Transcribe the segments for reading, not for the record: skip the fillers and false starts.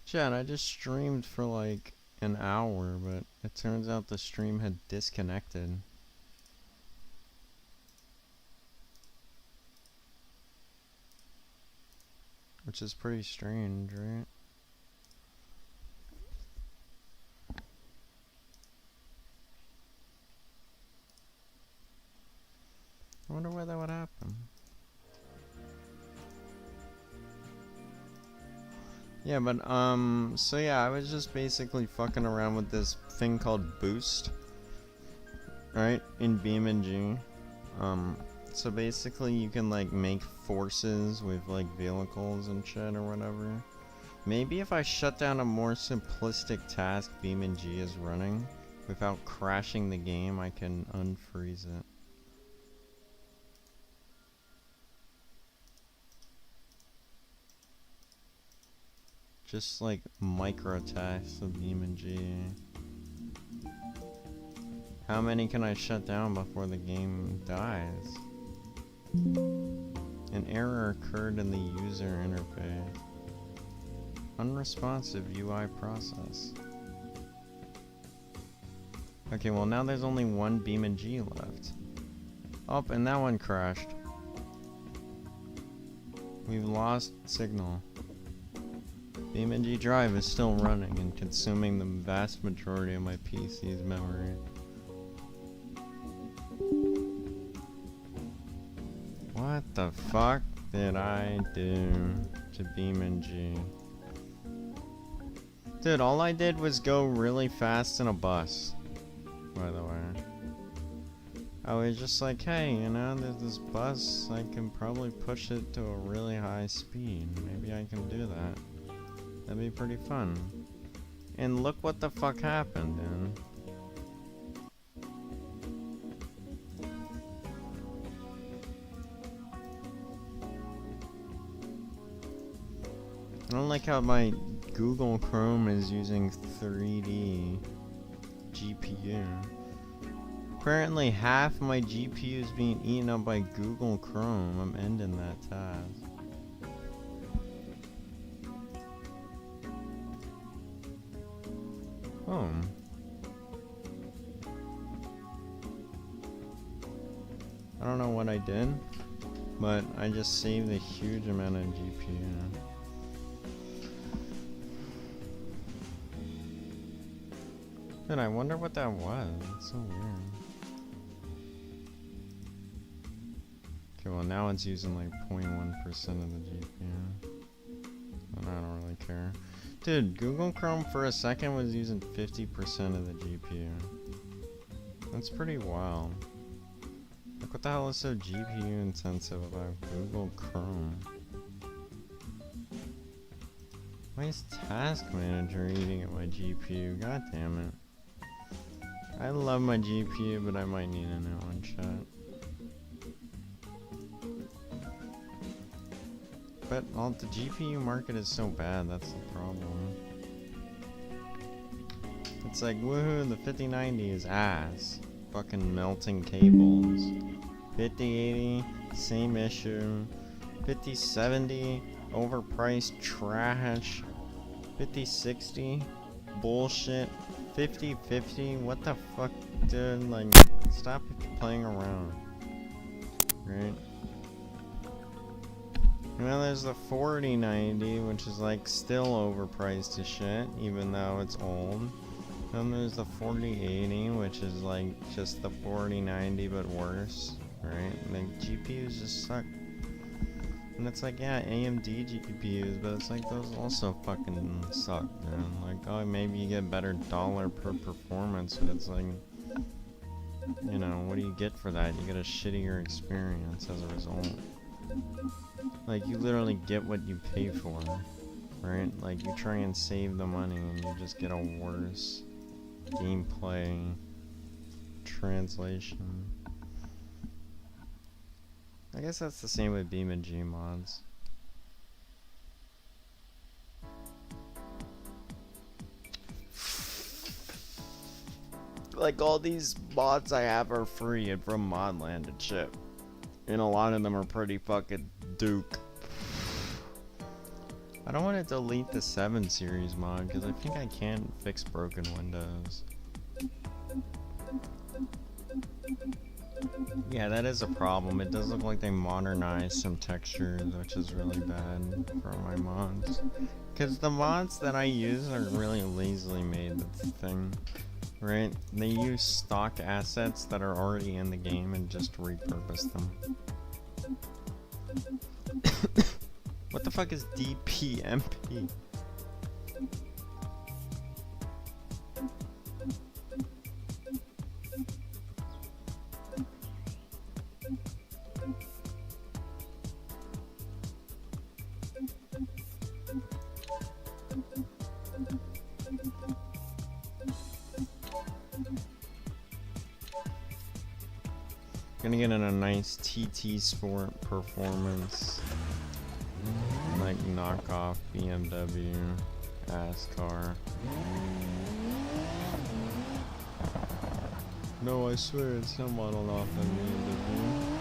Chad, I just streamed for like an hour, but it turns out the stream had disconnected. Which is pretty strange, right? I wonder why that would happen. Yeah, but, so yeah, I was just basically fucking around with this thing called Boost, right, in BeamNG. So basically you can, like, make forces with, like, vehicles and shit or whatever. Maybe if I shut down a more simplistic task BeamNG is running, without crashing the game, I can unfreeze it. Just like micro tasks of BeamNG. How many can I shut down before the game dies? An error occurred in the user interface. Unresponsive UI process. Okay, well now there's only one BeamNG left. Oh, and that one crashed. We've lost signal. BeamNG Drive is still running and consuming the vast majority of my PC's memory. What the fuck did I do to BeamNG? Dude, all I did was go really fast in a bus, by the way. I was just like, hey, you know, there's this bus, I can probably push it to a really high speed. Maybe I can do that. That'd be pretty fun. And look what the fuck happened, dude. I don't like how my Google Chrome is using 3D GPU. Apparently half my GPU is being eaten up by Google Chrome. I'm ending that task. Oh. I don't know what I did, but I just saved a huge amount of GPU. Dude, I wonder what that was. It's so weird. Okay, well now it's using like 0.1% of the GPU. But I don't really care. Dude, Google Chrome for a second was using 50% of the GPU. That's pretty wild. Like, what the hell is so GPU intensive about Google Chrome? Why is Task Manager eating at my GPU? God damn it. I love my GPU, but I might need a new one, chat. But all the GPU market is so bad, that's the problem. It's like, woohoo, the 5090 is ass. Fucking melting cables. 5080, same issue. 5070, overpriced trash. 5060, bullshit. 5050, what the fuck, dude? Like, stop playing around. Right? And then there's the 4090, which is like still overpriced as shit, even though it's old. Then there's the 4080, which is like just the 4090 but worse, right? Like GPUs just suck. And it's like, yeah, AMD GPUs, but it's like those also fucking suck, man. Like, oh, maybe you get better dollar per performance, but it's like, you know, what do you get for that? You get a shittier experience as a result. Like, you literally get what you pay for, right? Like, you try and save the money and you just get a worse gameplay translation. I guess that's the same with BeamNG mods. Like, all these mods I have are free and from Modland and shit. And a lot of them are pretty fucking duke. I don't want to delete the 7 Series mod because I think I can't fix broken windows. Yeah, that is a problem. It does look like they modernized some textures, which is really bad for my mods. Because the mods that I use are really lazily made, that's the thing. Right? They use stock assets that are already in the game and just repurpose them. What the fuck is DPMP? Gonna get in a nice TT Sport performance, like knockoff BMW ass car. No, I swear it's not modeled off of BMW.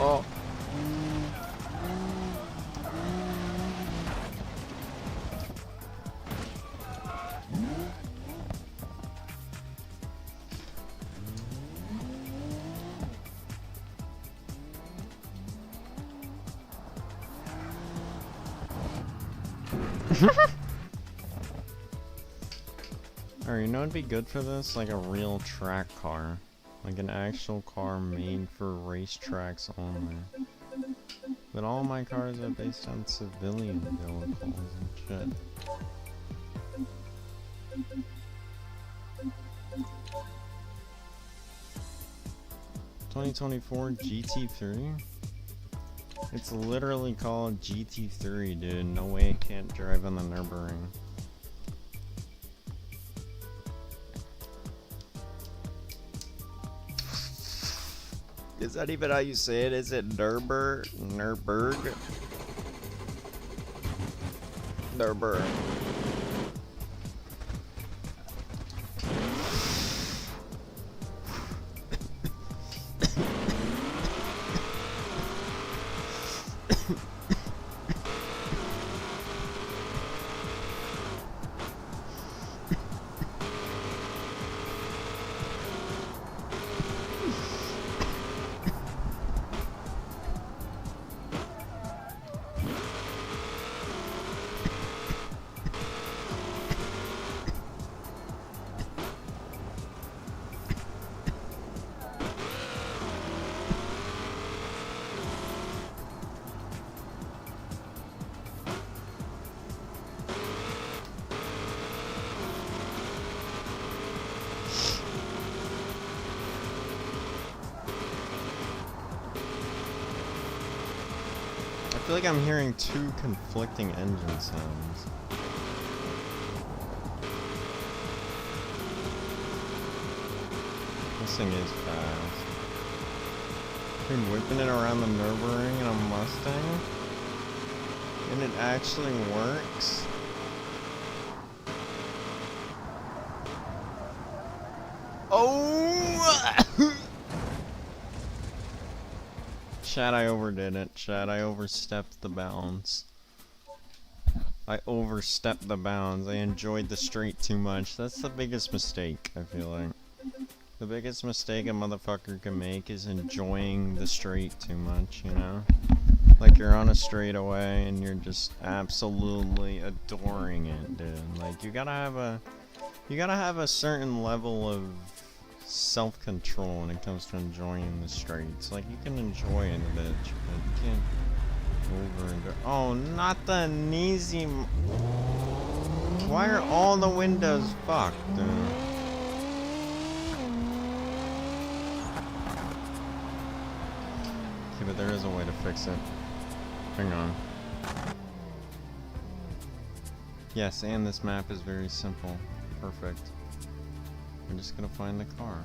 Oh. Alright, you know what'd be good for this? Like a real track car. Like an actual car made for racetracks only. But all my cars are based on civilian vehicles and shit. ...2024 GT3? It's literally called GT3, dude. No way it can't drive on the Nürburgring. Is that even how you say it? Is it Nürburg? Nürburg? Nürburg. I feel like I'm hearing two conflicting engine sounds. This thing is fast. Been whipping it around the Nürburgring in a Mustang, and it actually works. Oh! Chat, I overdid it. Chat, I overstepped the bounds. I overstepped the bounds. I enjoyed the straight too much. That's the biggest mistake, I feel like. The biggest mistake a motherfucker can make is enjoying the straight too much, you know? Like you're on a straightaway and you're just absolutely adoring it, dude. Like you gotta have a certain level of self-control when it comes to enjoying the straights. Like you can enjoy it a bit, but you can't over. Oh, not the Neasy. Why are all the windows fucked, dude? Okay, but there is a way to fix it. Hang on. Yes, and this map is very simple. Perfect. We're just gonna find the car.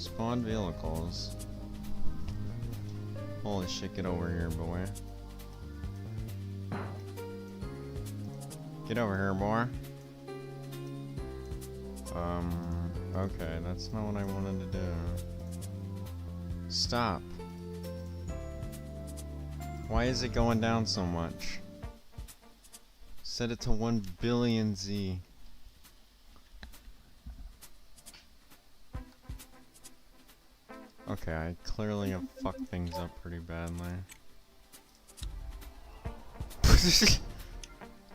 Spawn vehicles. Holy shit, get over here, boy. Get over here, boy. Okay, that's not what I wanted to do. Stop. Why is it going down so much? Set it to 1 billion Z. Okay, I clearly have fucked things up pretty badly.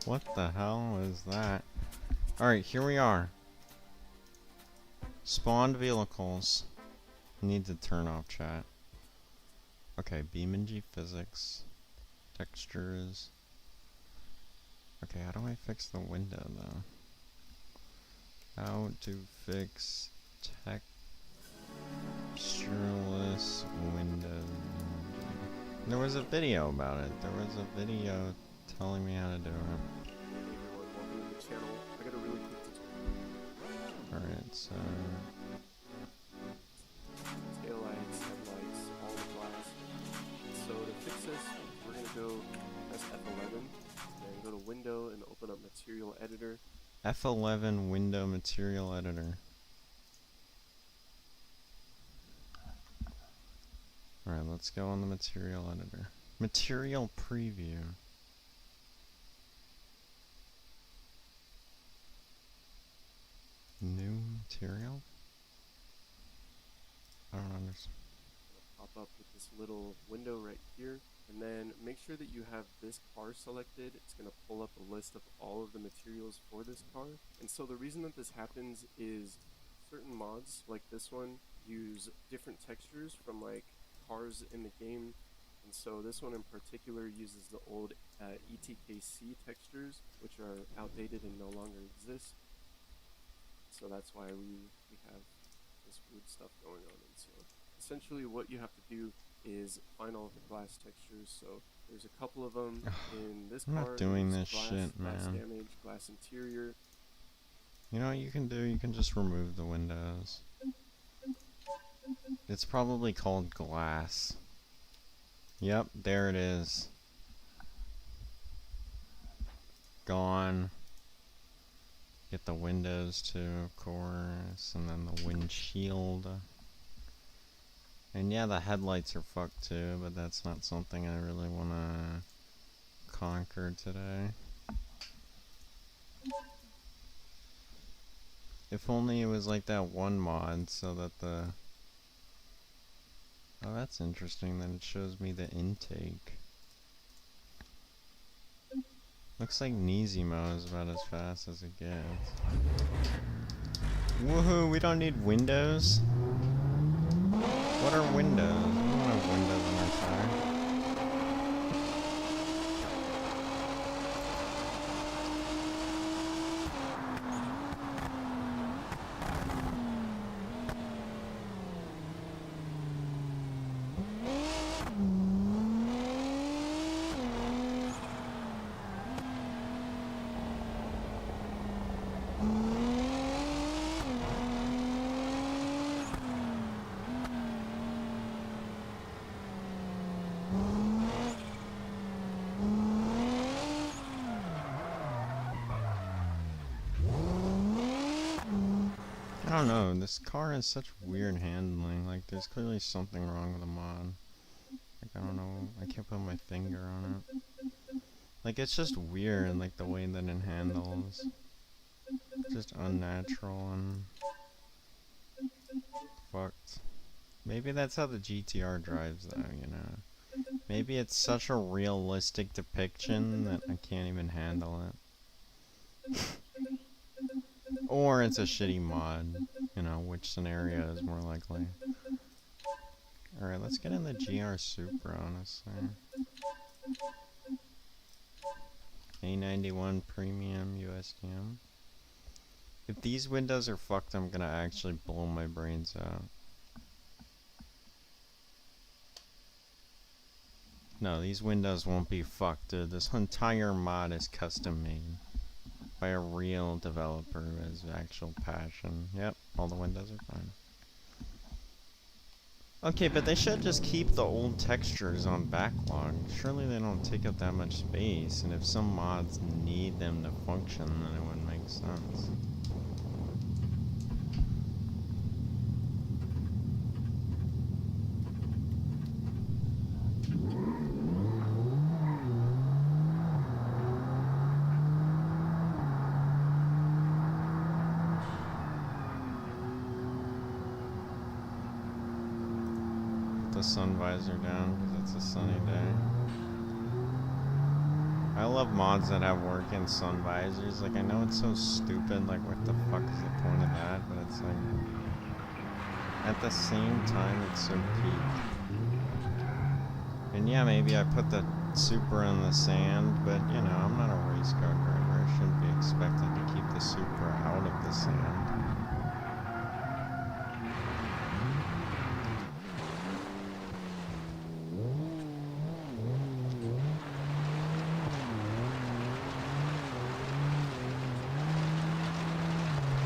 What the hell is that? Alright, here we are. Spawned vehicles. Need to turn off chat. Okay, BeamNG physics. Textures. Okay, how do I fix the window though? How to fix textureless window. There was a video about it. There was a video telling me how to do it. Alright, so tail lights, headlights, all the glass. So to fix this, we're going to go press F11 and go to Window and open up Material Editor. F11 Window Material Editor. Alright, let's go on the Material Editor. Material Preview. New material? I don't understand. Pop up with this little window right here, and then make sure that you have this car selected. It's going to pull up a list of all of the materials for this car. And so the reason that this happens is certain mods, like this one, use different textures from like cars in the game. And so this one in particular uses the old ETKC textures, which are outdated and no longer exist. So that's why we have this weird stuff going on. And so essentially what you have to do is find all of the glass textures. So there's a couple of them in this car. I'm not doing this glass, shit, glass man. damage, glass interior. You know what you can do? You can just remove the windows. It's probably called glass. Yep, there it is. Gone. Get the windows too, of course, and then the windshield. And yeah, the headlights are fucked too, but that's not something I really want to conquer today. If only it was like that one mod, so that the... Oh, that's interesting, then it shows me the intake. Looks like Nizimo is about as fast as it gets. Woohoo, we don't need windows? What are windows? We don't have windows in our car. I don't know, this car has such weird handling, like there's clearly something wrong with the mod. Like I don't know, I can't put my finger on it. Like it's just weird, like the way that it handles. It's just unnatural and fucked. Maybe that's how the GTR drives though, you know. Maybe it's such a realistic depiction that I can't even handle it. Or it's a shitty mod, you know, which scenario is more likely. Alright, let's get in the GR Supra, honestly. A91 Premium USDM. If these windows are fucked, I'm gonna actually blow my brains out. No, these windows won't be fucked, dude. This entire mod is custom made by a real developer who has actual passion. Yep, all the windows are fine. Okay, but they should just keep the old textures on backlog. Surely they don't take up that much space, and if some mods need them to function, then it wouldn't make sense. The sun visor down because it's a sunny day. I love mods that have working sun visors. Like, I know it's so stupid, like what the fuck is the point of that, but it's like, at the same time it's so peak. And yeah, maybe I put the Supra in the sand, but you know, I'm not a race car driver. I shouldn't be expected to keep the Supra out of the sand.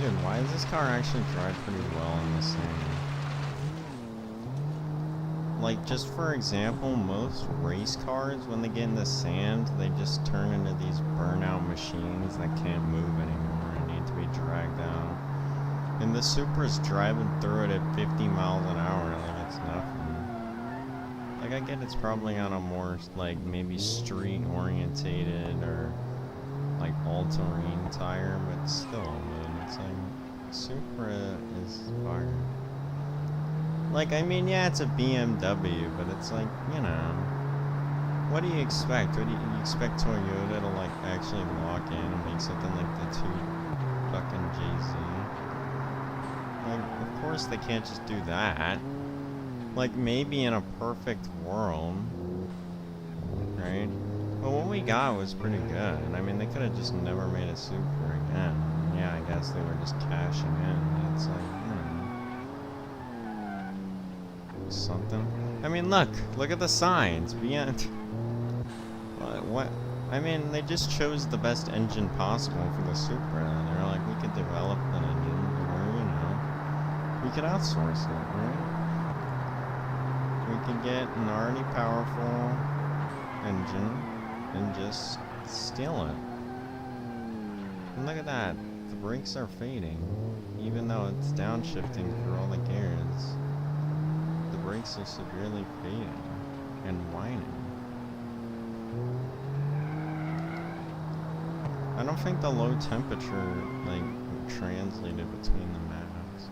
Dude, why does this car actually drive pretty well in the sand? Like, just for example, most race cars, when they get in the sand, they just turn into these burnout machines that can't move anymore and need to be dragged out. And the Supra's driving through it at 50 miles an hour, like it's nothing. Like, I get it's probably on a more, like, maybe street-orientated or, like, all-terrain tire, but still, dude, it's like, Supra is fire. Like, I mean, yeah, it's a BMW, but it's like, you know, what do you expect? What do you expect Toyota to, like, actually lock in and make something like the fucking JZ? Like, of course they can't just do that. Like, maybe in a perfect world, right? But what we got was pretty good. I mean, they could have just never made a Supra again. Yeah, I guess they were just cashing in. It's like, something. I mean, look at the signs. Beyond what? I mean, they just chose the best engine possible for the Supra. And they're like, we could develop an engine, or you know, we could outsource it, right? We could get an already powerful engine and just steal it. And look at that. The brakes are fading, even though it's downshifting through all the gears. The brakes are severely fading and whining. I don't think the low temperature, like, translated between the maps.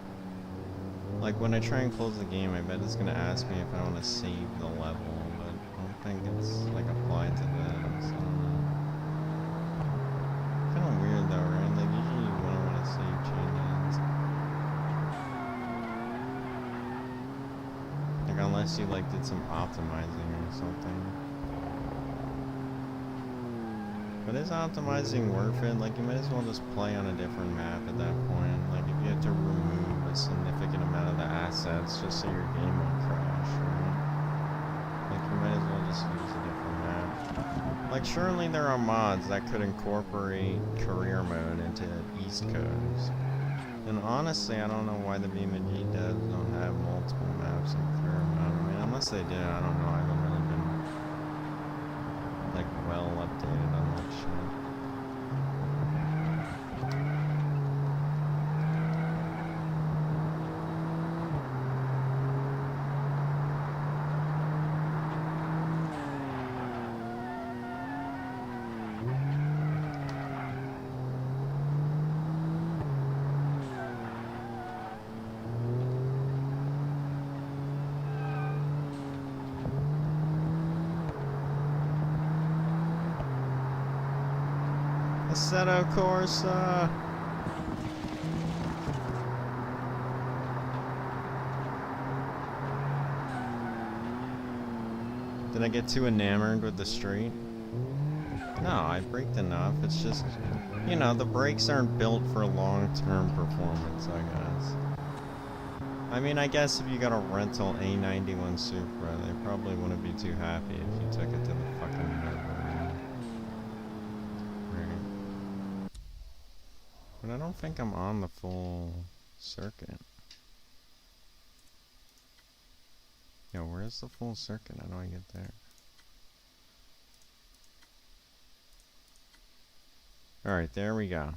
Like, when I try and close the game, I bet it's gonna ask me if I want to save the level, but I don't think it's, like, applied to this. I don't know. Kinda weird though, right? Like, usually you wouldn't want to save changes. Like, unless you, like, did some optimizing or something. But is optimizing worth it? Like, you might as well just play on a different map at that point. Like, if you have to remove a significant amount of the assets just so your game won't crash, right? Like, you might as well just use a different map. Like, surely there are mods that could incorporate career mode into East Coast. And honestly, I don't know why the BeamNG devs don't have multiple maps in career mode. I mean, unless they do, I don't know. I haven't really been, like, well updated on that shit. Assetto Corsa. Did I get too enamored with the street? No, I braked enough. It's just, you know, the brakes aren't built for long-term performance, I guess. I mean, I guess if you got a rental A91 Supra, they probably wouldn't be too happy if you took it to the fucking Nürburgring. Right. But I don't think I'm on the full circuit. Yo, where's the full circuit? How do I get there? Alright, there we go.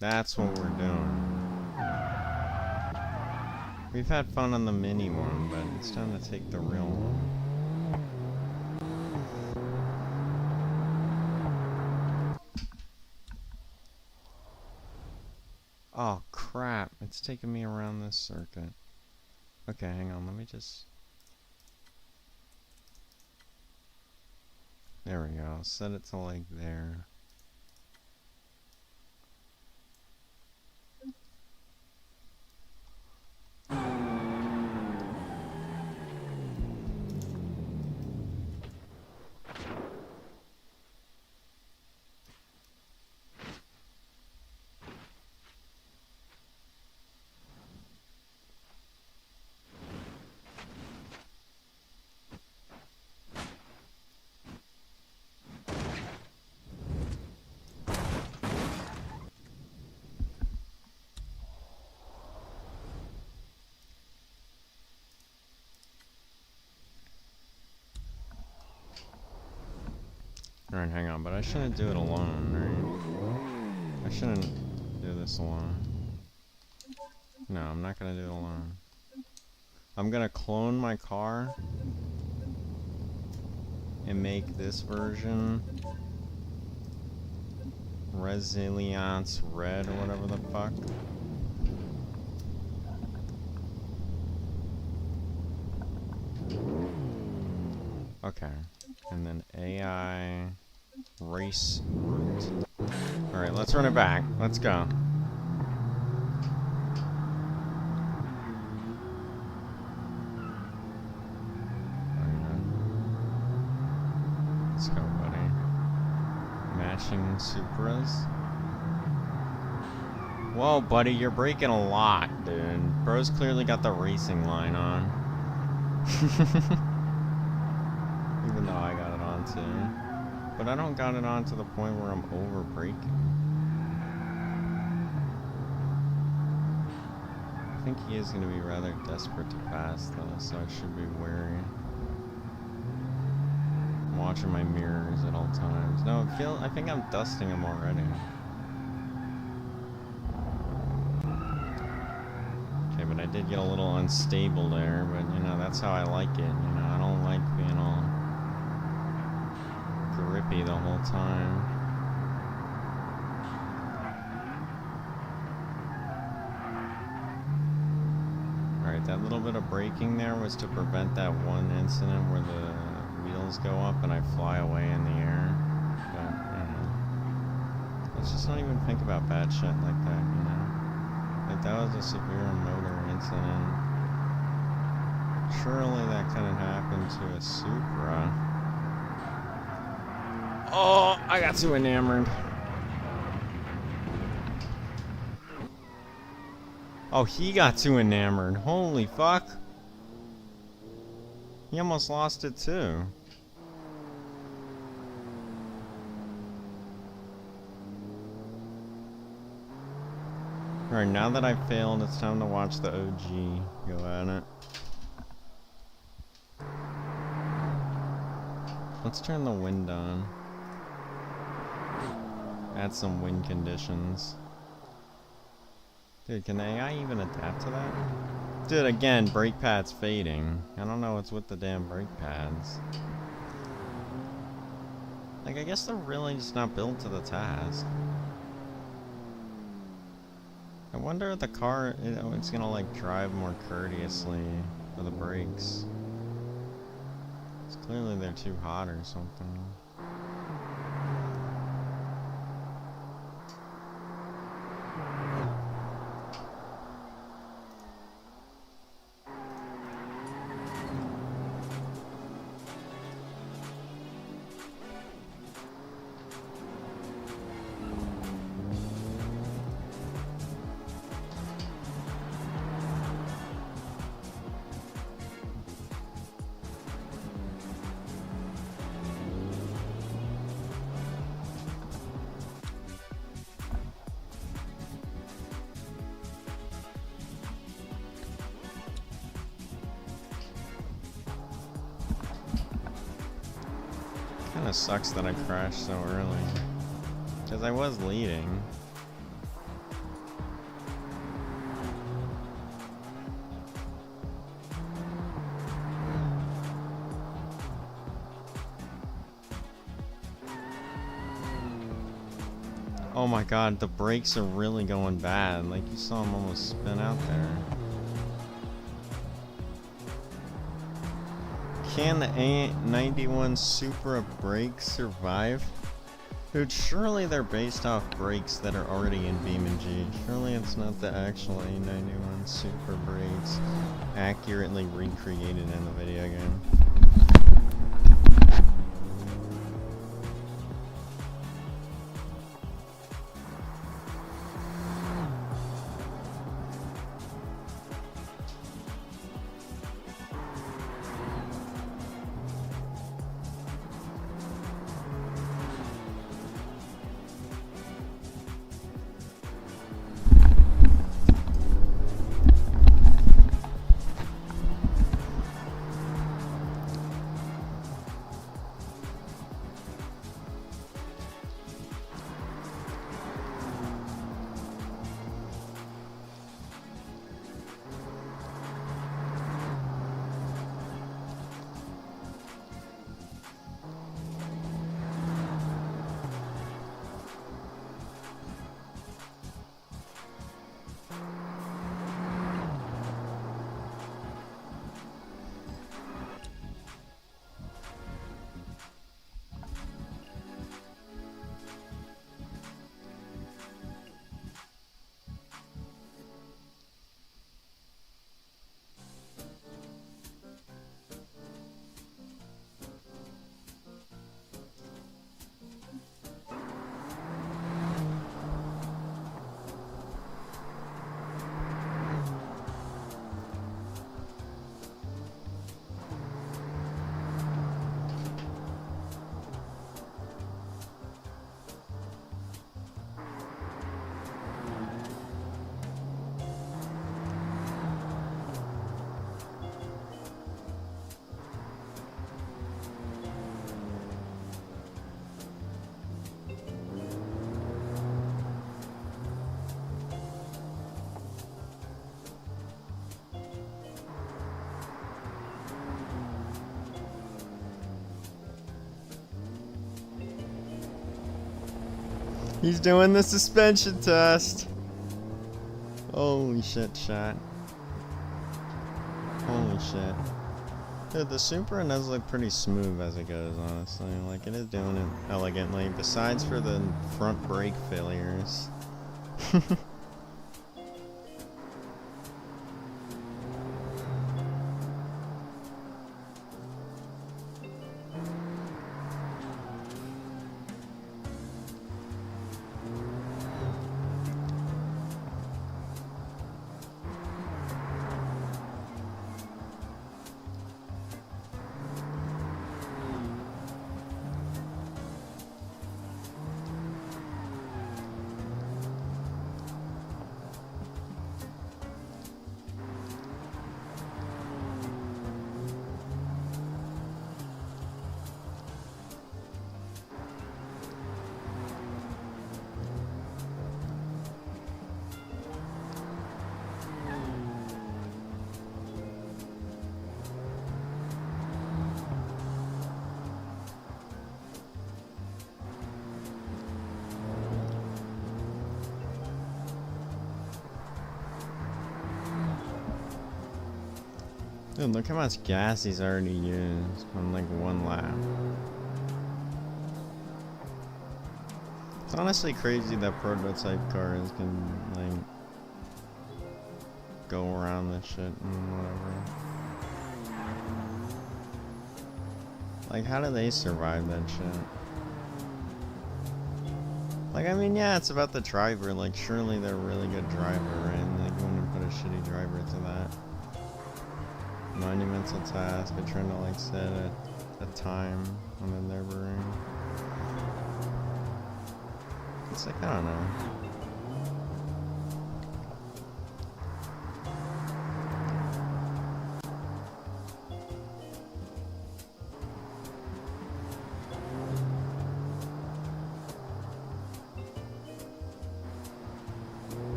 That's what we're doing. We've had fun on the mini one, but it's time to take the real one. Oh crap, it's taking me around this circuit. Okay, hang on, let me just... There we go, set it to like there. Alright, hang on, but I shouldn't do it alone, right? I shouldn't do this alone. No, I'm not gonna do it alone. I'm gonna clone my car and make this version Resilience Red or whatever the fuck. Okay, and then AI race route. Alright, let's run it back. Let's go. Let's go, buddy. Matching Supras. Whoa, buddy, you're breaking a lot, dude. Bro's clearly got the racing line on. Even though I got it on too. But I don't got it on to the point where I'm over braking. I think he is going to be rather desperate to pass though, so I should be wary. I'm watching my mirrors at all times. No, I think I'm dusting him already. Okay, but I did get a little unstable there, but you know, that's how I like it. You know, I don't like being all grippy the whole time. Alright, that little bit of braking there was to prevent that one incident where the wheels go up and I fly away in the air. But, you know, let's just not even think about bad shit like that, you know? Like, that was a severe motor incident. Surely that couldn't happen to a Supra. Oh, I got too enamored. Oh, he got too enamored. Holy fuck. He almost lost it too. Alright, now that I failed, it's time to watch the OG go at it. Let's turn the wind on. Add some wind conditions. Dude, can the AI even adapt to that? Dude, again, brake pads fading. I don't know what's with the damn brake pads. Like, I guess they're really just not built to the task. I wonder if the car, you know, it's gonna like drive more courteously for the brakes. It's clearly they're too hot or something. Kinda sucks that I crashed so early. Because I was leading. Oh my god, the brakes are really going bad. Like, you saw them almost spin out there. Can the A91 Supra brakes survive? Dude, surely they're based off brakes that are already in BeamNG. Surely it's not the actual A91 Supra brakes accurately recreated in the video game. He's doing the suspension test. Holy shit, chat. Holy shit. Dude, the Supra does look pretty smooth as it goes, honestly. Like, it is doing it elegantly, besides for the front brake failures. Dude, look how much gas he's already used on like one lap. It's honestly crazy that prototype cars can like go around this shit and whatever. Like, how do they survive that shit? Like, I mean, yeah, it's about the driver. Like, surely they're a really good driver, right? Like, you wouldn't put a shitty driver to that monumental task of trying to like set a time on their brewing. It's like, I don't know.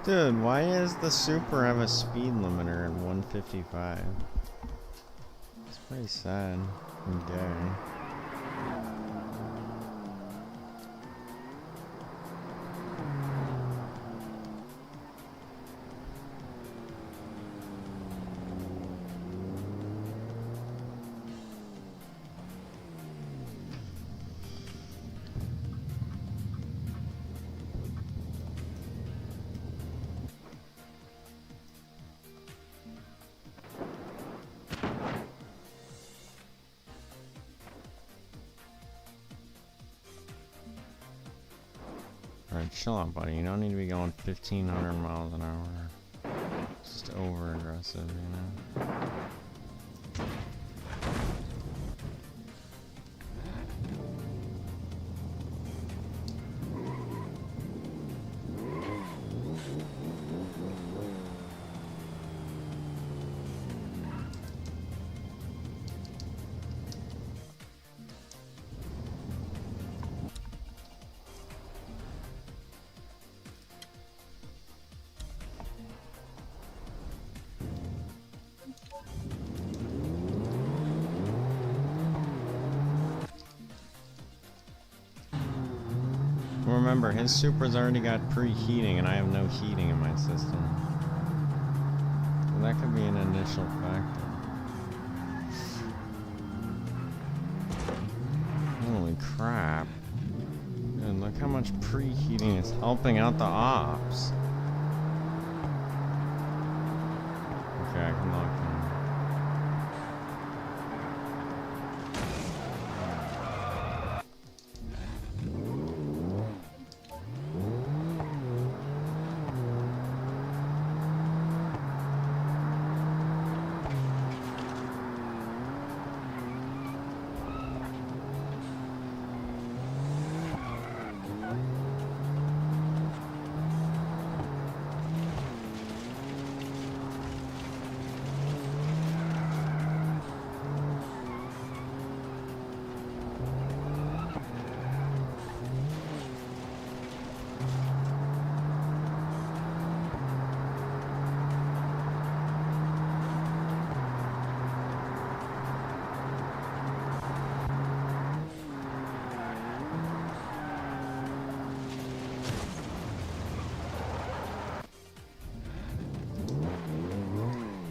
Dude, why does the Super have a speed limiter at 155? It's pretty sad and gay. Alright, chill out, buddy. You don't need to be going 1,500 miles an hour. Just over aggressive, you know? Remember, his Supra's already got preheating and I have no heating in my system. So that could be an initial factor. Holy crap. Dude, look how much preheating is helping out the ops. Okay, I can lock in.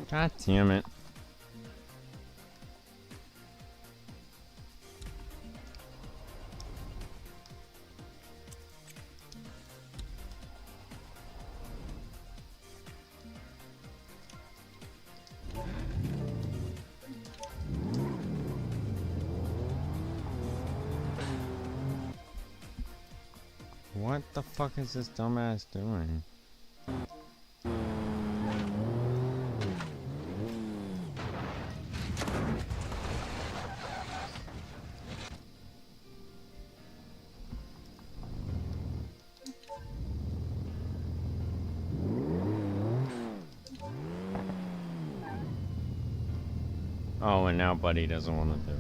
God damn it. What the fuck is this dumbass doing? Oh, and now Buddy doesn't want to do it.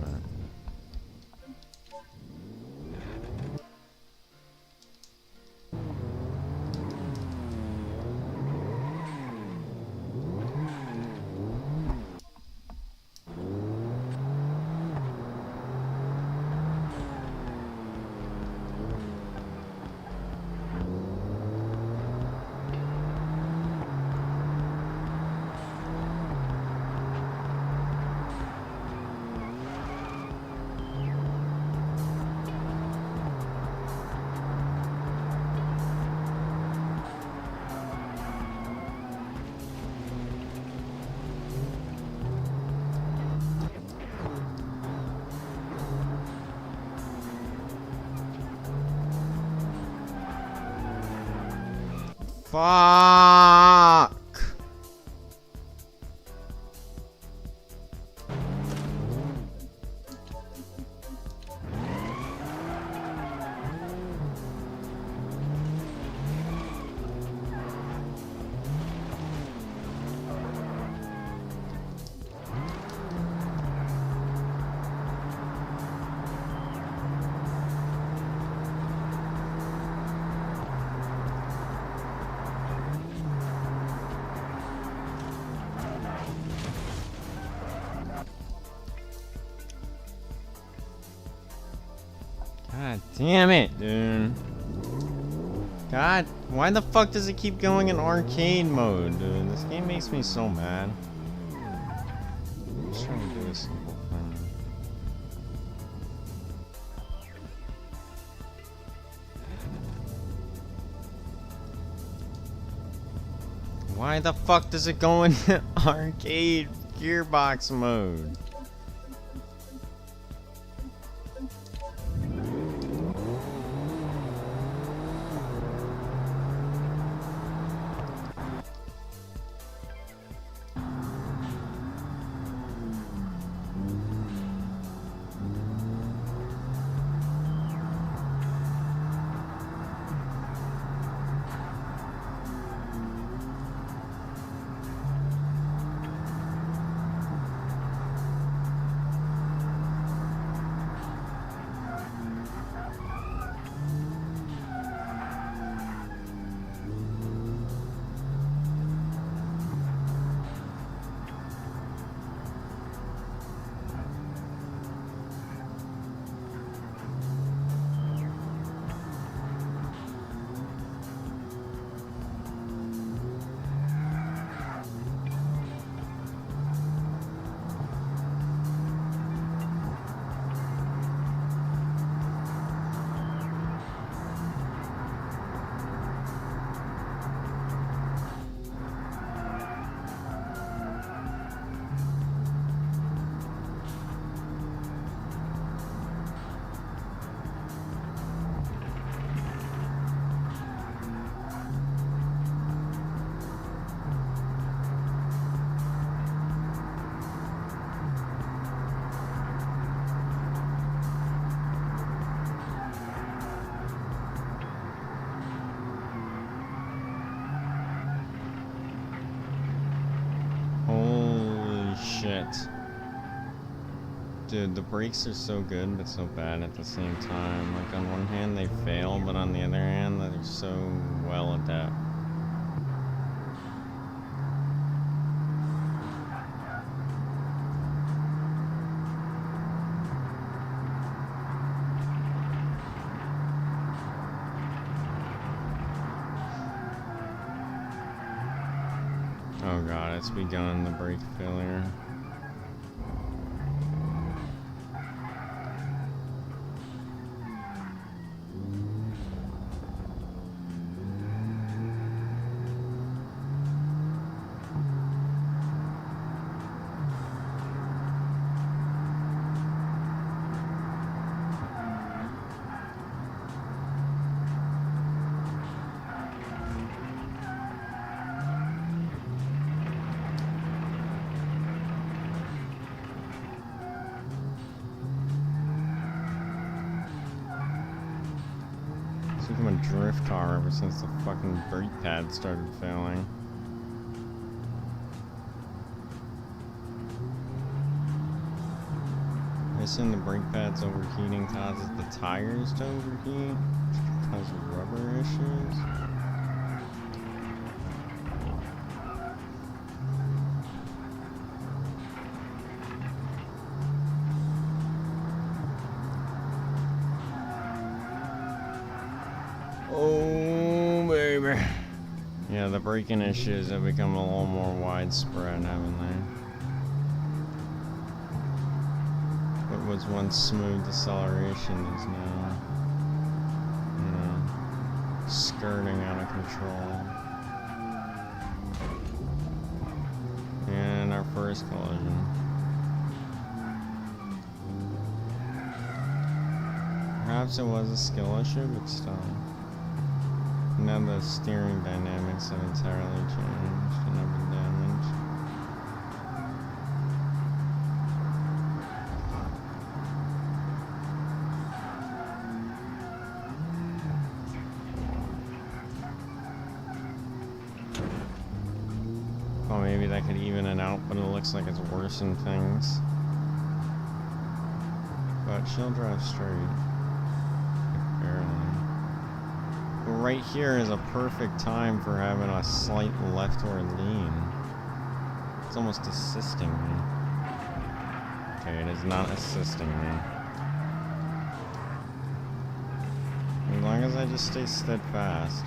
Fuck! God damn it, dude. God, why the fuck does it keep going in arcade mode, dude? This game makes me so mad. I'm just trying to do a simple thing. Why the fuck does it go in arcade gearbox mode? Holy shit. Dude, the brakes are so good but so bad at the same time. Like, on one hand they fail, but on the other hand they're so well adept. Oh god, it's begun the brake failure. It's become a drift car ever since the fucking brake pad started failing. I assume the brake pad's overheating causes the tires to overheat, causes rubber issues. Oh, baby. Yeah, the braking issues have become a little more widespread, haven't they? What was once smooth acceleration is now, you know, skirting out of control. And our first collision. Perhaps it was a skill issue, but still. Now the steering dynamics have entirely changed and have been damaged. Oh, maybe that could even it out, but it looks like it's worsened things. But she'll drive straight. Barely. But right here is a perfect time for having a slight leftward lean. It's almost assisting me. Okay, it is not assisting me. long as I just stay steadfast.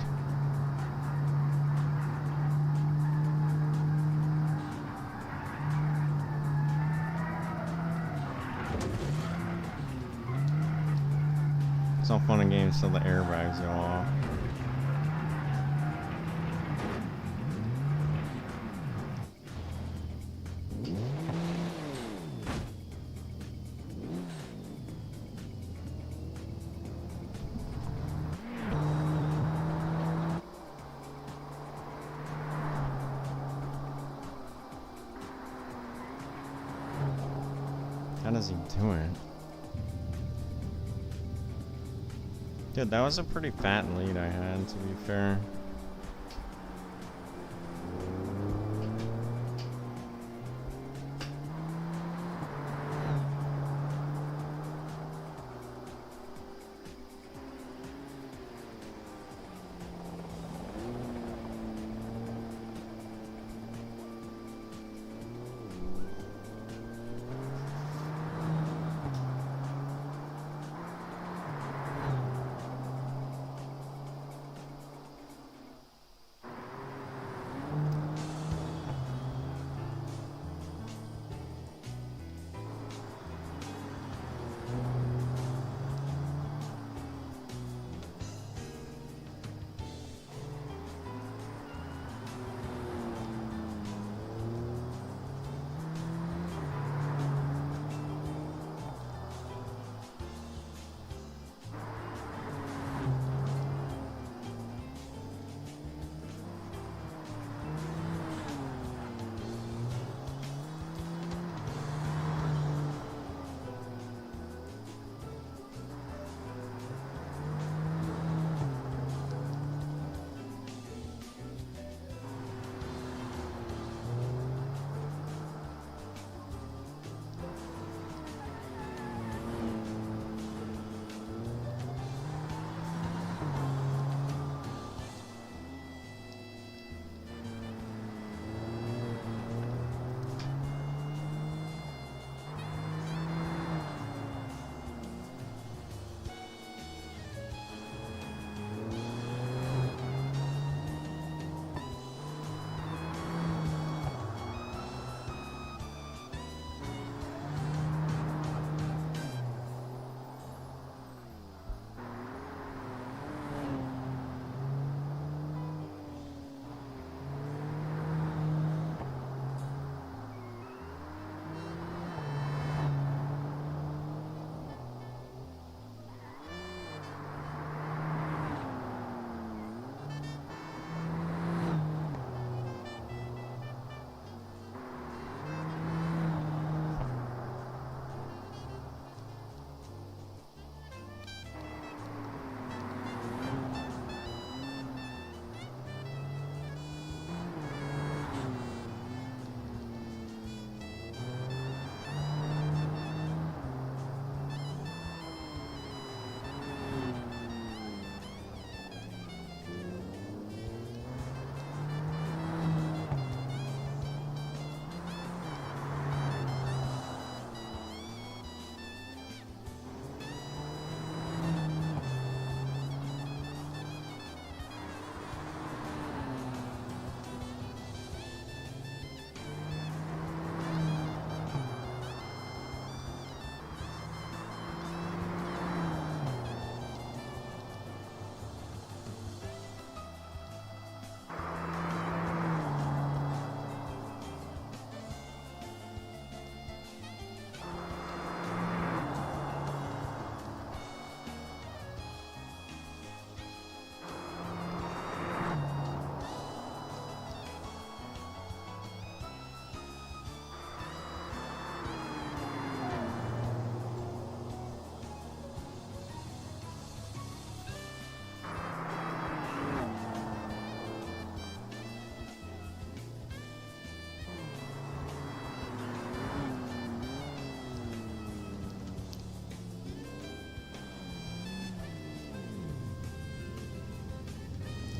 It's all fun and games till the airbags go off. How does he do it? Dude, that was a pretty fat lead I had, to be fair.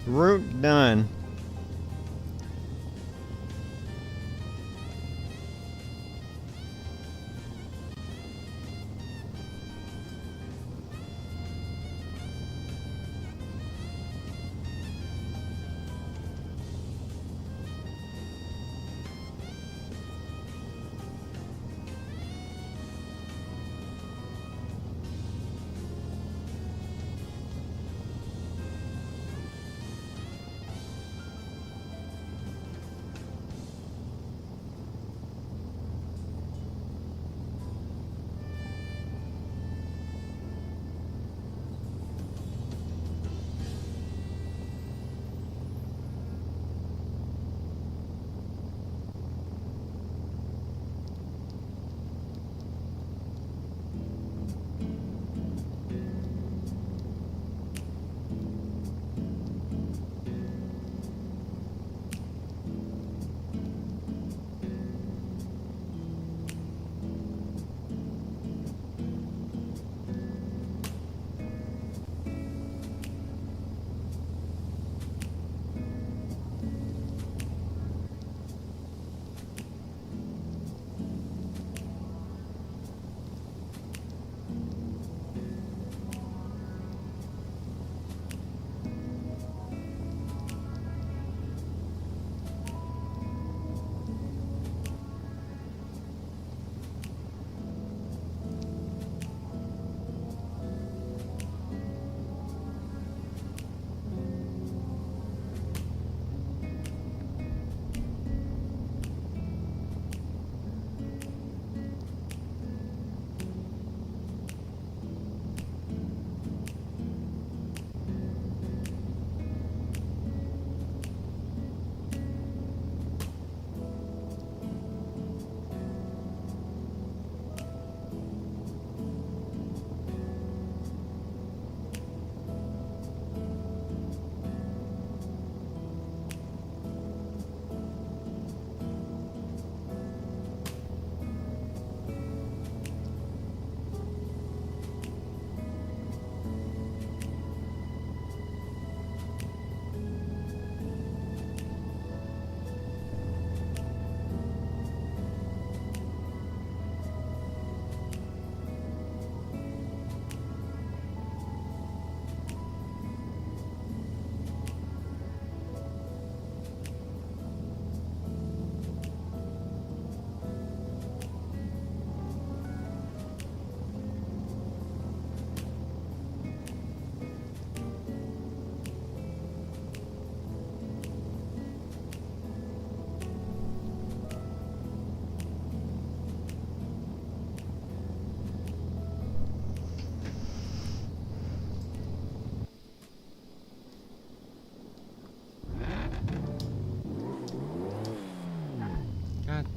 Route done.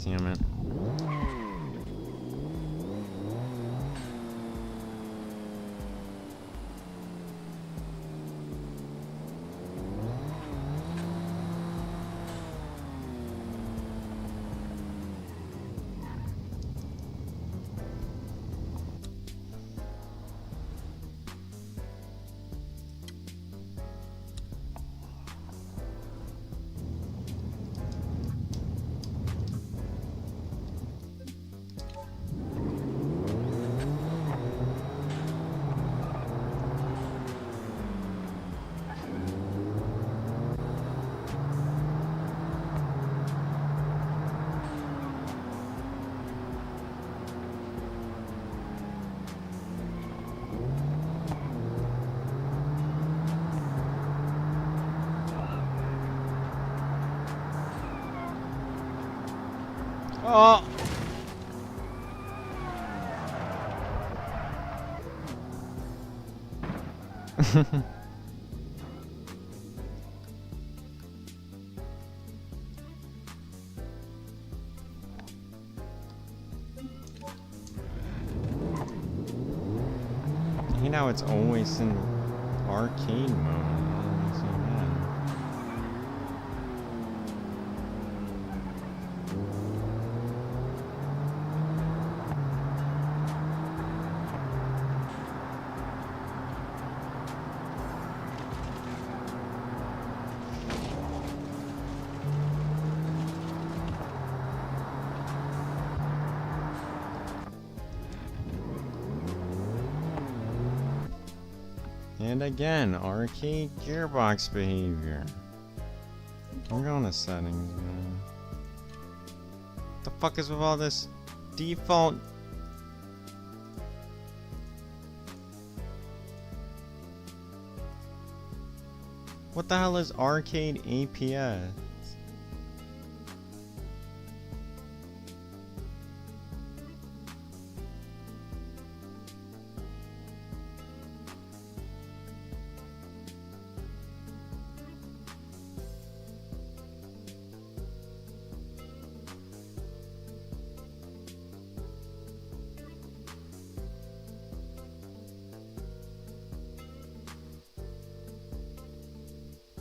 Damn it. Oh! You know, it's always in arcade mode. What makes me mad? And again, arcade gearbox behavior. I'm going to settings, man. What the fuck is with all this default? What the hell is arcade APS?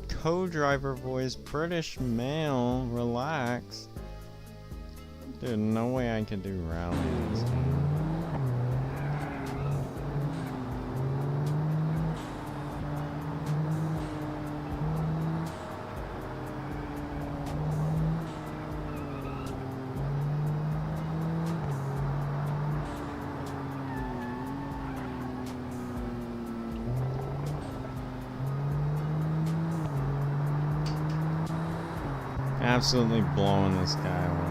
Co-driver voice, British male, relax. Dude, no way I could do rallies. Absolutely blowing this guy away.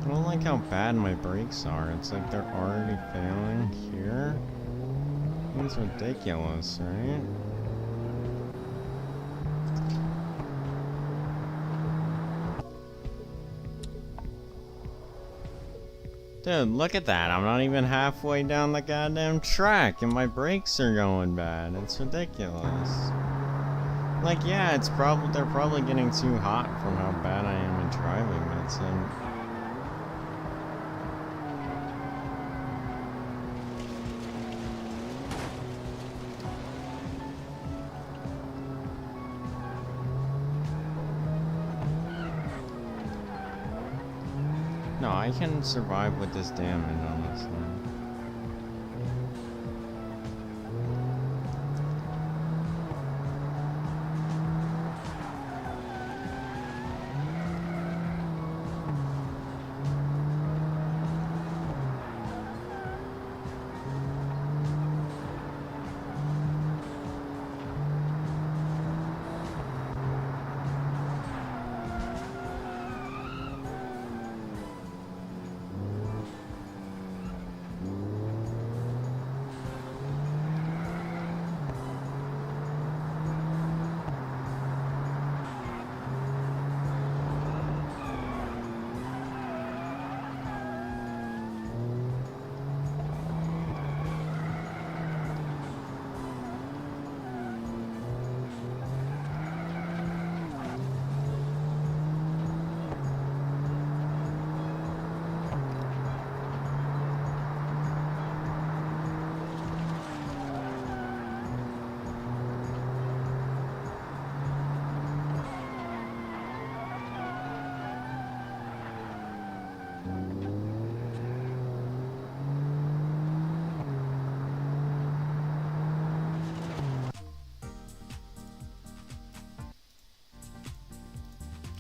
I don't like how bad my brakes are. It's like they're already failing here. It's ridiculous, right? Dude, look at that. I'm not even halfway down the goddamn track and my brakes are going bad. It's ridiculous. Like, yeah, it's probably they're probably getting too hot from how bad I am at driving, but it's I can survive with this damage, honestly.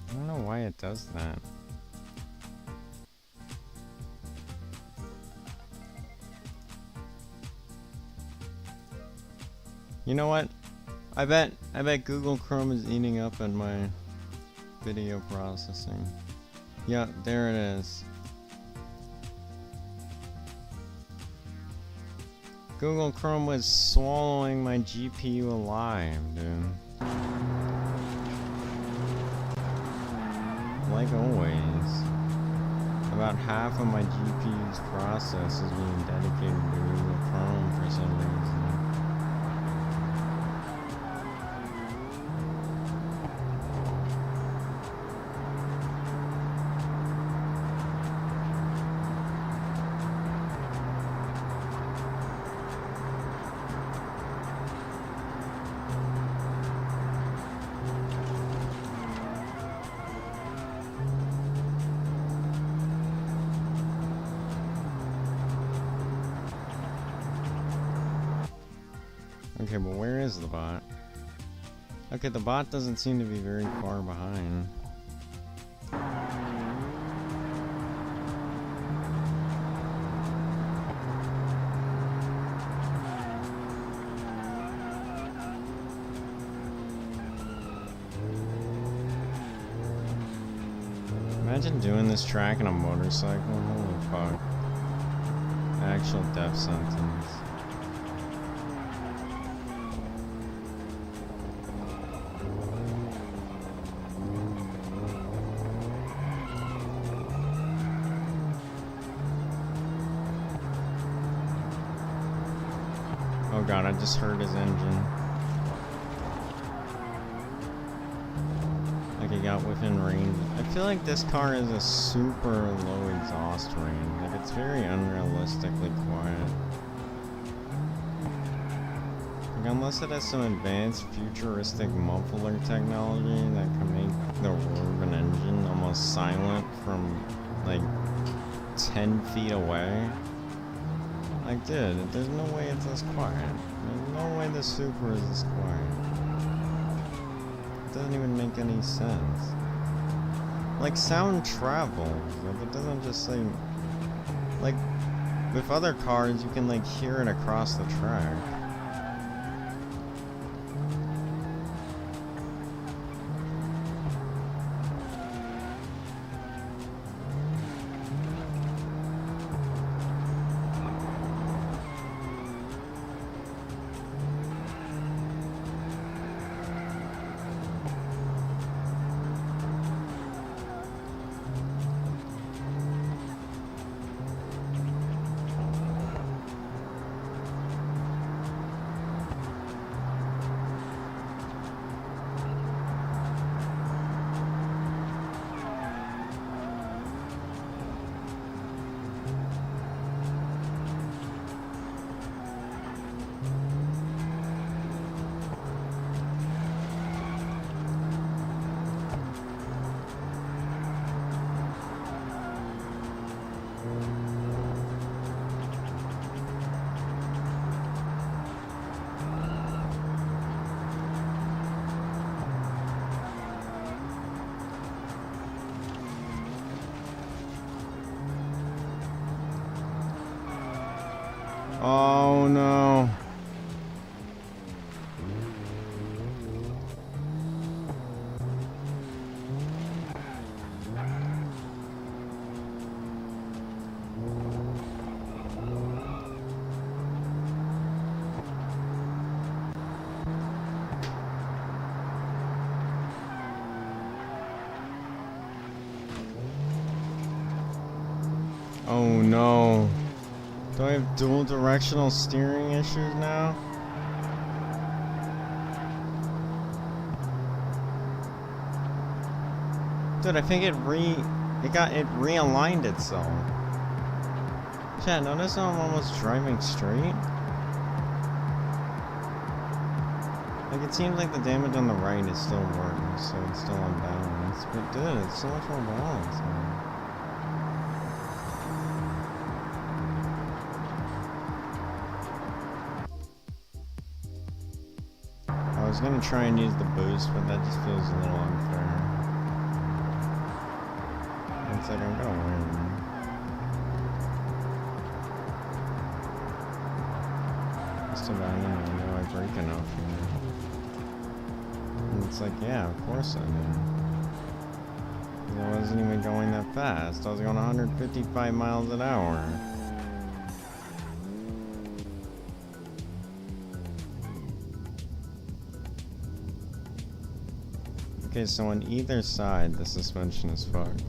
I don't know why it does that. You know what? I bet Google Chrome is eating up at my video processing. Yeah, there it is. Google Chrome was swallowing my GPU alive, dude. Like always. About half of my GPU's process is being dedicated to Google Chrome for some reason. Okay, but where is the bot? Okay, the bot doesn't seem to be very far behind. Imagine doing this track on a motorcycle. Holy fuck. Actual death sentence. Oh god, I just heard his engine. Like he got within range. I feel like this car is a super low exhaust range. Like it's very unrealistically quiet. Like unless it has some advanced futuristic muffler technology that can make the roar of an engine almost silent from like 10 feet away. Like, dude, there's no way it's this quiet. There's no way the Supra is this quiet. It doesn't even make any sense. Like, sound travels. Like, it doesn't just say... Like, with other cars, you can, like, hear it across the track. Oh no. Oh no. Do I have dual directional steering issues now? Dude, I think it realigned itself. Chat, notice how I'm almost driving straight? Like, it seems like the damage on the right is still working, so it's still unbalanced. But dude, it's so much more balanced, man. I was gonna try and use the boost, but that just feels a little unfair. It's like I'm gonna win. Just about know I break enough here. And it's like, yeah, of course I do. 'Cause I wasn't even going that fast. I was going 155 miles an hour. Okay, so on either side, the suspension is fucked.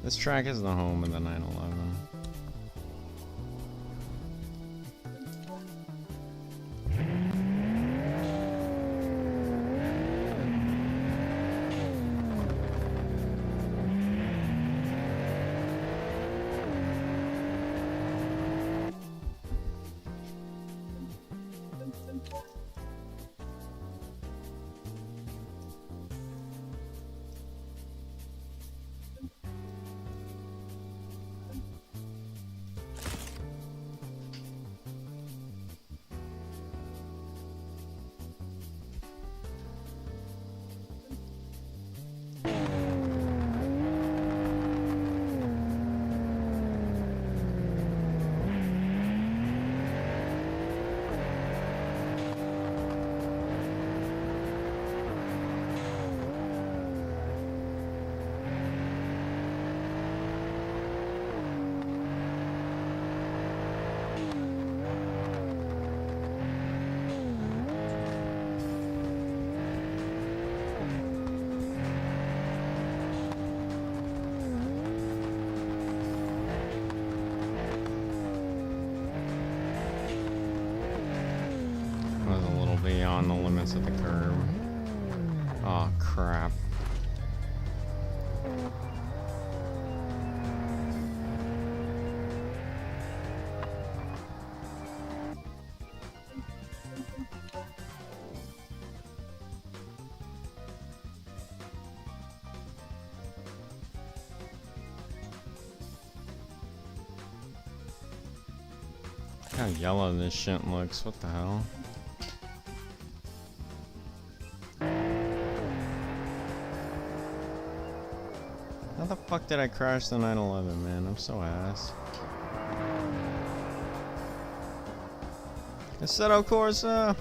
This track is the home of the 911. beyond the limits of the curb. Oh crap. Look how yellow this shit looks. What the hell? How the fuck did I crash the 911, man? I'm so ass. Assetto Corsa!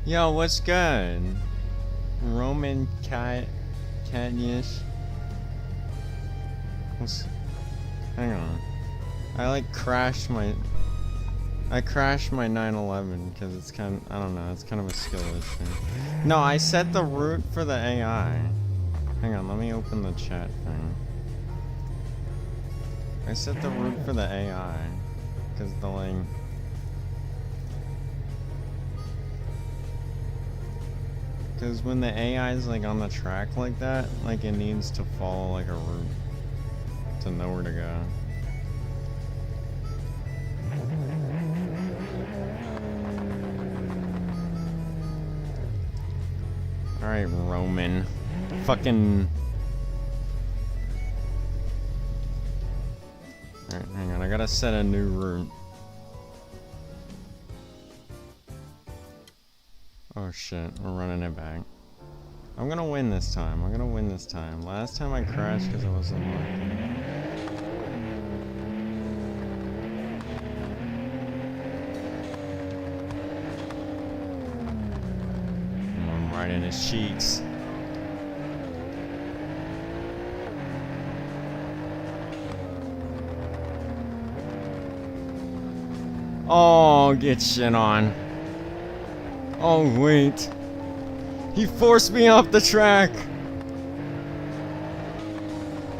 Yo, what's good? Roman Catnish. Hang on. I crashed my 911 because it's kind of, I don't know, it's kind of a skill issue. No, I set the route for the AI. Hang on, let me open the chat thing. I set the route for the AI because the link. Because when the AI is on the track like that, it needs to follow a route to know where to go. Alright, Roman. Fucking... Alright, hang on, I gotta set a new route. Oh shit, we're running it back. I'm gonna win this time. Last time I crashed because I wasn't looking. I'm right in his cheeks. Oh, get shit on. Oh, wait. He forced me off the track!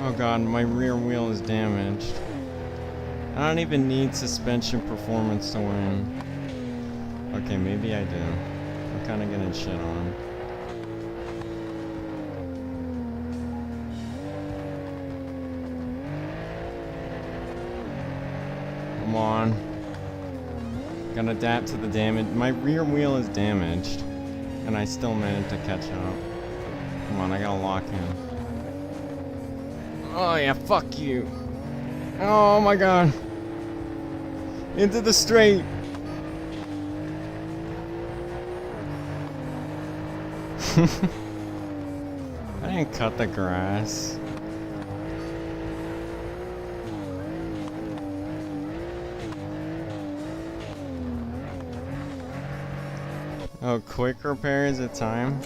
Oh god, my rear wheel is damaged. I don't even need suspension performance to win. Okay, maybe I do. I'm kinda getting shit on. Come on. Gotta adapt to the damage. My rear wheel is damaged, and I still managed to catch up. Come on, I gotta lock in. Oh yeah, fuck you. Oh my god. Into the straight. I didn't cut the grass. Oh, quick repairs at time?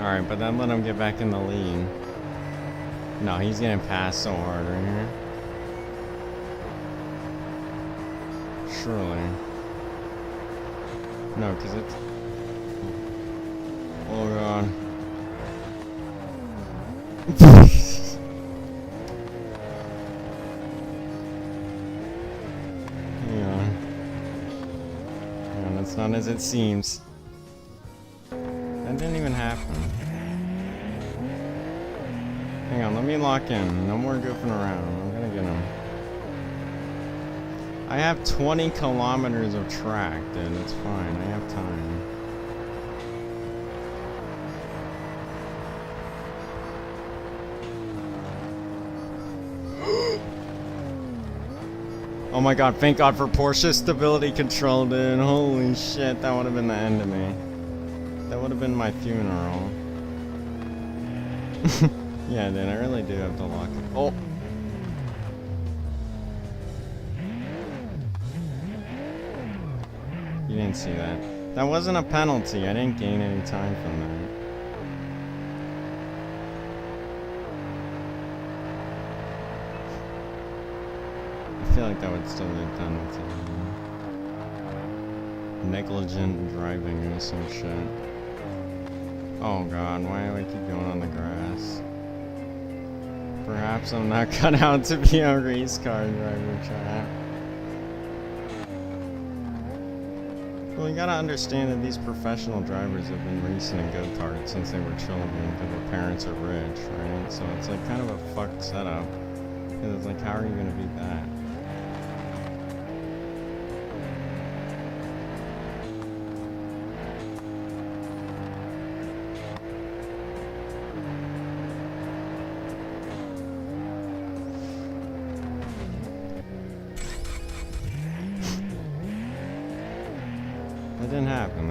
Alright, but then let him get back in the lead. No, he's getting passed so hard right here. Surely. No, because it's... Oh god. It's not as it seems. That didn't even happen. Hang on, let me lock in. No more goofing around. I'm gonna get him. I have 20 kilometers of track, dude. It's fine. I have time. Oh my god, thank god for Porsche stability control, dude. Holy shit, that would have been the end of me. That would have been my funeral. Yeah, dude, I really do have to lock it. Oh! You didn't see that. That wasn't a penalty. I didn't gain any time from that. I feel like that would still be a penalty. Negligent driving or some shit. Oh god, why do I keep going on the grass? Perhaps I'm not cut out to be a race car driver, chat. Well, you gotta understand that these professional drivers have been racing in go-karts since they were children because their parents are rich, right? So it's kind of a fucked setup. Because it's how are you gonna beat that? That didn't happen.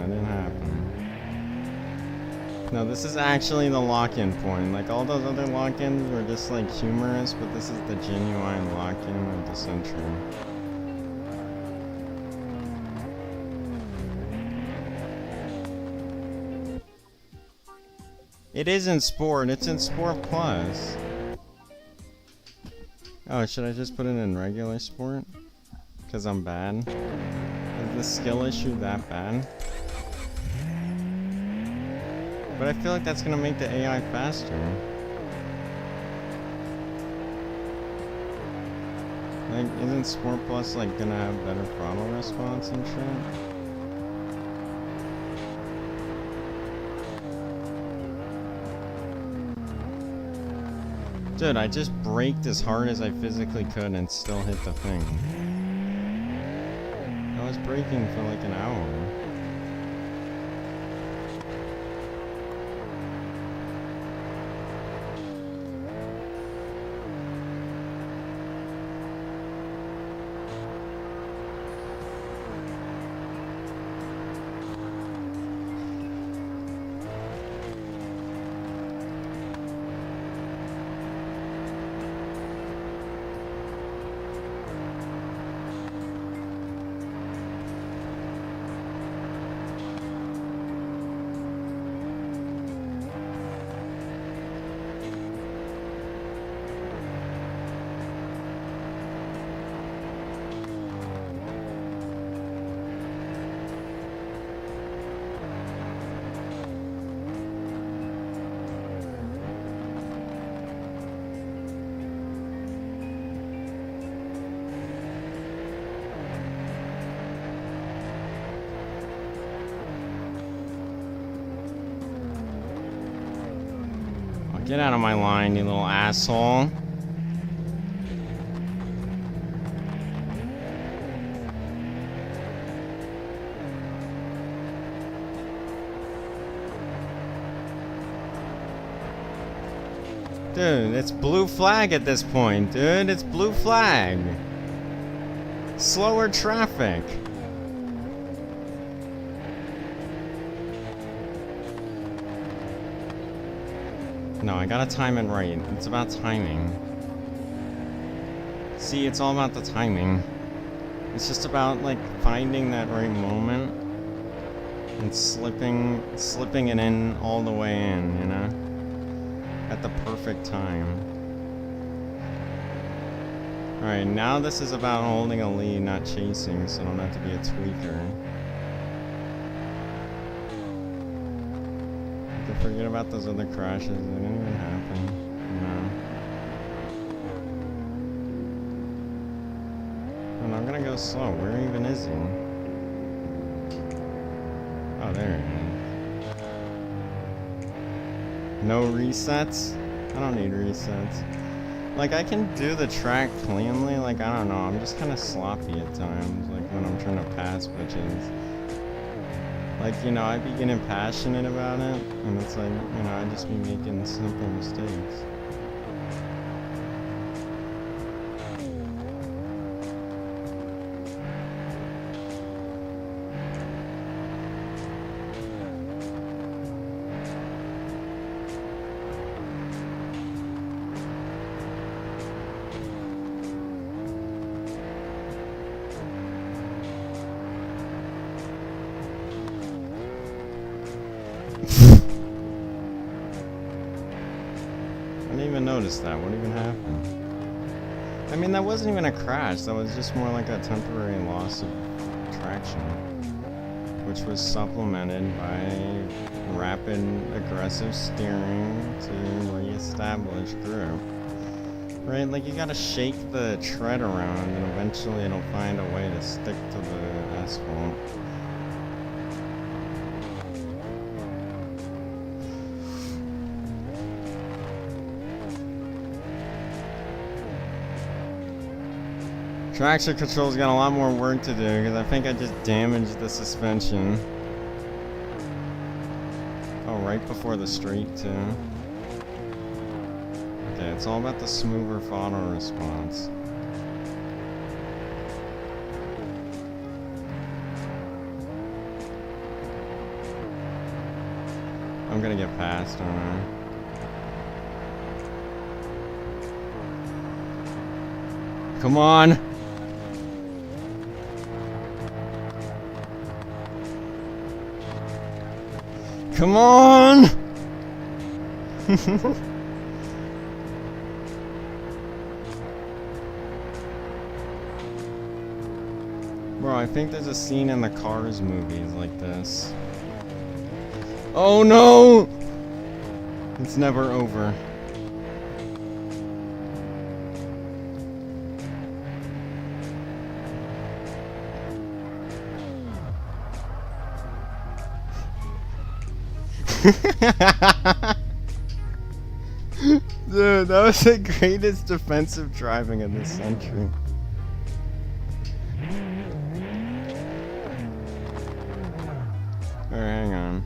No, this is actually the lock-in point. All those other lock-ins were just humorous, but this is the genuine lock-in of the century. It is in Sport. It's in Sport Plus. Oh, should I just put it in regular Sport? Because I'm bad? Is the skill issue that bad? But I feel like that's gonna make the AI faster. Like, isn't Sport Plus like gonna have better throttle response and shit? Dude, I just braked as hard as I physically could and still hit the thing. I was braking for like an hour. Get out of my line, you little asshole. Dude, it's blue flag at this point, dude. It's blue flag. Slower traffic. No, I gotta time it right. It's about timing. See, it's all about the timing. It's just about, like, finding that right moment and slipping it in all the way in, you know? At the perfect time. Alright, now this is about holding a lead, not chasing, so I don't have to be a tweaker. Forget about those other crashes, they didn't even happen. No. And I'm gonna go slow. Where even is he? Oh, there he is. No resets? I don't need resets. Like, I can do the track cleanly, like, I don't know, I'm just kinda sloppy at times, like when I'm trying to pass bitches. Like, you know, I be getting passionate about it, and it's like, you know, I just be making simple mistakes. I didn't even notice that. What even happened? I mean, that wasn't even a crash. That was just more like a temporary loss of traction, which was supplemented by rapid, aggressive steering to re-establish grip. Right? Like, you gotta shake the tread around, and eventually it'll find a way to stick to the asphalt. Traction control's got a lot more work to do because I think I just damaged the suspension. Oh, right before the straight too. Okay, it's all about the smoother throttle response. I'm gonna get past, aren't I? Come on! Come on! Bro, I think there's a scene in the Cars movies like this. Oh no! It's never over. Dude, that was the greatest defensive driving of this century. Alright, hang on.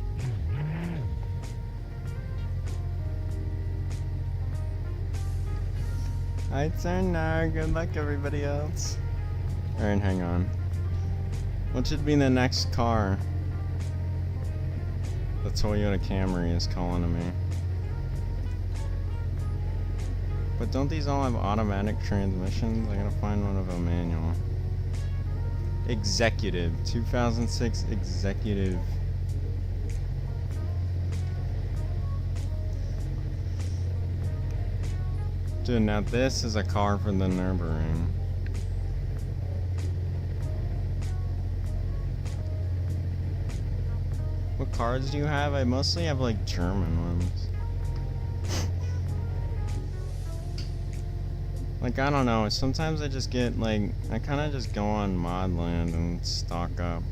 I turn now. Good luck, everybody else. Alright, hang on. What should be the next car? The Toyota Camry is calling to me. But don't these all have automatic transmissions? I gotta find one of a manual. Executive. 2006 Executive. Dude, now this is a car for the Nürburgring. What cars do you have? I mostly have like German ones. Like, I don't know, sometimes I just get like, I kinda just go on Modland and stock up.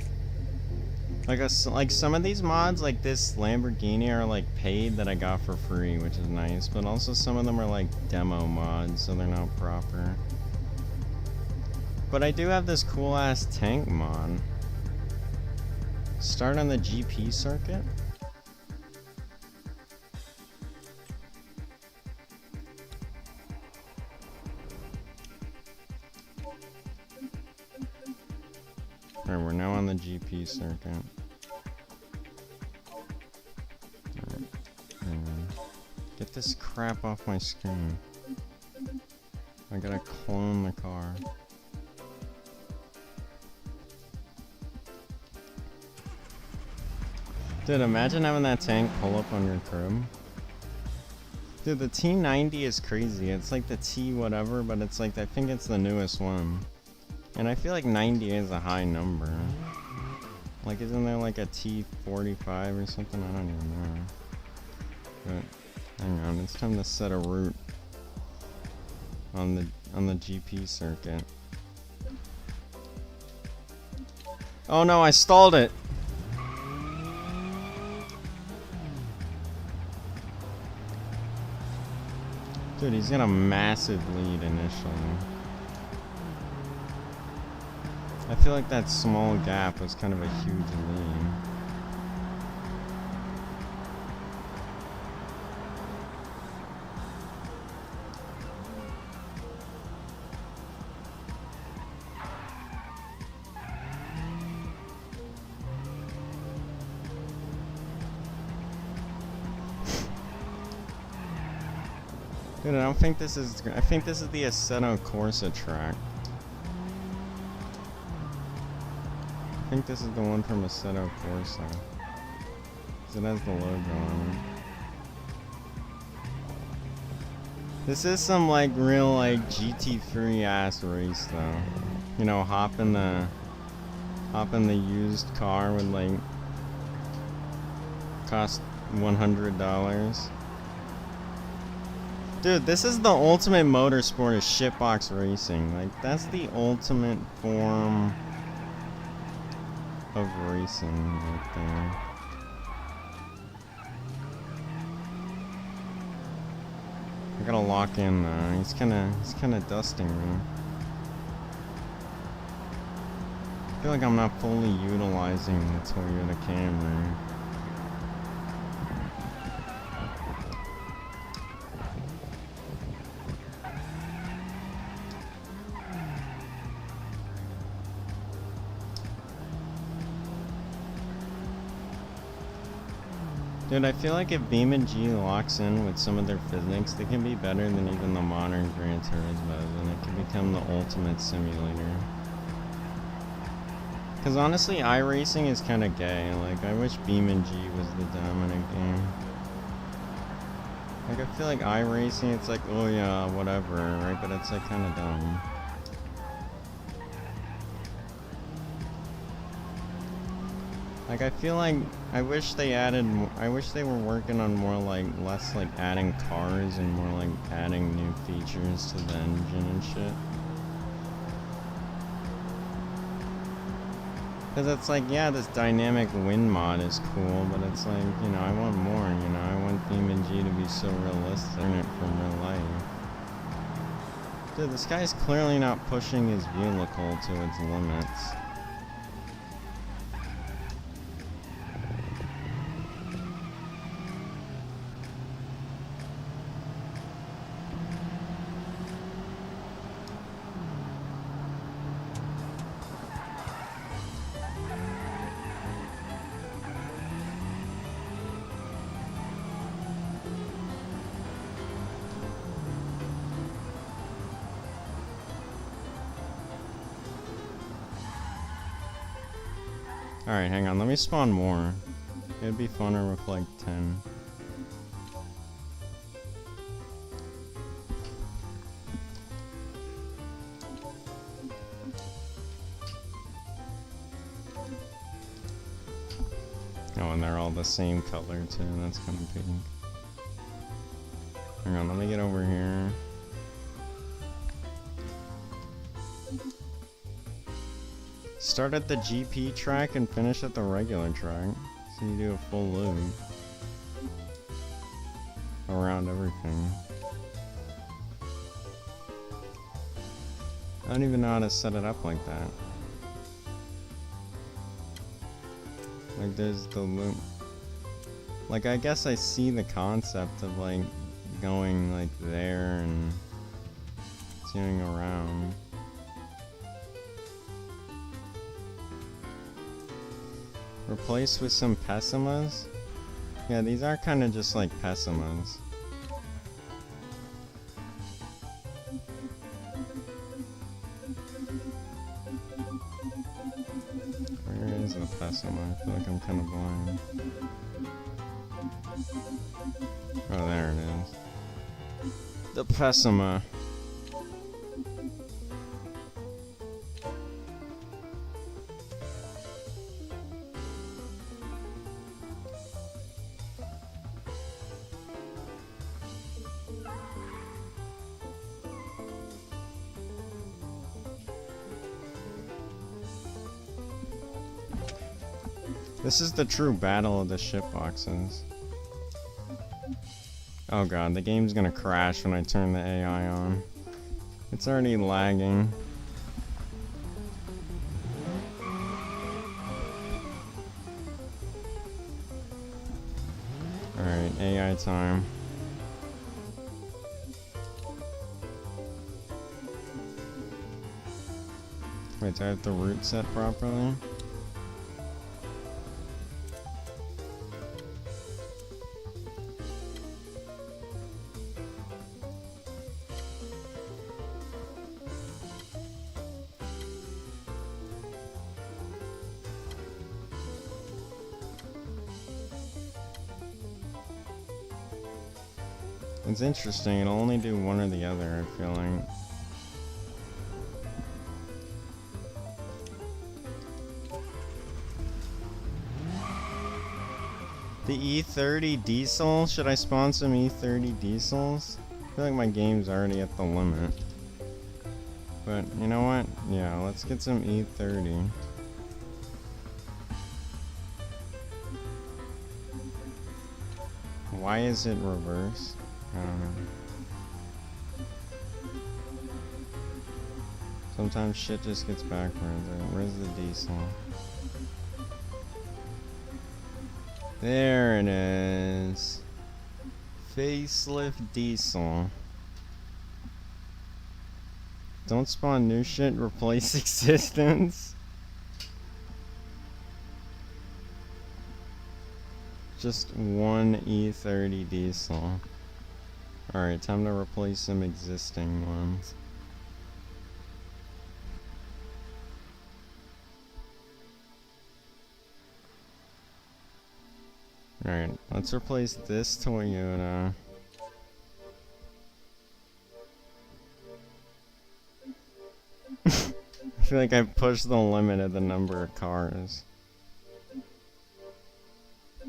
Like some of these mods, like this Lamborghini, are like paid that I got for free, which is nice, but also some of them are like demo mods, so they're not proper. But I do have this cool ass tank mod. Start on the GP circuit? Alright, we're now on the GP circuit. Alright, hang on. Get this crap off my screen. I gotta clone the car. Dude, imagine having that tank pull up on your crib. Dude, the T90 is crazy. It's like the T whatever, but it's like, I think it's the newest one. And I feel like 90 is a high number. Like, isn't there like a T45 or something? I don't even know. But, hang on, it's time to set a route on the GP circuit. Oh no, I stalled it! Dude, he's got a massive lead initially. I feel like that small gap was kind of a huge lead. Dude, I don't think this is. I think this is the Assetto Corsa track. I think this is the one from Assetto Corsa. 'Cause it has the logo on it. This is some like real like GT3 ass race though. You know, hop in the used car would like cost $100. Dude, this is the ultimate motorsport of shitbox racing. Like, that's the ultimate form of racing right there. I gotta lock in though. He's kinda dusting me. I feel like I'm not fully utilizing the Toyota Camry. Dude, I feel like if BeamNG locks in with some of their physics, they can be better than even the modern Gran Turismos, and it can become the ultimate simulator. Because honestly, iRacing is kind of gay. Like, I wish BeamNG was the dominant game. Like, I feel like iRacing, it's like, oh yeah, whatever, right? But it's like kind of dumb. Like, I feel like, I wish they added, I wish they were working on more like, less like adding cars and more like adding new features to the engine and shit. Because it's like, yeah, this dynamic wind mod is cool, but it's like, you know, I want more, you know, I want BeamNG to be so realistic in it from real life. Dude, this guy's clearly not pushing his vehicle to its limits. Alright, hang on, let me spawn more. It'd be funner with like 10. Oh, and they're all the same color too, that's kind of pink. Hang on, let me get over here. Start at the GP track and finish at the regular track. So you do a full loop around everything. I don't even know how to set it up like that. Like there's the loop. Like I guess I see the concept of like going like there and zooming around. Replace with some Pessimas? Yeah, these are kind of just like Pessimas. Where is the Pessima? I feel like I'm kind of blind. Oh, there it is. The Pessima. This is the true battle of the shitboxes. Oh god, the game's gonna crash when I turn the AI on. It's already lagging. Alright, AI time. Wait, do I have the route set properly? It's interesting, it'll only do one or the other, I feel like. The E30 diesel? Should I spawn some E30 diesels? I feel like my game's already at the limit. But, you know what? Yeah, let's get some E30. Why is it reverse? I don't know. Sometimes shit just gets backwards. Where's the diesel? There it is. Facelift diesel. Don't spawn new shit, replace existence. Just one E30 diesel. Alright, time to replace some existing ones. Alright, let's replace this Toyota feel like I've pushed the limit of the number of cars.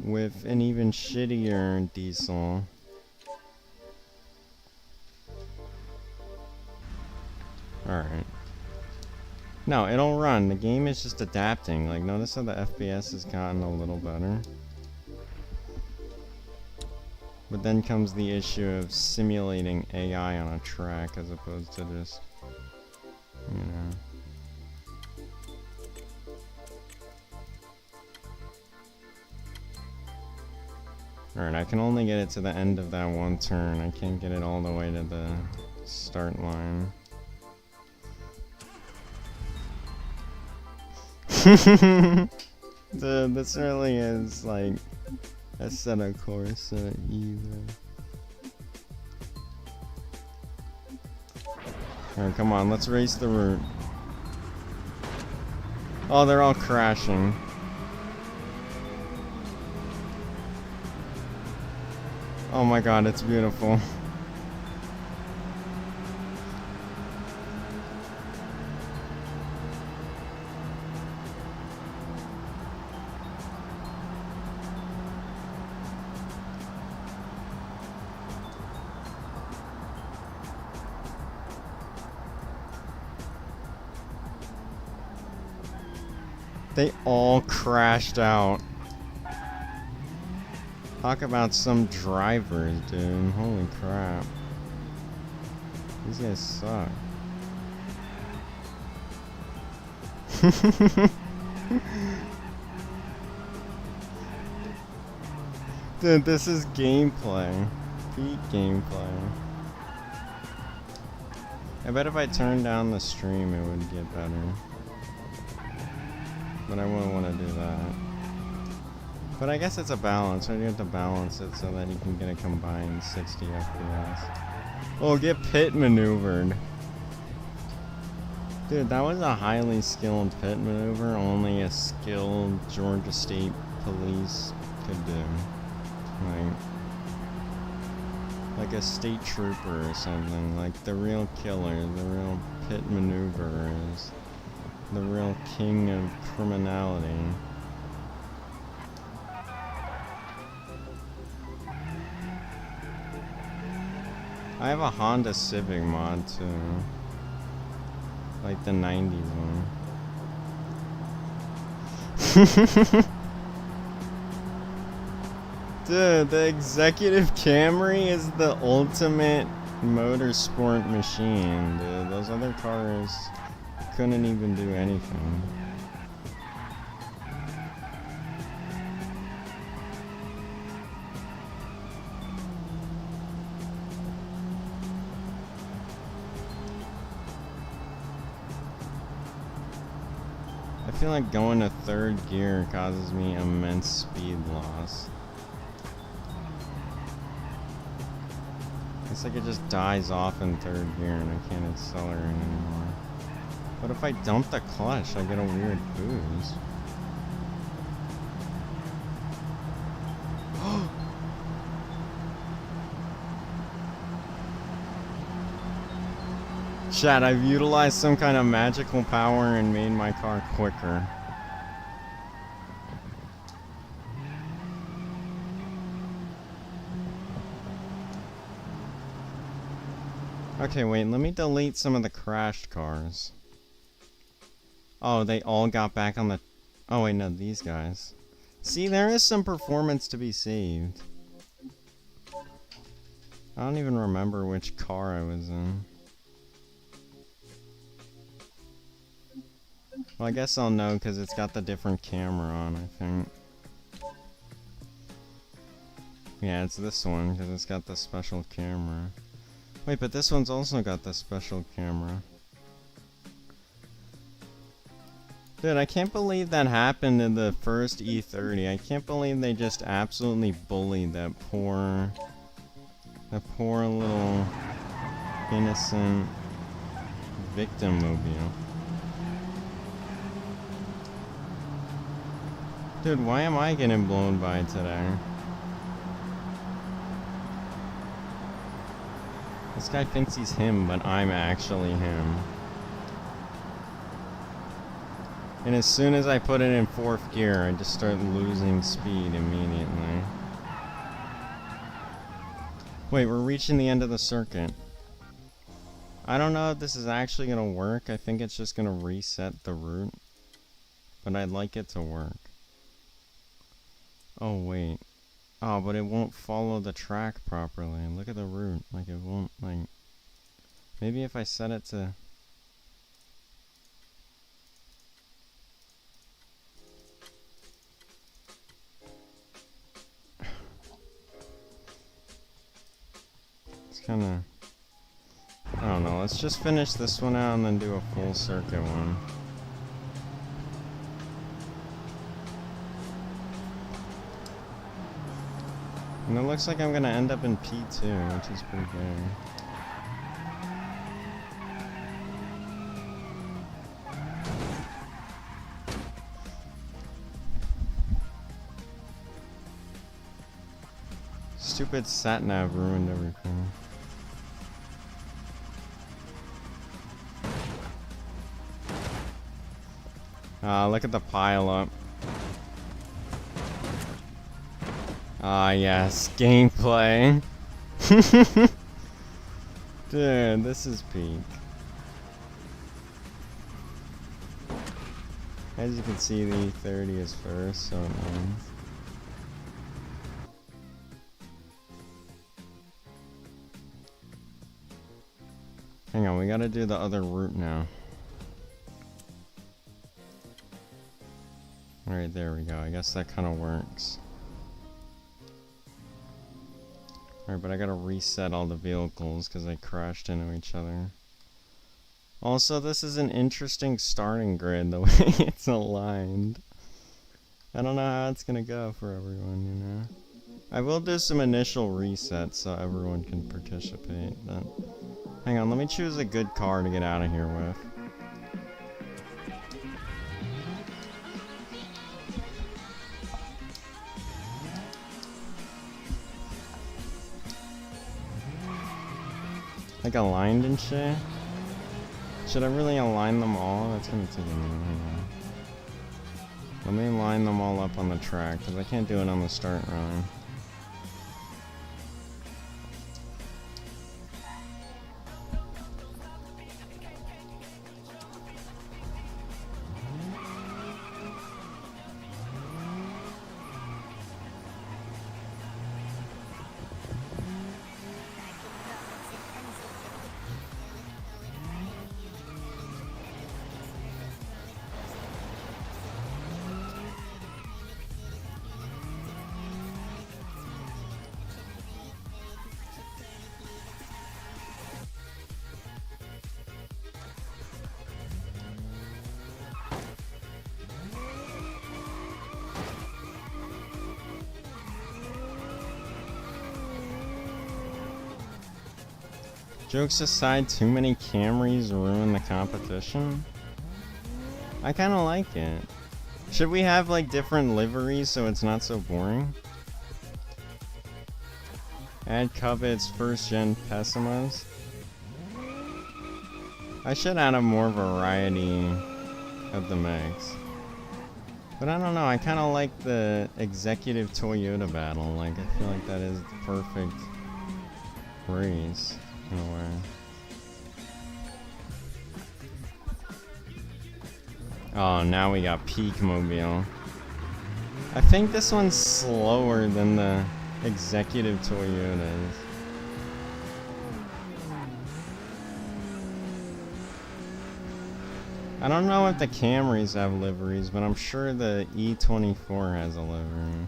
With an even shittier diesel. Alright. No, it'll run. The game is just adapting. Like, notice how the FPS has gotten a little better. But then comes the issue of simulating AI on a track as opposed to just, you know. Alright, I can only get it to the end of that one turn. I can't get it all the way to the start line. Dude, this really is like a set of course either. Alright, come on, let's race the route. Oh, they're all crashing. Oh my god, it's beautiful. They all crashed out. Talk about some drivers, dude. Holy crap. These guys suck. Dude, this is gameplay. Peak gameplay. I bet if I turned down the stream it would get better. But I wouldn't want to do that. But I guess it's a balance, right? You have to balance it so that you can get a combined 60 FPS. Oh, get pit maneuvered. Dude, that was a highly skilled pit maneuver only a skilled Georgia State Police could do. Like a state trooper or something. Like the real killer, the real pit maneuverer is the real king of criminality. I have a Honda Civic mod too. Like the 90s one. Dude, the Executive Camry is the ultimate motorsport machine, dude. Those other cars couldn't even do anything. I feel like going to third gear causes me immense speed loss. It's like it just dies off in third gear and I can't accelerate anymore. But if I dump the clutch, I get a weird boost. Chat, I've utilized some kind of magical power and made my car quicker. Okay, wait, let me delete some of the crashed cars. Oh, they all got back on the... Oh wait, no, these guys. See, there is some performance to be saved. I don't even remember which car I was in. Well, I guess I'll know because it's got the different camera on, I think. Yeah, it's this one because it's got the special camera. Wait, but this one's also got the special camera. Dude, I can't believe that happened in the first E30. I can't believe they just absolutely bullied that poor little innocent victim mobile. Dude, why am I getting blown by today? This guy thinks he's him, but I'm actually him. And as soon as I put it in 4th gear, I just start losing speed immediately. Wait, we're reaching the end of the circuit. I don't know if this is actually gonna work. I think it's just gonna reset the route. But I'd like it to work. Oh, wait. Oh, but it won't follow the track properly. Look at the route. Like, it won't, like... Maybe if I set it to... It's kinda... I don't know. Let's just finish this one out and then do a full circuit one. And it looks like I'm gonna end up in P2, which is pretty good. Stupid sat-nav ruined everything. Look at the pile up. Ah, yes, gameplay. Dude, this is peak. As you can see, the E30 is first, so nice. Hang on, we gotta do the other route now. Alright, there we go. I guess that kind of works. Alright, but I gotta reset all the vehicles because they crashed into each other. Also, this is an interesting starting grid, the way it's aligned. I don't know how it's gonna go for everyone, you know? I will do some initial resets so everyone can participate, but... Hang on, let me choose a good car to get out of here with. Like aligned and shit? Should I really align them all? That's gonna take a minute. Hang on. Let me line them all up on the track, because I can't do it on the start run. Jokes aside, too many Camrys ruin the competition? I kinda like it. Should we have like different liveries so it's not so boring? Add Covet's first gen Pessimas. I should add a more variety of the mix. But I don't know, I kinda like the executive Toyota battle. Like, I feel like that is the perfect race. In a way. Oh, now we got Peak Mobile. I think this one's slower than the executive Toyotas. I don't know if the Camrys have liveries, but I'm sure the E24 has a livery.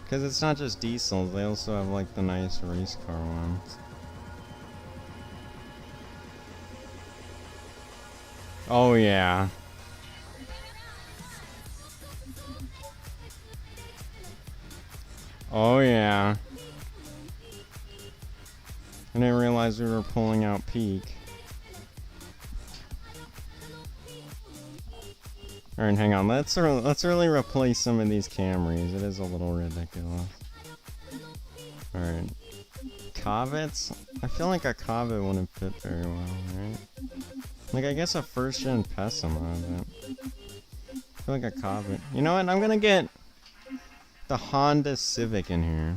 Because it's not just diesels, they also have like the nice race car ones. Oh yeah. Oh yeah. I didn't realize we were pulling out Peak. Alright, hang on. Let's really replace some of these Camrys. It is a little ridiculous. Alright. Covets? I feel like a Covet wouldn't fit very well, right? Like, I guess a first-gen Pessima, but I feel like a copy. You know what? I'm gonna get the Honda Civic in here.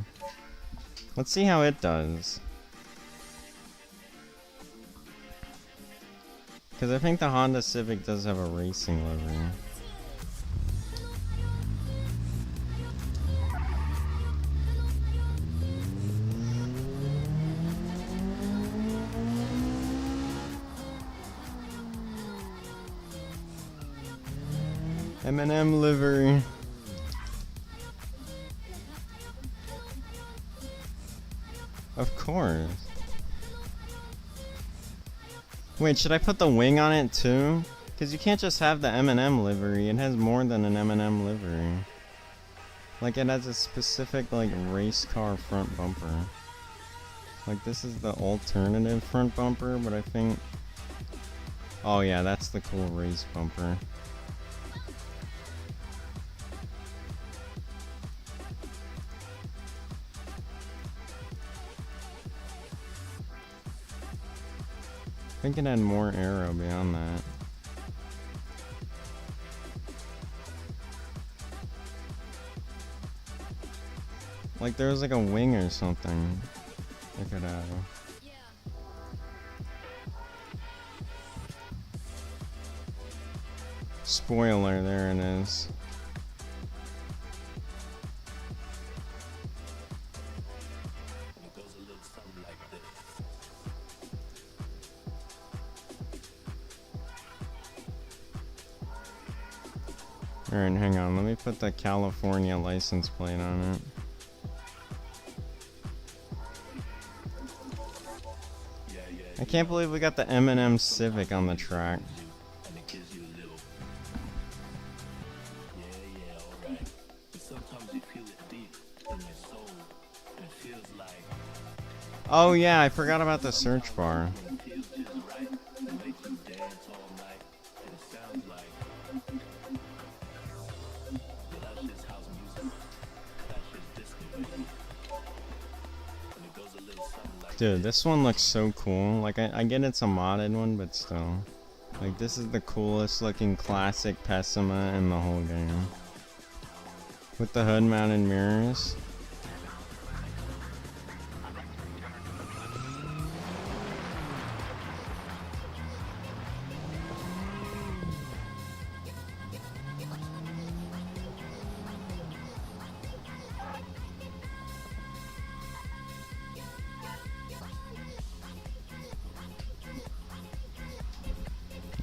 Let's see how it does. Because I think the Honda Civic does have a racing livery. M&M livery. Of course. Wait, should I put the wing on it too? Because you can't just have the M&M livery. It has more than an M&M livery. Like, it has a specific, like, race car front bumper. Like, this is the alternative front bumper, but I think... Oh yeah, that's the cool race bumper. I think it had more aero beyond that. Like there was like a wing or something I could have. Spoiler, there it is. Alright, hang on, let me put the California license plate on it. I can't believe we got the M&M Civic on the track. Oh yeah, I forgot about the search bar. Dude, this one looks so cool. Like, I get it's a modded one, but still. Like, this is the coolest looking classic Pessima in the whole game. With the hood mounted mirrors.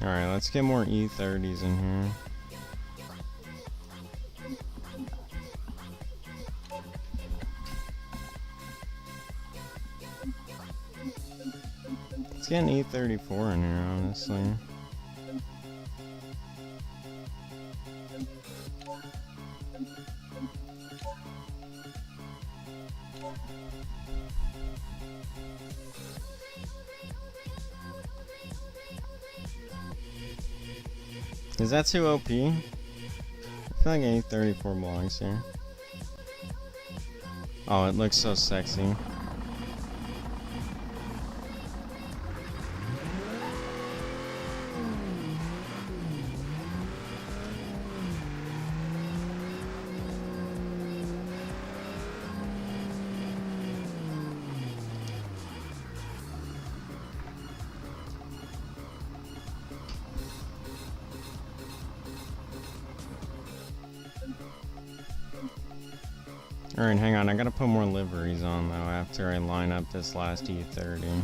Alright, let's get more E30s in here. Let's get an E34 in here, honestly. Is that too OP? I feel like A34 belongs here. Oh, it looks so sexy. Alright, hang on, I gotta put more liveries on though after I line up this last E30.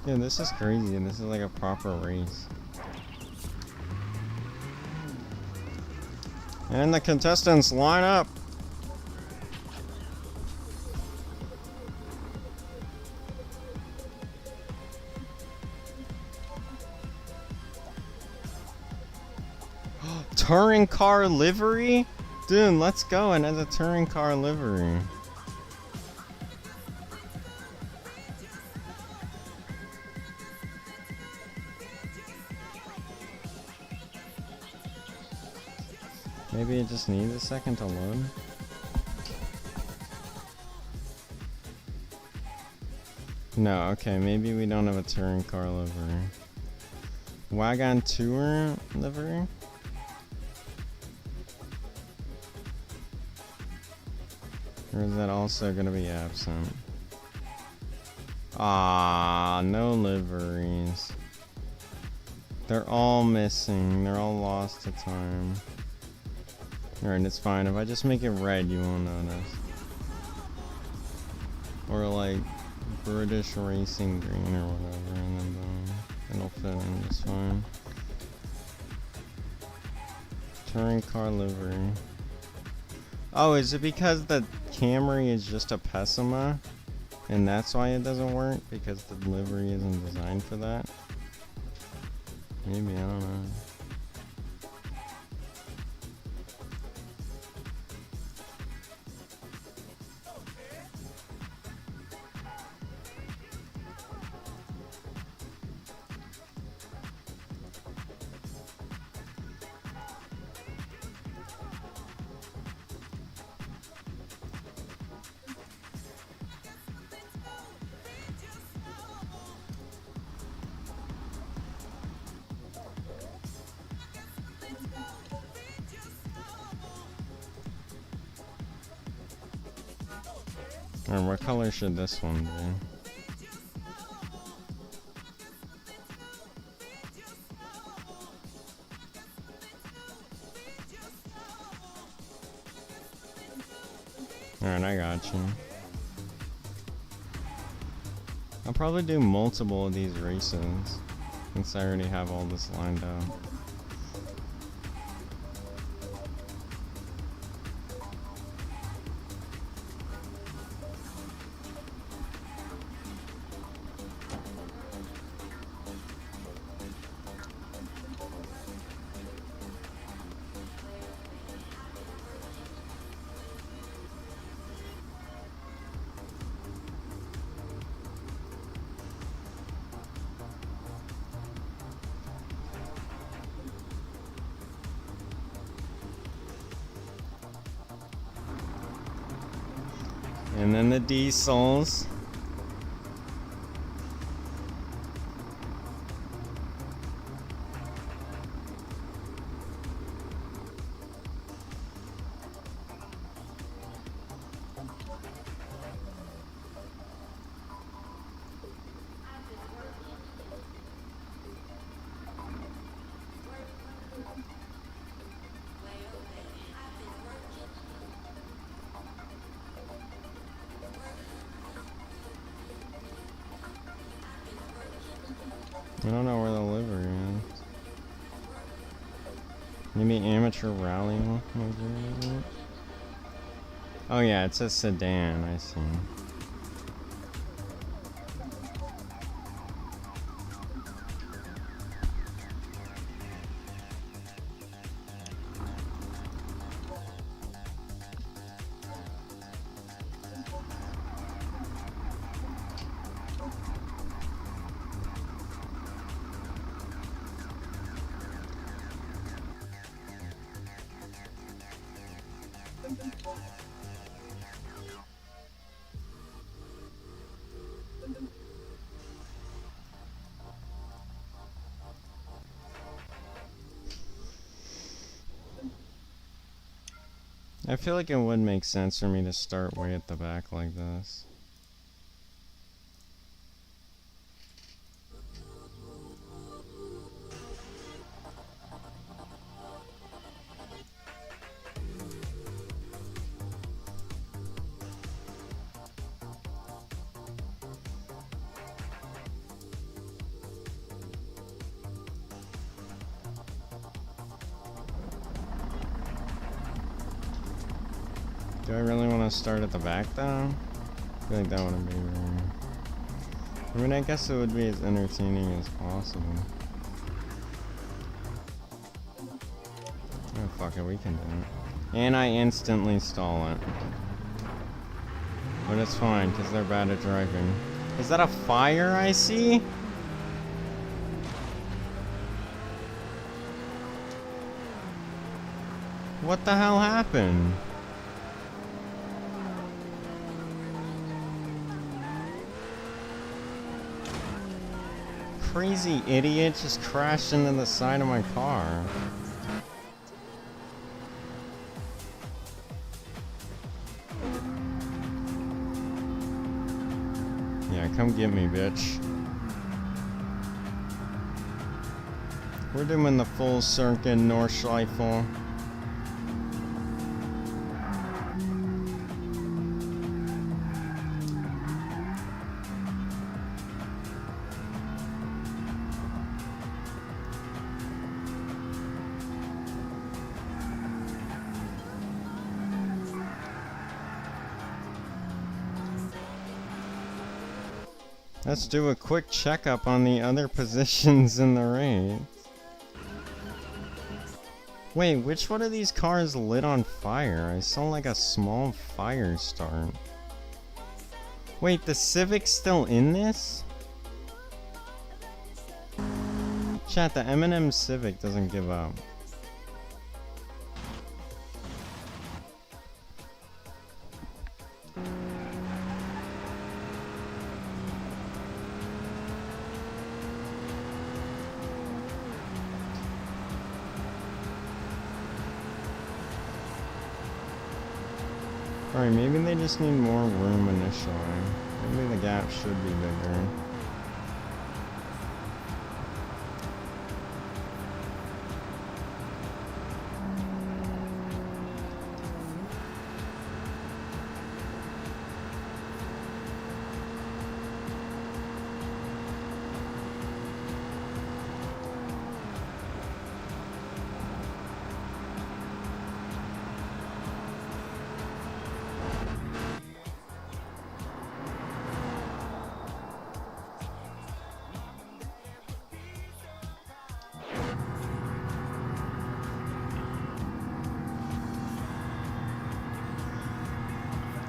Yeah, this is crazy. This is like a proper race. And the contestants line up. Touring car livery? Dude, let's go. And as a touring car livery. Maybe it just needs a second to load. No, okay, maybe we don't have a touring car livery. Wagon tour livery? Or is that also gonna be absent? Ah, no liveries. They're all missing. They're all lost to time. Alright, it's fine. If I just make it red, you won't notice. Or like British Racing Green or whatever, and then boom. It'll fit in just fine. Touring car livery. Oh, is it because the Camry is just a Pessima? And that's why it doesn't work? Because the livery isn't designed for that? Maybe, I don't know. Alright, what color should this one be? Alright, I got you. I'll probably do multiple of these races, since I already have all this lined up. And then the diesels. I don't know where the livery is. Maybe amateur rally. Oh yeah, it's a sedan, I see. I feel like it would make sense for me to start way at the back like this. Do I really want to start at the back though? I feel like that wouldn't be very... I mean, I guess it would be as entertaining as possible. Oh, fuck it, we can do it. And I instantly stall it. But it's fine, because they're bad at driving. Is that a fire I see? What the hell happened? Crazy idiot just crashed into the side of my car. Yeah, come get me, bitch. We're doing the full circuit Nordschleife. Let's do a quick checkup on the other positions in the race. Wait, which one of these cars lit on fire? I saw like a small fire start. Wait, the Civic's still in this? Chat, the M&M Civic doesn't give up. Alright, maybe they just need more room initially. Maybe the gap should be bigger.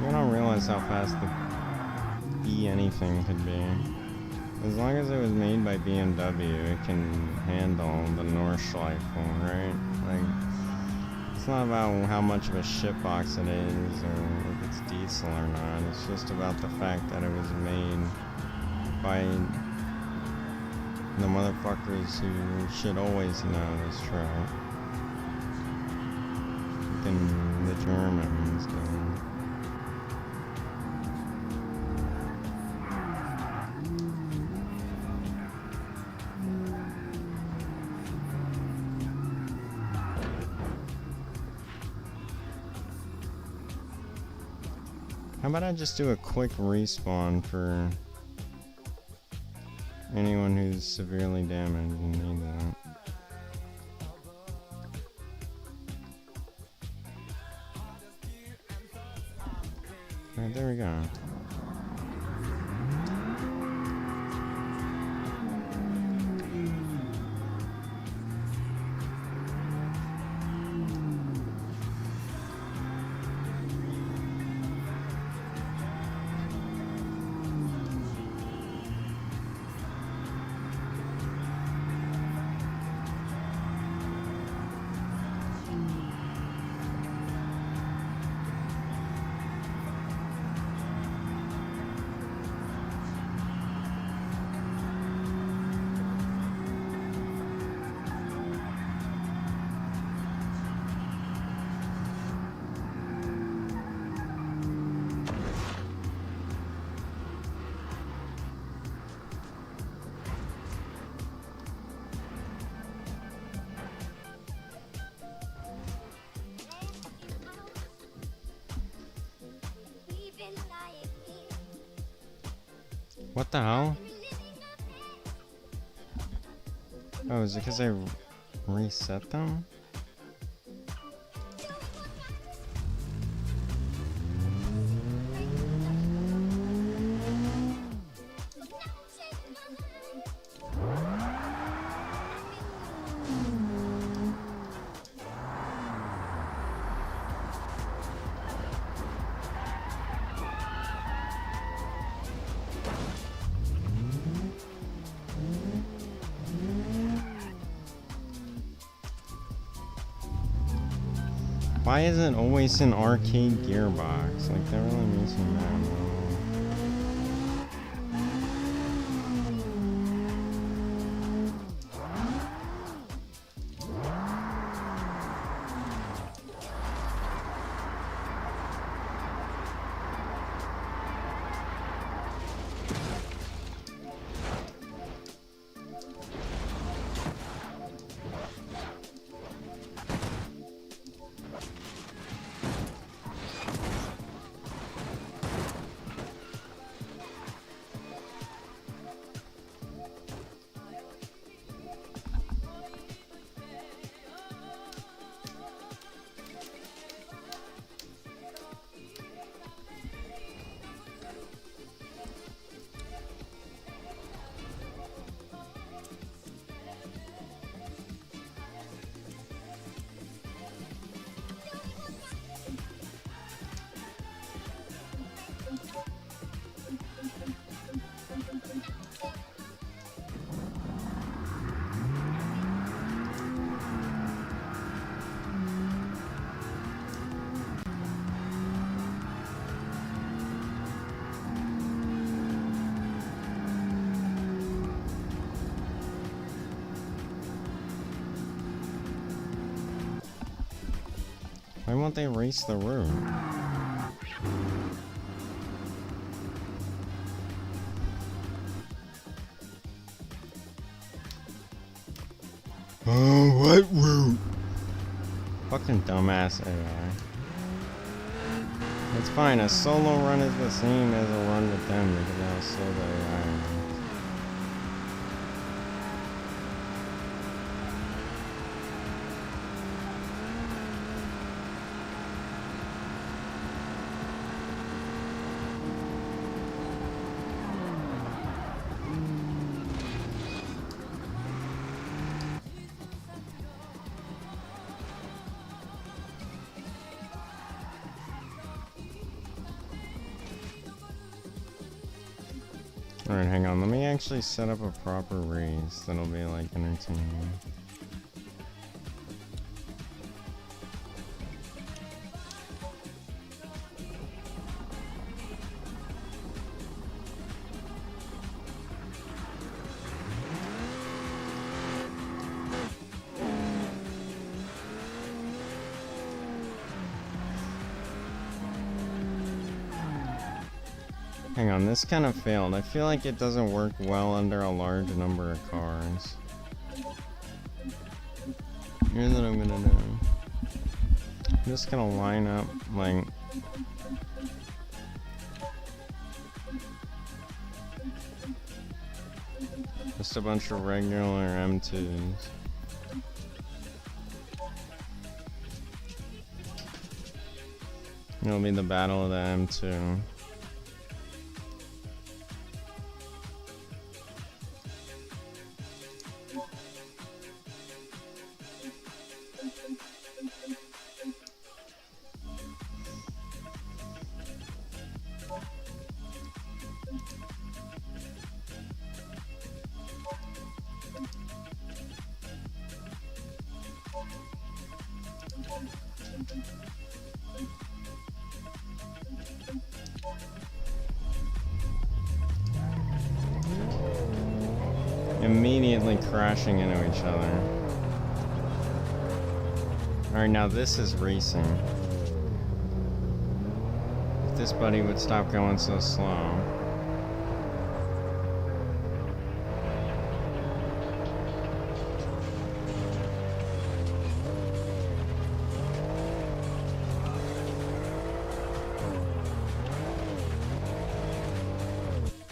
You don't realize how fast the anything could be. As long as it was made by BMW, it can handle the Nordschleife, right? Like, it's not about how much of a shitbox it is or if it's diesel or not. It's just about the fact that it was made by the motherfuckers who should always know this truck. Fucking the Germans, dude. How about I just do a quick respawn for anyone who's severely damaged and need that. Alright, there we go. What the hell? Oh, is it because I reset them? Why is it always an arcade gearbox? Like, they're really missing that. Why won't they race the route? Oh, what route? Fucking dumbass AI. It's fine, a solo run is the same as a run with them because how slow the AI is. Alright, hang on. Let me actually set up a proper race that'll be like entertaining. Hang on, this kind of failed. I feel like it doesn't work well under a large number of cars. Here's what I'm gonna do. I'm just gonna line up, like... just a bunch of regular M2s. It'll be the battle of the M2. Immediately crashing into each other. Alright, now this is racing. If this buddy would stop going so slow.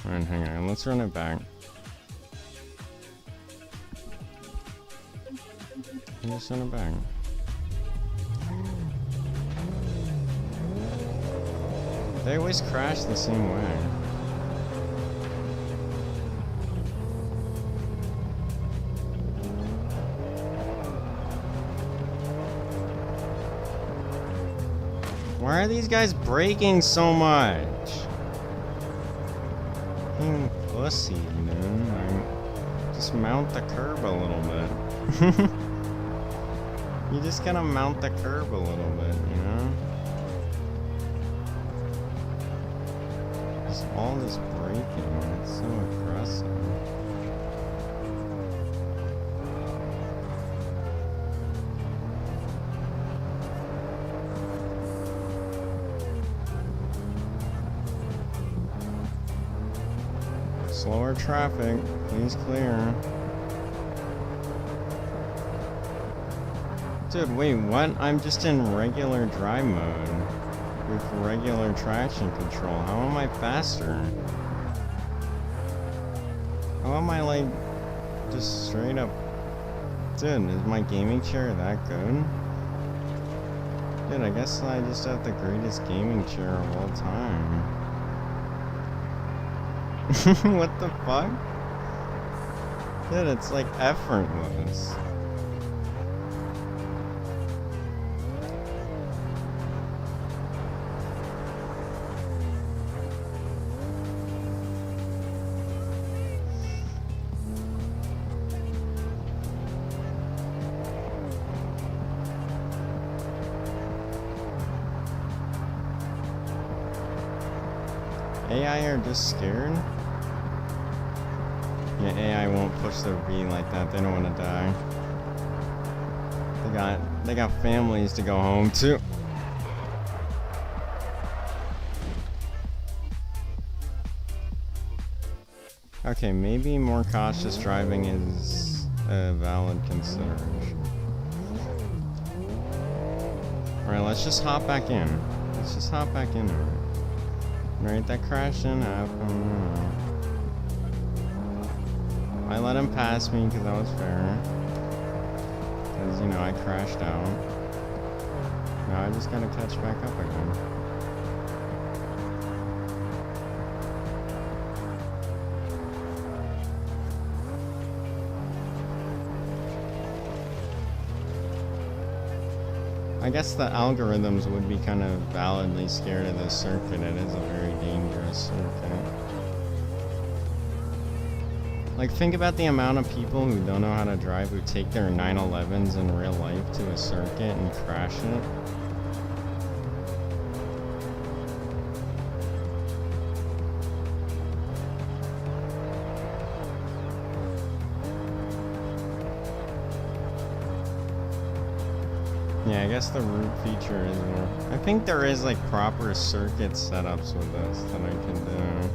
Alright, hang on, let's run it back. Just send it back. They always crash the same way. Why are these guys braking so much? Fucking pussy, man. Like, just mount the curb a little bit. You just gotta mount the curb a little bit, you know? Just all this braking, it's so aggressive. Slower traffic, please clear. Dude, wait, what? I'm just in regular drive mode with regular traction control. How am I faster? How am I like just straight up? Dude, is my gaming chair that good? Dude, I guess I just have the greatest gaming chair of all time. What the fuck? Dude, it's like effortless. AI are just scared? Yeah, AI won't push their V like that. They don't want to die. They got families to go home to. Okay, maybe more cautious driving is a valid consideration. Alright, let's just hop back in. Let's just hop back into it. Right, that crash didn't happen. I let him pass me because that was fair. Because, you know, I crashed out. Now I just gotta catch back up again. I guess the algorithms would be kind of validly scared of this circuit. It is a very dangerous circuit. Like, think about the amount of people who don't know how to drive who take their 911s in real life to a circuit and crash it. Yeah, I guess the root feature is more... I think there is like proper circuit setups with this that I can do.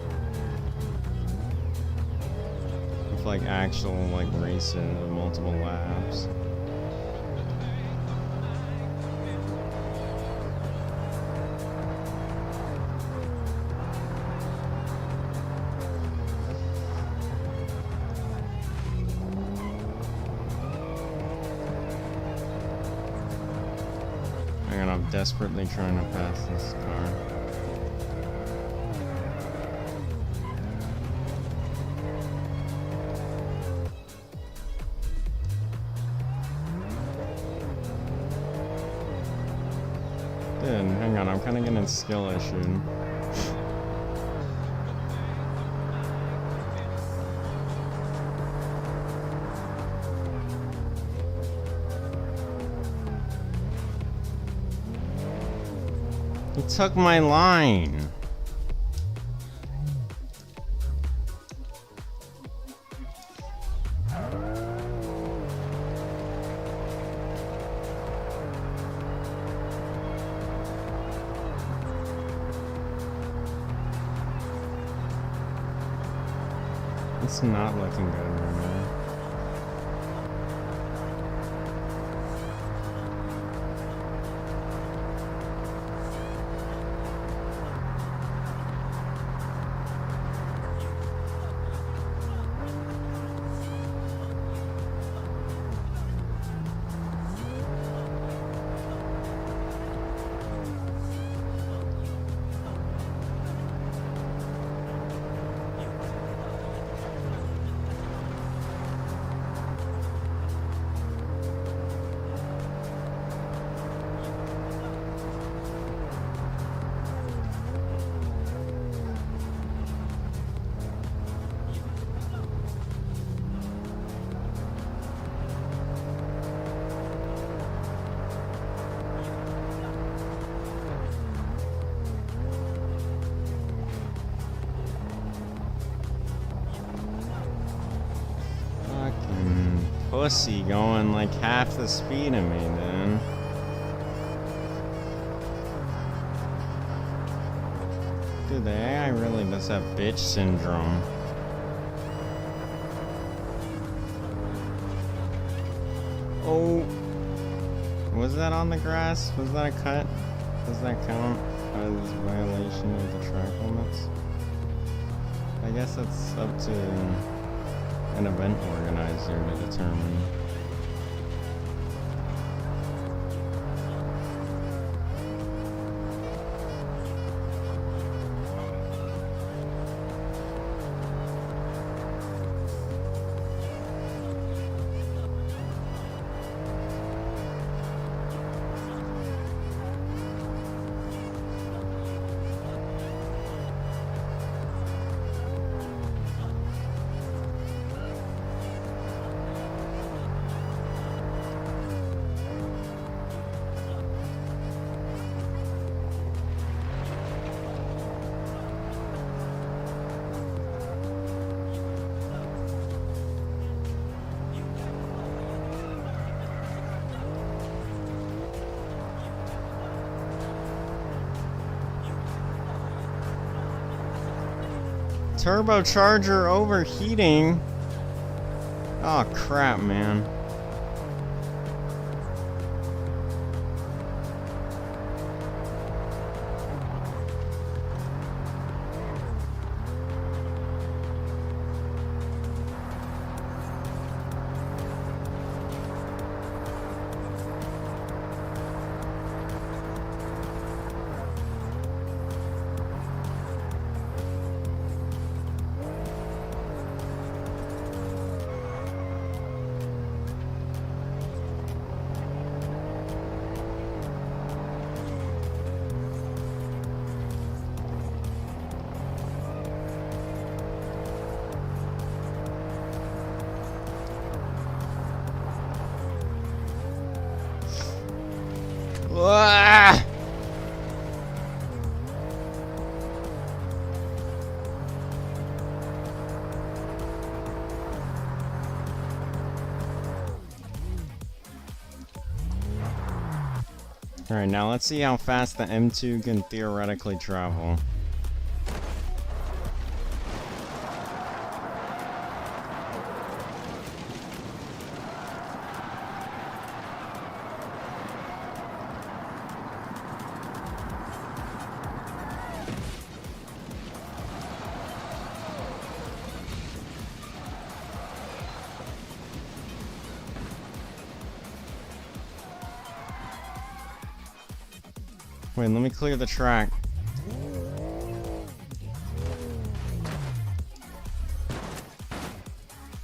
With like actual like races with multiple laps. I'm desperately trying to pass this car. Dude, hang on, I'm kind of getting skill issued. He took my line. It's not looking good right now. pussy going like half the speed of me, dude. Dude, the AI really does have bitch syndrome. Oh. Was that on the grass? Was that a cut? Does that count as violation of the track limits? I guess that's up to an event organizer to determine. Turbocharger overheating. Oh crap, man. Ah! Alright, now let's see how fast the M2 can theoretically travel. Wait, let me clear the track.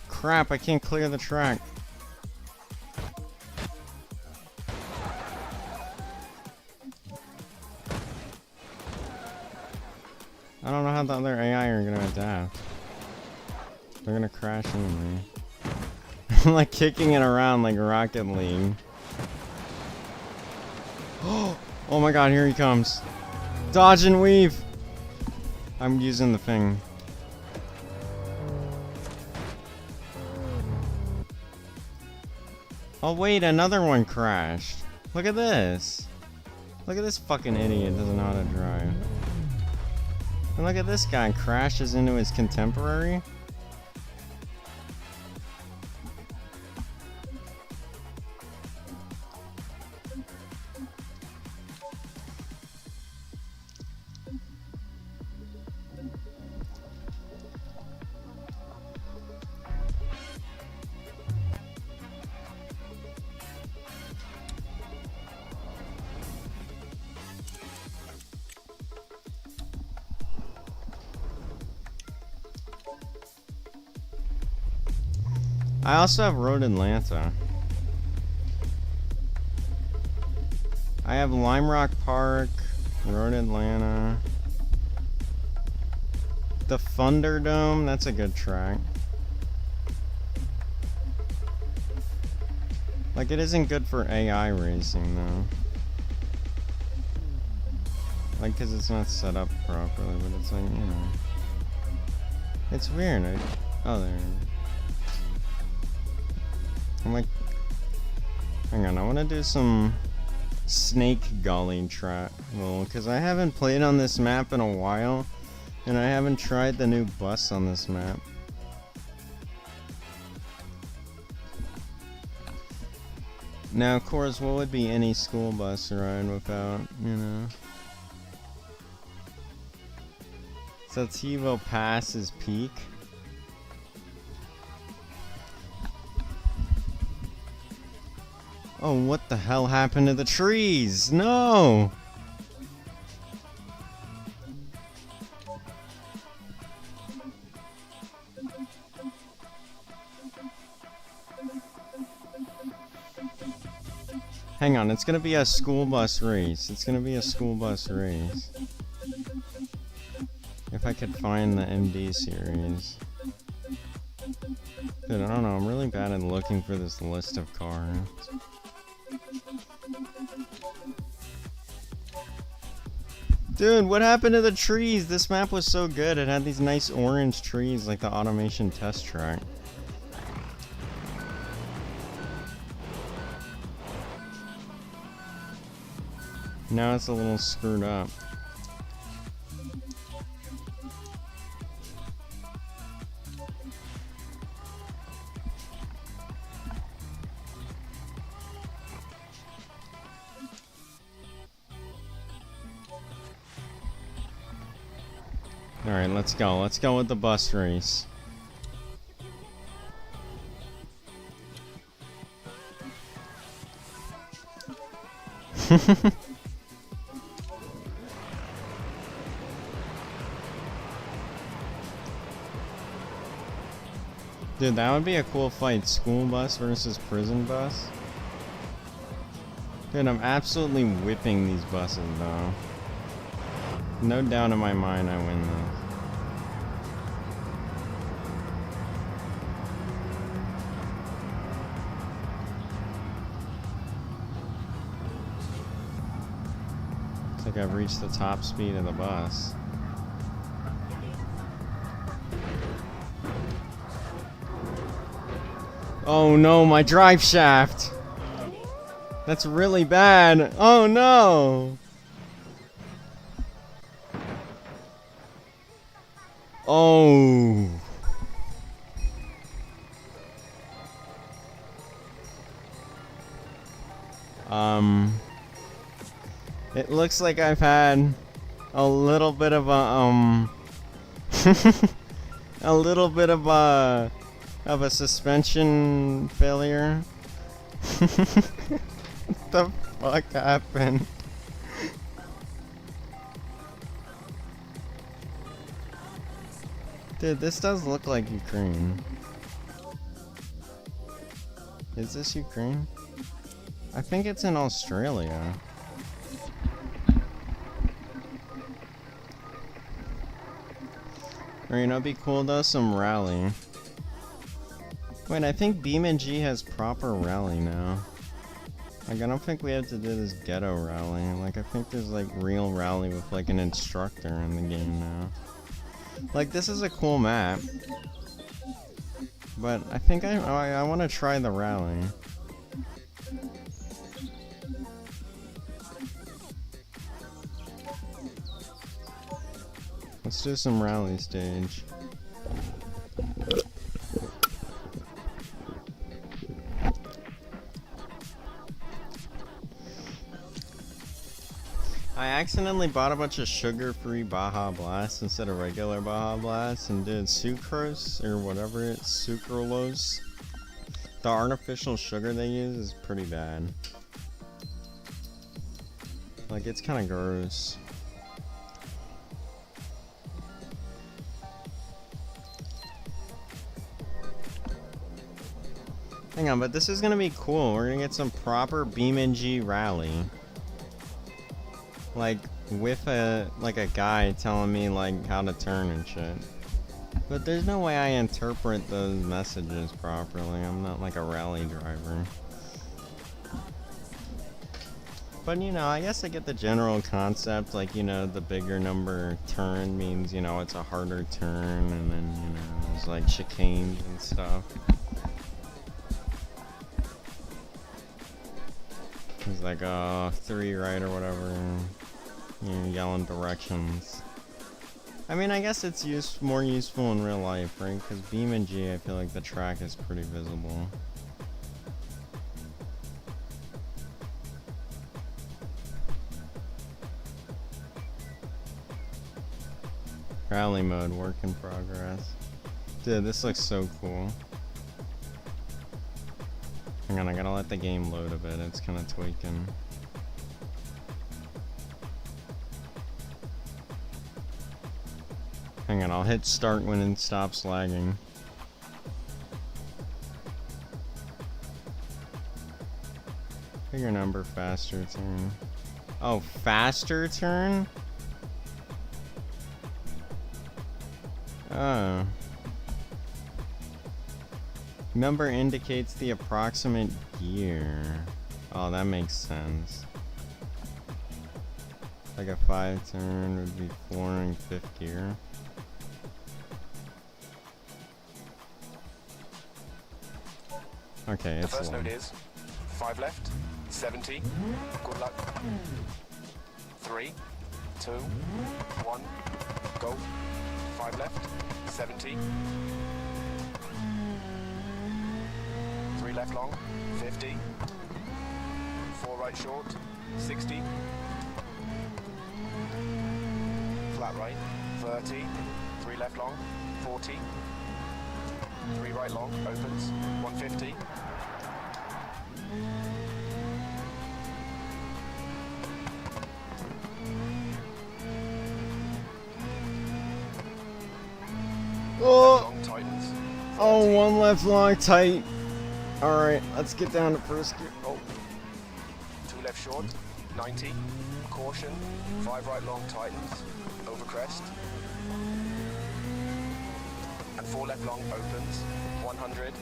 Crap, I can't clear the track. I don't know how the other AI are gonna adapt. They're gonna crash into me. I'm like kicking it around like Rocket League. Oh my god, here he comes. Dodge and weave. I'm using the thing. Oh wait, another one crashed. Look at this. Look at this fucking idiot doesn't know how to drive. And look at this guy crashes into his contemporary. I also have Road Atlanta. I have Lime Rock Park, Road Atlanta. The Thunderdome, that's a good track. Like, it isn't good for AI racing, though. Like, because it's not set up properly, but it's like, you know. It's weird. Oh, there. I'm like, hang on, I want to do some snake gully travel, because I haven't played on this map in a while, and I haven't tried the new bus on this map. Now, of course, what would be any school bus ride without, you know? Sativo Pass is peak. Oh, what the hell happened to the trees? No! Hang on, it's gonna be a school bus race. It's gonna be a school bus race. If I could find the MD series. Dude, I don't know, I'm really bad at looking for this list of cars. Dude, what happened to the trees? This map was so good. It had these nice orange trees like the automation test track. Now it's a little screwed up. Alright, let's go. Let's go with the bus race. Dude, that would be a cool fight. School bus versus prison bus. Dude, I'm absolutely whipping these buses though. No doubt in my mind I win this. It's like I've reached the top speed of the bus. Oh no, my drive shaft! That's really bad! Oh no! Oh! It looks like I've had a little bit of a, a little bit of a suspension failure. What the fuck happened? Dude, this does look like Ukraine. Is this Ukraine? I think it's in Australia. Or, you know, it'd be cool though, some rally. Wait, I think BeamNG has proper rally now. Like, I don't think we have to do this ghetto rally. Like, I think there's like real rally with like an instructor in the game now. Like, this is a cool map. But I think I want to try the rally. Let's do some rally stage. I accidentally bought a bunch of sugar-free Baja Blast instead of regular Baja Blast and did sucrose or whatever it's sucralose. The artificial sugar they use is pretty bad. Like, it's kind of gross. Hang on, but this is gonna be cool. We're gonna get some proper BeamNG rally. Like, with a guy telling me like how to turn and shit. But there's no way I interpret those messages properly. I'm not like a rally driver. But you know, I guess I get the general concept, like, you know, the bigger number turn means, you know, it's a harder turn, and then, you know, there's like chicanes and stuff. He's like, 3 right or whatever. You're yelling directions. I mean, I guess it's more useful in real life, right? Because BeamNG, I feel like the track is pretty visible. Rally mode, work in progress. Dude, this looks so cool. Hang on, I gotta let the game load a bit. It's kind of tweaking. Hang on, I'll hit start when it stops lagging. Bigger number, faster turn. Oh, faster turn? Oh. Number indicates the approximate gear. Oh, that makes sense. Like a 5 turn would be 4 in 5th gear. Okay, it's the first low. node is 5 left, 70. Good luck. 3, 2, 1, go. 5 left, 70. 3 left long, 50. 4 right short, 60. Flat right, 30. 3 left long, 40. 3 right long, opens, 150. Oh, Long tightens. oh, 30. 1 left long, tight. Alright, let's get down to first gear. Oh. 2 left short, 90. Caution, 5 right long tightens, over crest. And 4 left long opens, 100.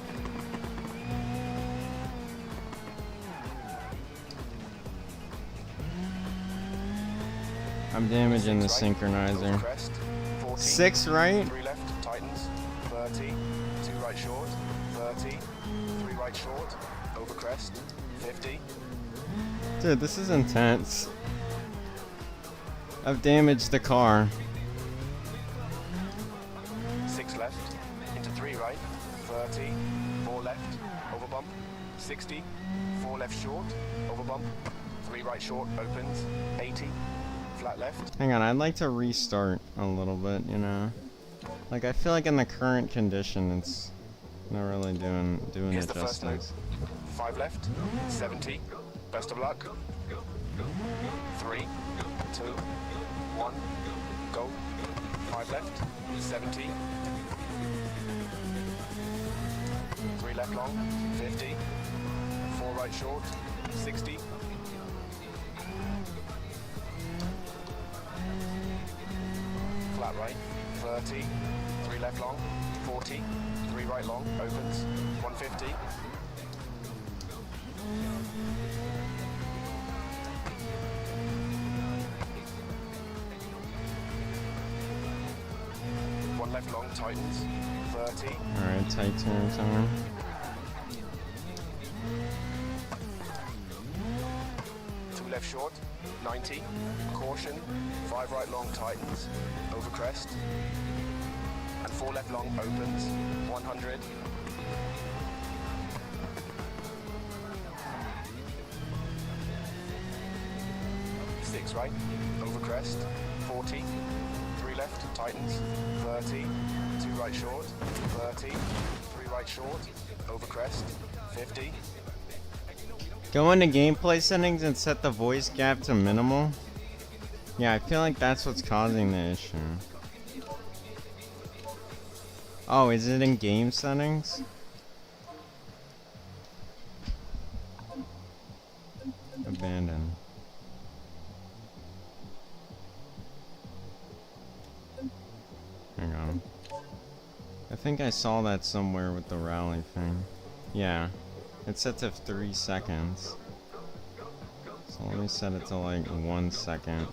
I'm damaging the 6 right, synchronizer. over crest, 40. 6 right? 3 left, tightens, 30. 2 right short, 30. 3 right short, over crest, 50. Dude, this is intense. I've damaged the car. 6 left, into 3 right, 30. 4 left, over bump, 60. 4 left short, over bump. 3 right short, opens, 80. Flat left. Hang on, I'd like to restart a little bit, you know? Like, I feel like in the current condition, it's not really doing Here's it the first note. justice. 5 left, 70. Best of luck. 3, 2, 1, go. 5 left, 70. 3 left long, 50. 4 right short, 60. Flat right, 30. 3 left long, 40. 3 right long, opens, 150. One left long, tightens, 30. Alright, tight turn time. 2 left short, 90. Caution, 5 right long, tightens, over crest. And 4 left long, opens, 100. Six right, over crest, 40. 3 left, tightens, 30. 2 right short, 30. 3 right short, over crest, 50. Go into gameplay settings and set the voice gap to minimal. Yeah, I feel like that's what's causing the issue. Oh, is it in game settings? Abandon. Hang on. I think I saw that somewhere with the rally thing. Yeah. It's set to 3 seconds. So let me set it to like 1 second.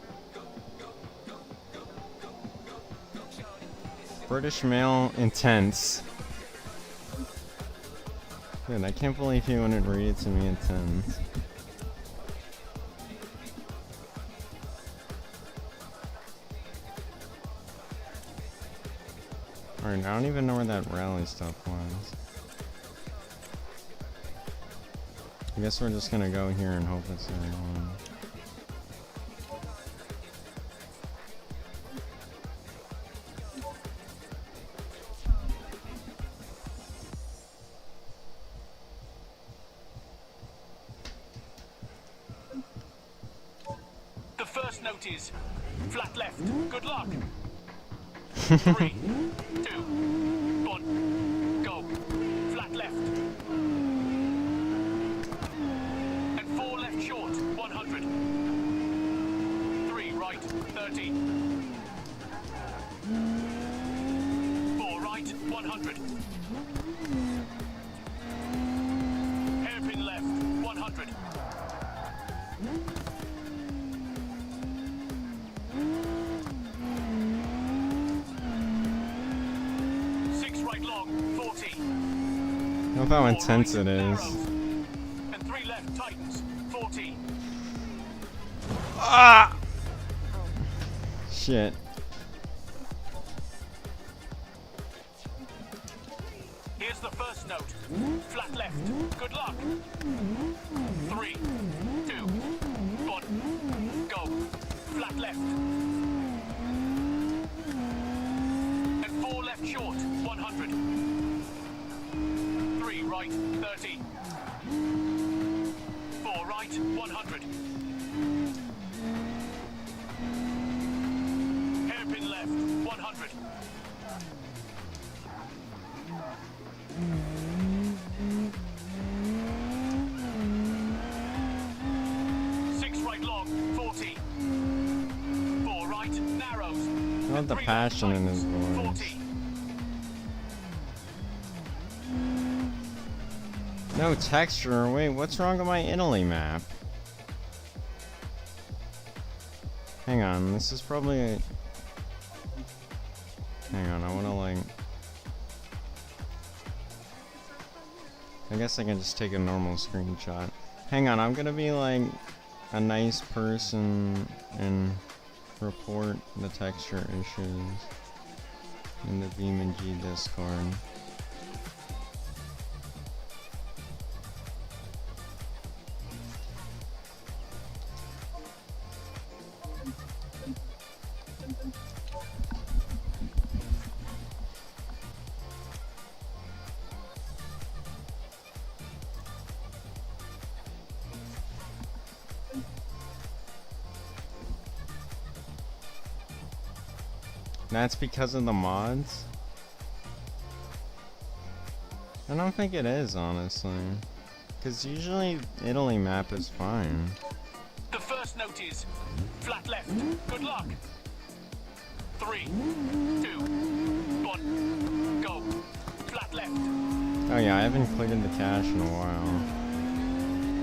British Mail intense. Dude, I can't believe he wouldn't read it to me intense. Alright, I don't even know where that rally stuff was. I guess we're just gonna go here and hope it's the right one. The first note is flat left. Good luck. 3, 2, 1, go. Flat left. And 4 left short, 100. 3 right, 30. 4 right, 100. Hairpin left, 100. 6 right long, 40. Look how 4 intense right, it is. narrows. And 3 left, tightens, 40. Ah! Shit. Here's the first note. Flat left. Good luck. 3, 2, 1, go. Flat left. And 4 left short, 100. 3 right, 30. 4 right, 100. Hairpin left, 100. 6 right long, 40. 4 right, narrows. I love the 3 left, passion in his tightens, voice. 40. No texture. Wait, what's wrong with my Italy map? Hang on, this is probably a... Hang on, I wanna like... I guess I can just take a normal screenshot. Hang on, I'm gonna be like a nice person and report the texture issues in the BeamNG Discord. That's because of the mods? I don't think it is, honestly. Because usually Italy map is fine. The first note is flat left. Good luck. 3, 2, 1, go. Flat left. Oh yeah, I haven't cleared the cache in a while.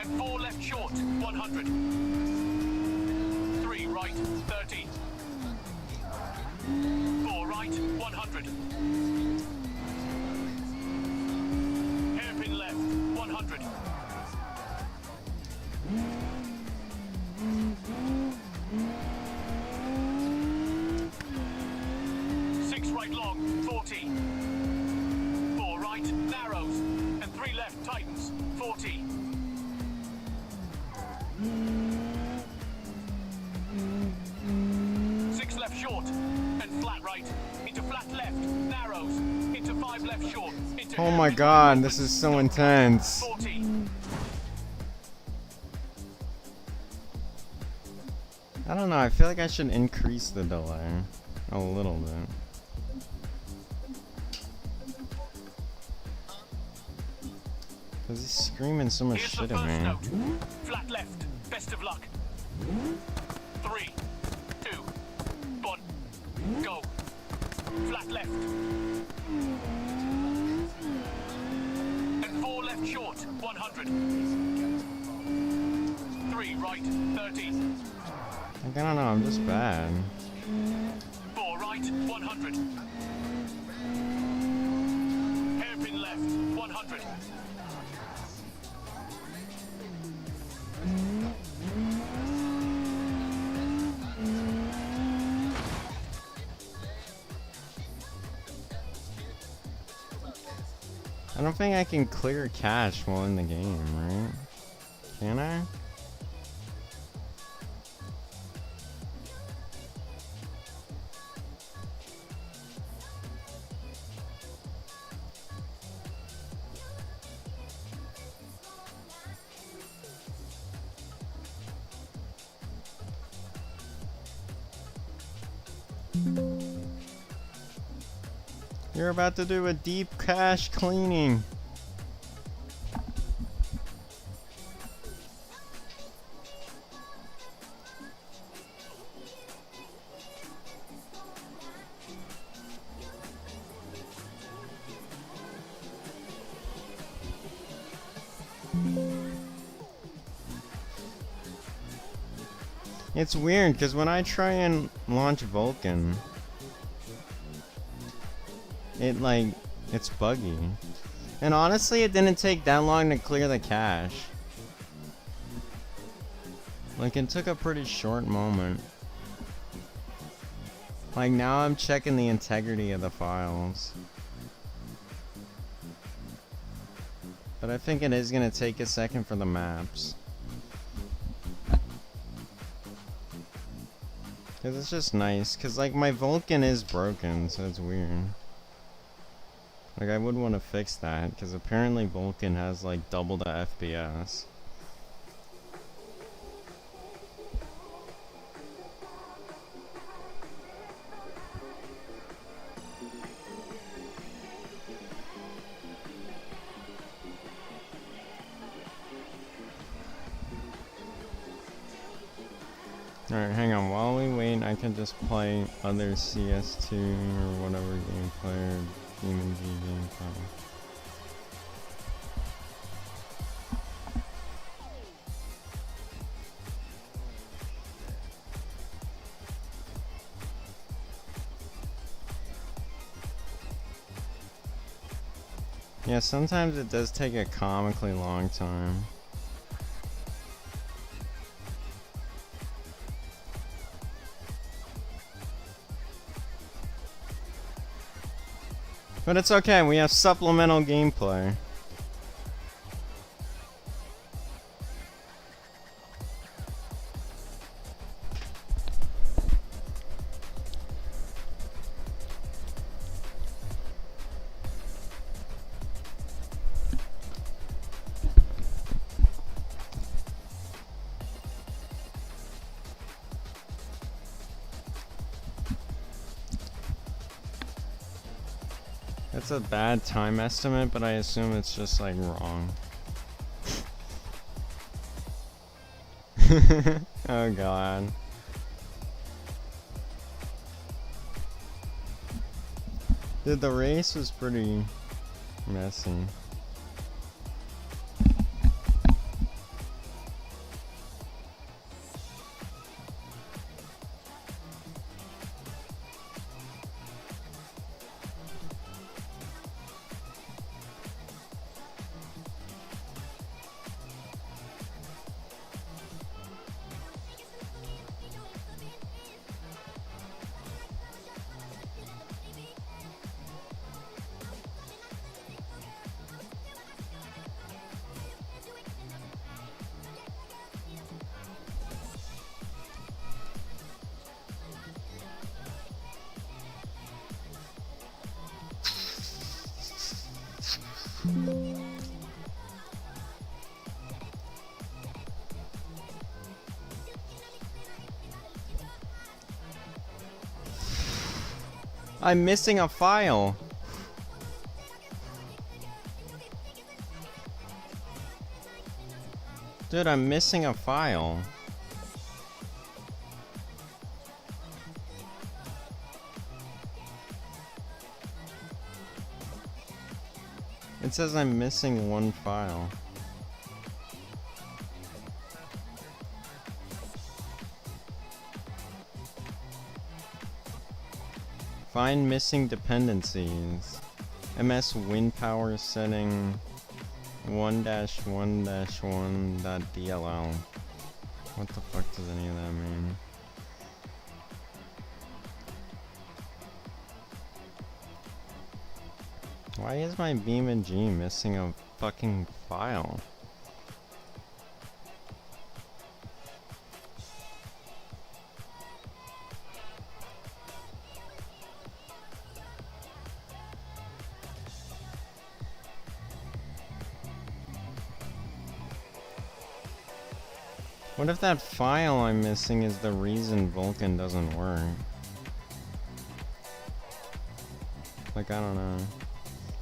And 4 left short, 100. 3 right, 30. 4 right, 100. Hairpin left, 100. 6 right long, 40. 4 right, narrows. And 3 left, tightens, 40. 6 left short. And flat right. Into flat left, narrows. Into 5 left short. Into Oh my hairpin god, left, this is so intense. 40. I don't know, I feel like I should increase the delay a little bit. Cause he's screaming so much Here's shit the at first me. note. Flat left. Best of luck. 3, 2, 1, go. Flat left. And 4 left short, 100. 3 right, 30. Like, I don't know, I'm just bad. 4 right, 100. Hairpin left, 100. I don't think I can clear cache while in the game, right? Can I? You're about to do a deep cache cleaning. It's weird because when I try and launch Vulcan, it's buggy. And honestly, it didn't take that long to clear the cache. Like, it took a pretty short moment. Like, now I'm checking the integrity of the files. But I think it is gonna take a second for the maps. Cause it's just nice, cause like my Vulcan is broken, so it's weird. Like I would want to fix that, cause apparently Vulcan has like double the FPS. Alright, hang on. While we wait, I can just play other CS2 or whatever gameplay or Demon G gameplay. Yeah, sometimes it does take a comically long time. But it's okay, we have supplemental gameplay. That's a bad time estimate, but I assume it's just like wrong. Oh god. Dude, the race was pretty messy. I'm missing a file. Dude, I'm missing a file. It says I'm missing one file. Find missing dependencies. MS wind power setting 1-1-1.dll. What the fuck does any of that mean? Why is my BeamNG missing a fucking file? What if that file I'm missing is the reason Vulkan doesn't work? Like, I don't know.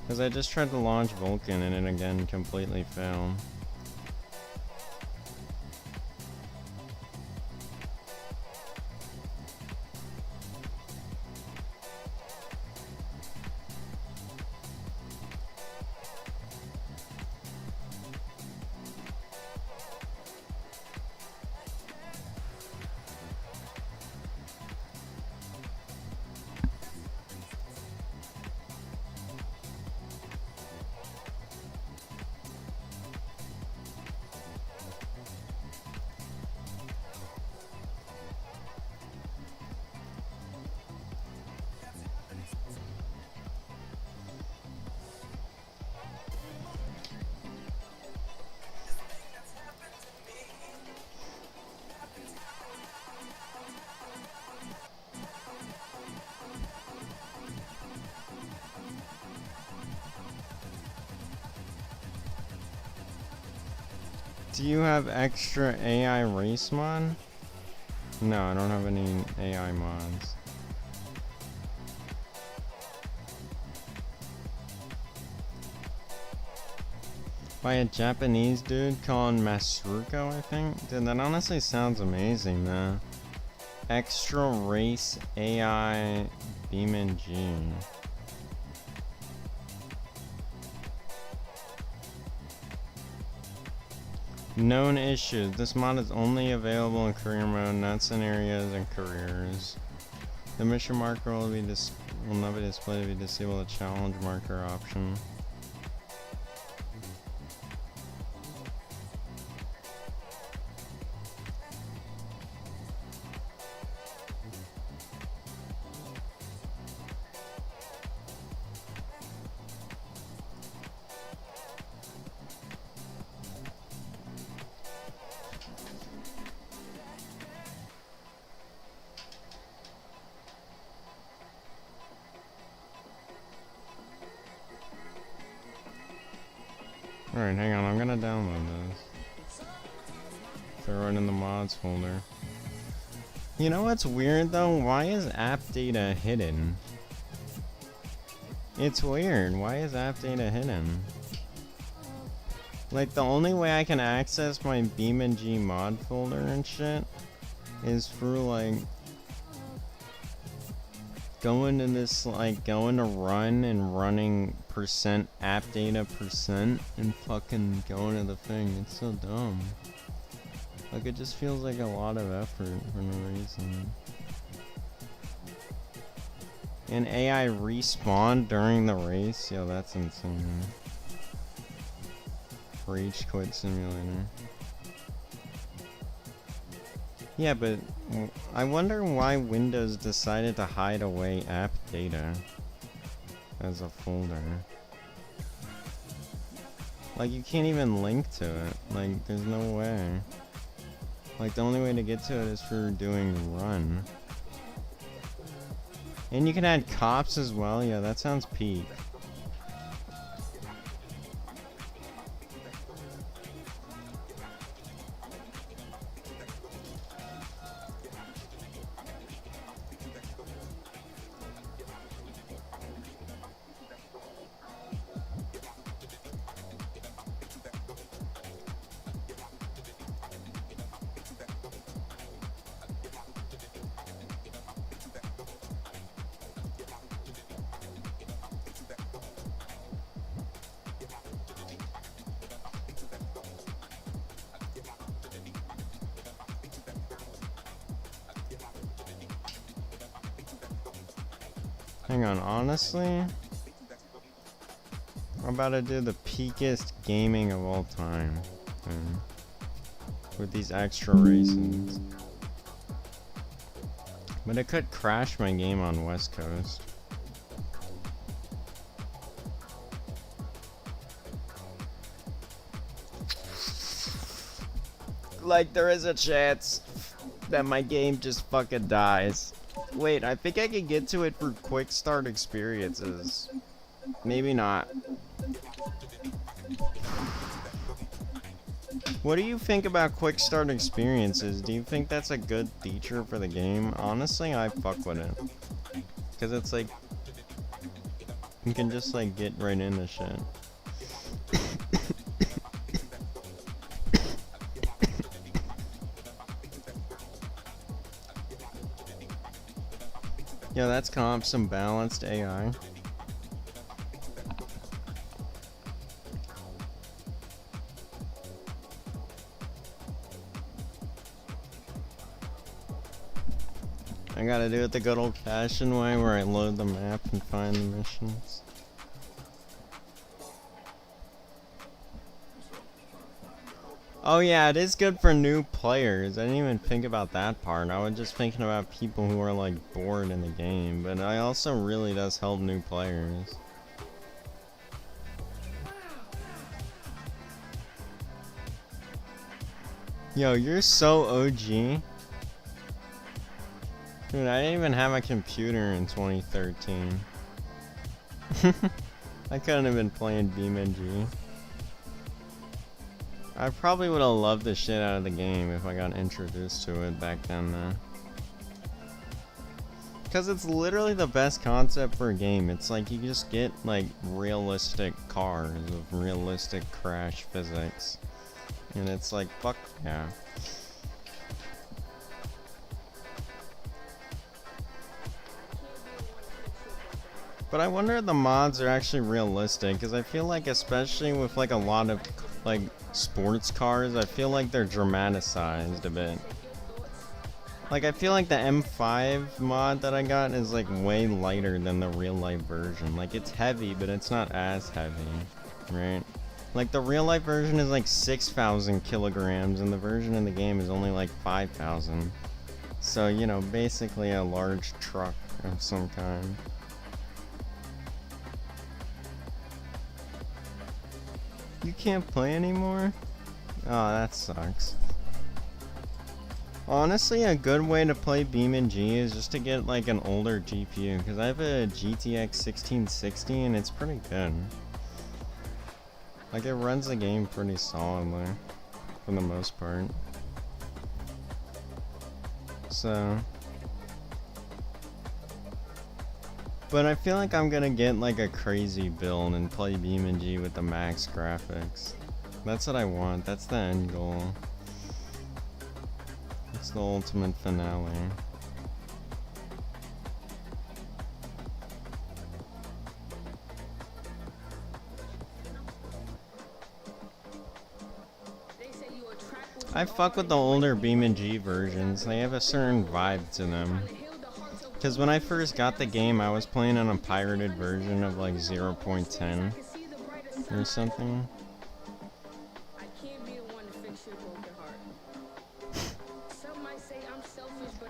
Because I just tried to launch Vulkan and it again completely failed. Do you have extra AI race mod? No, I don't have any AI mods. By a Japanese dude called Masuruko, I think? Dude, that honestly sounds amazing, though. Extra race AI BeamNG. Known issues. This mod is only available in career mode, not scenarios and careers. The mission marker will not be displayed if you disable the challenge marker option. Alright, hang on, I'm gonna download this. Throw it in the mods folder. You know what's weird though? Why is app data hidden? It's weird. Why is app data hidden? Like, the only way I can access my BeamNG mod folder and shit is through, like, going to this, like, going to run and running percent app data percent and fucking going to the thing. It's so dumb. Like, it just feels like a lot of effort for no reason. And AI respawn during the race? Yo, that's insane. Rage Quit Simulator. Yeah, but I wonder why Windows decided to hide away app data as a folder. Like, you can't even link to it. Like, there's no way. Like, the only way to get to it is for doing run. And you can add cops as well. Yeah, that sounds peak. Hang on, honestly, I'm about to do the peakest gaming of all time with these extra races. But it could crash my game on West Coast. Like, there is a chance that my game just fucking dies. Wait, I think I can get to it for quick start experiences. Maybe not. What do you think about quick start experiences? Do you think that's a good feature for the game? Honestly, I fuck with it. Because it's like, you can just like get right into shit. Yeah, that's comp, some balanced AI. I gotta do it the good old-fashioned way where I load the map and find the missions. Oh yeah, it is good for new players. I didn't even think about that part. I was just thinking about people who are like bored in the game, but it also really does help new players. Yo, you're so OG. Dude, I didn't even have a computer in 2013. I couldn't have been playing BeamNG. I probably would have loved the shit out of the game if I got introduced to it back then, though. Because it's literally the best concept for a game. It's like you just get, like, realistic cars with realistic crash physics. And it's like, fuck yeah. But I wonder if the mods are actually realistic, because I feel like, especially with like a lot of like sports cars, I feel like they're dramatized a bit. Like, I feel like the M5 mod that I got is like way lighter than the real life version. Like, it's heavy, but it's not as heavy, right? Like, the real life version is like 6,000 kilograms, and the version in the game is only like 5,000. So, you know, basically a large truck of some kind. You can't play anymore? Oh, that sucks. Honestly, a good way to play BeamNG is just to get like an older GPU, because I have a GTX 1660 and it's pretty good. Like, it runs the game pretty solidly, for the most part. So... But I feel like I'm gonna get like a crazy build and play BeamNG with the max graphics. That's what I want, that's the end goal. It's the ultimate finale. I fuck with the older BeamNG versions, they have a certain vibe to them. Because when I first got the game, I was playing on a pirated version of like 0.10 or something.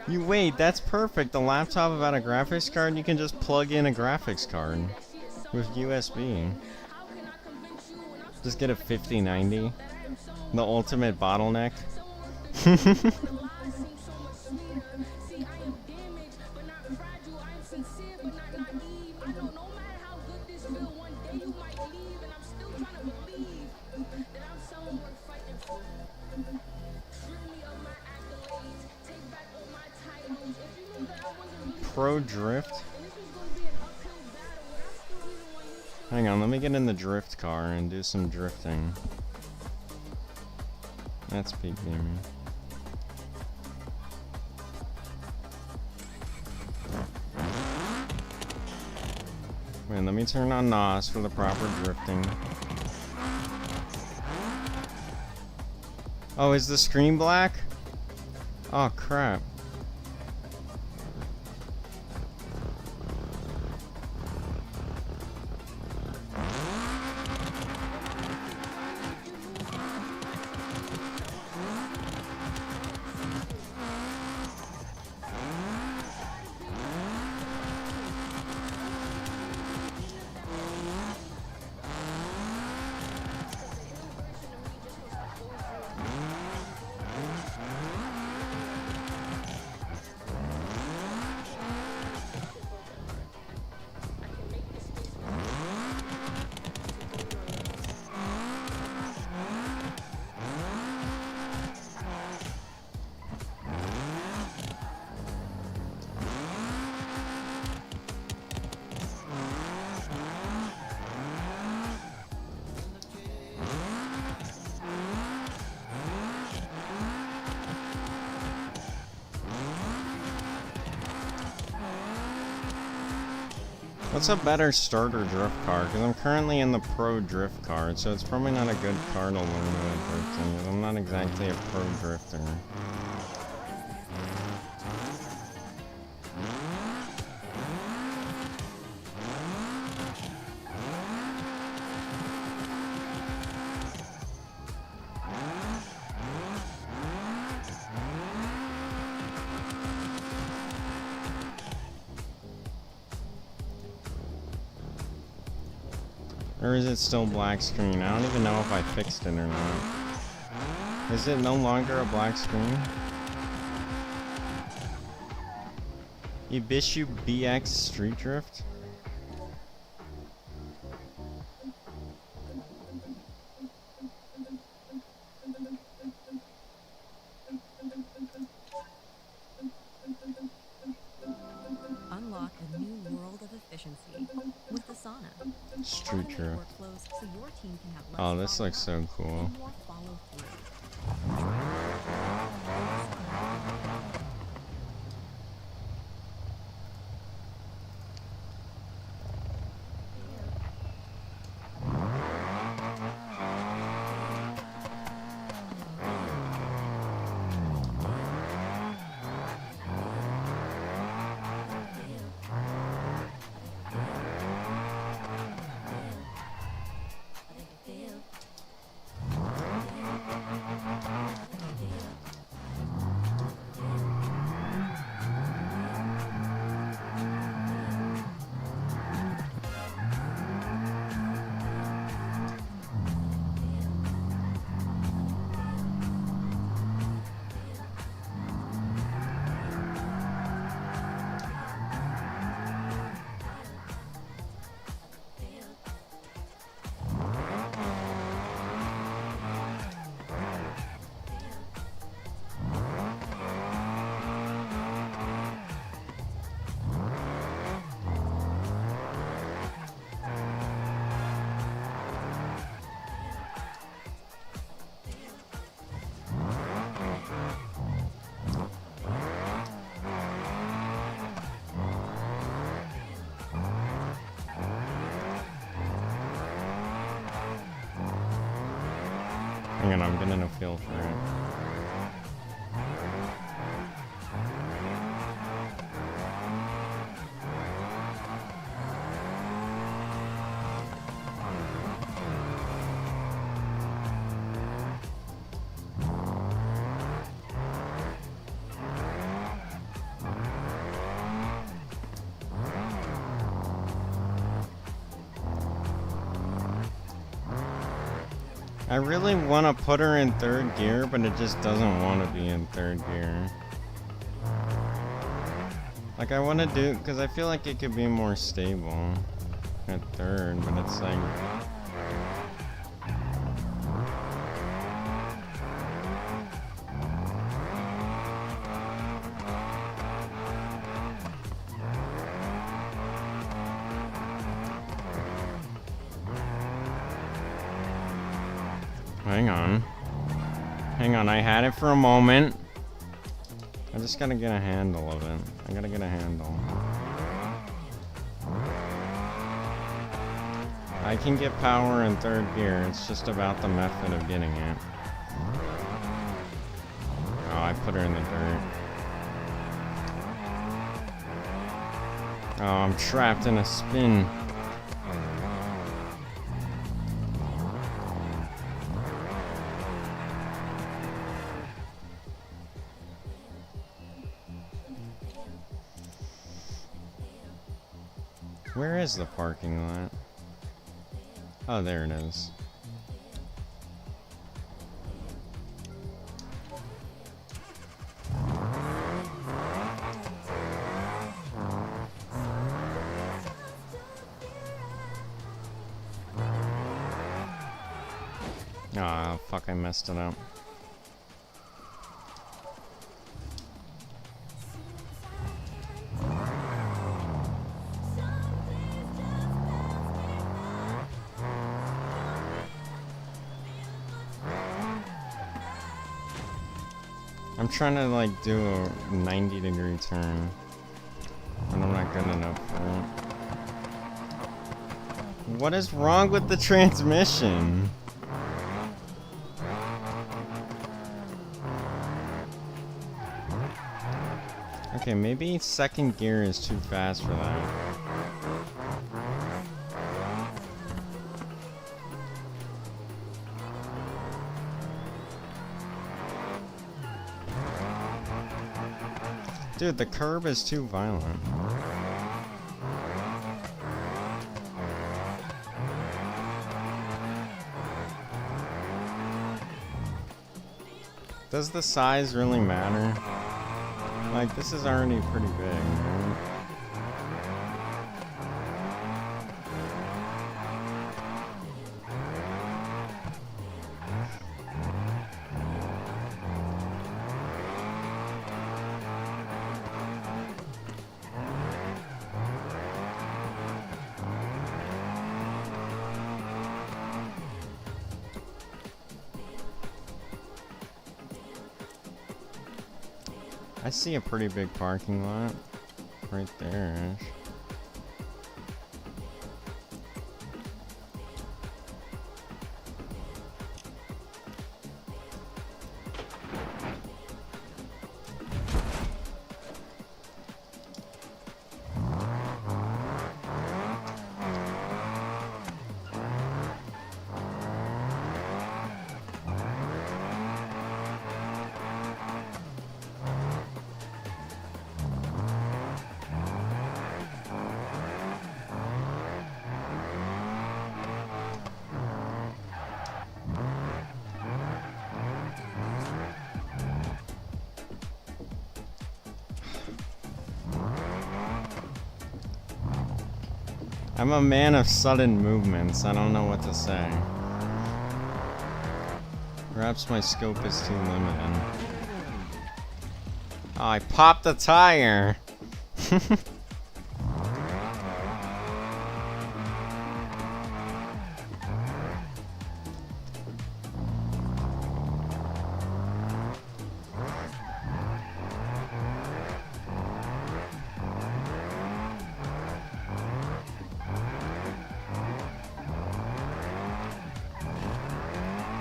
You wait, that's perfect. The laptop without a graphics card, you can just plug in a graphics card with USB. Just get a 5090. The ultimate bottleneck. Pro drift? Hang on, let me get in the drift car and do some drifting. That's peak gaming. Wait, let me turn on NOS for the proper drifting. Oh, is the screen black? Oh, crap. What's a better starter drift car? Because I'm currently in the pro drift car, so it's probably not a good car to learn how to drift in, 'cause I'm not exactly a pro drifter. Or is it still black screen? I don't even know if I fixed it or not. Is it no longer a black screen? Ibishu BX Street Drift? Unlock a new world of efficiency with Asana. Street Automate Drift. workflows so your team can have less Oh, this follow-up looks so cool. and more follow-through. Hang on, I'm getting a feel for it. I really want to put her in third gear, but it just doesn't want to be in third gear. Like, I want to do, because I feel like it could be more stable at third, but it's like... Hang on. Hang on, I had it for a moment. I just gotta get a handle of it. I gotta get a handle. I can get power in third gear, it's just about the method of getting it. Oh, I put her in the dirt. Oh, I'm trapped in a spin. Where is the parking lot? Oh, there it is. Ah, fuck, I messed it up. I'm trying to like do a 90-degree turn, but I'm not good enough for it. What is wrong with the transmission? Okay, maybe second gear is too fast for that. Dude, the curb is too violent. Does the size really matter? Like, this is already pretty big, right? I see a pretty big parking lot right there. I'm a man of sudden movements. I don't know what to say. Perhaps my scope is too limited. Oh, I popped the tire!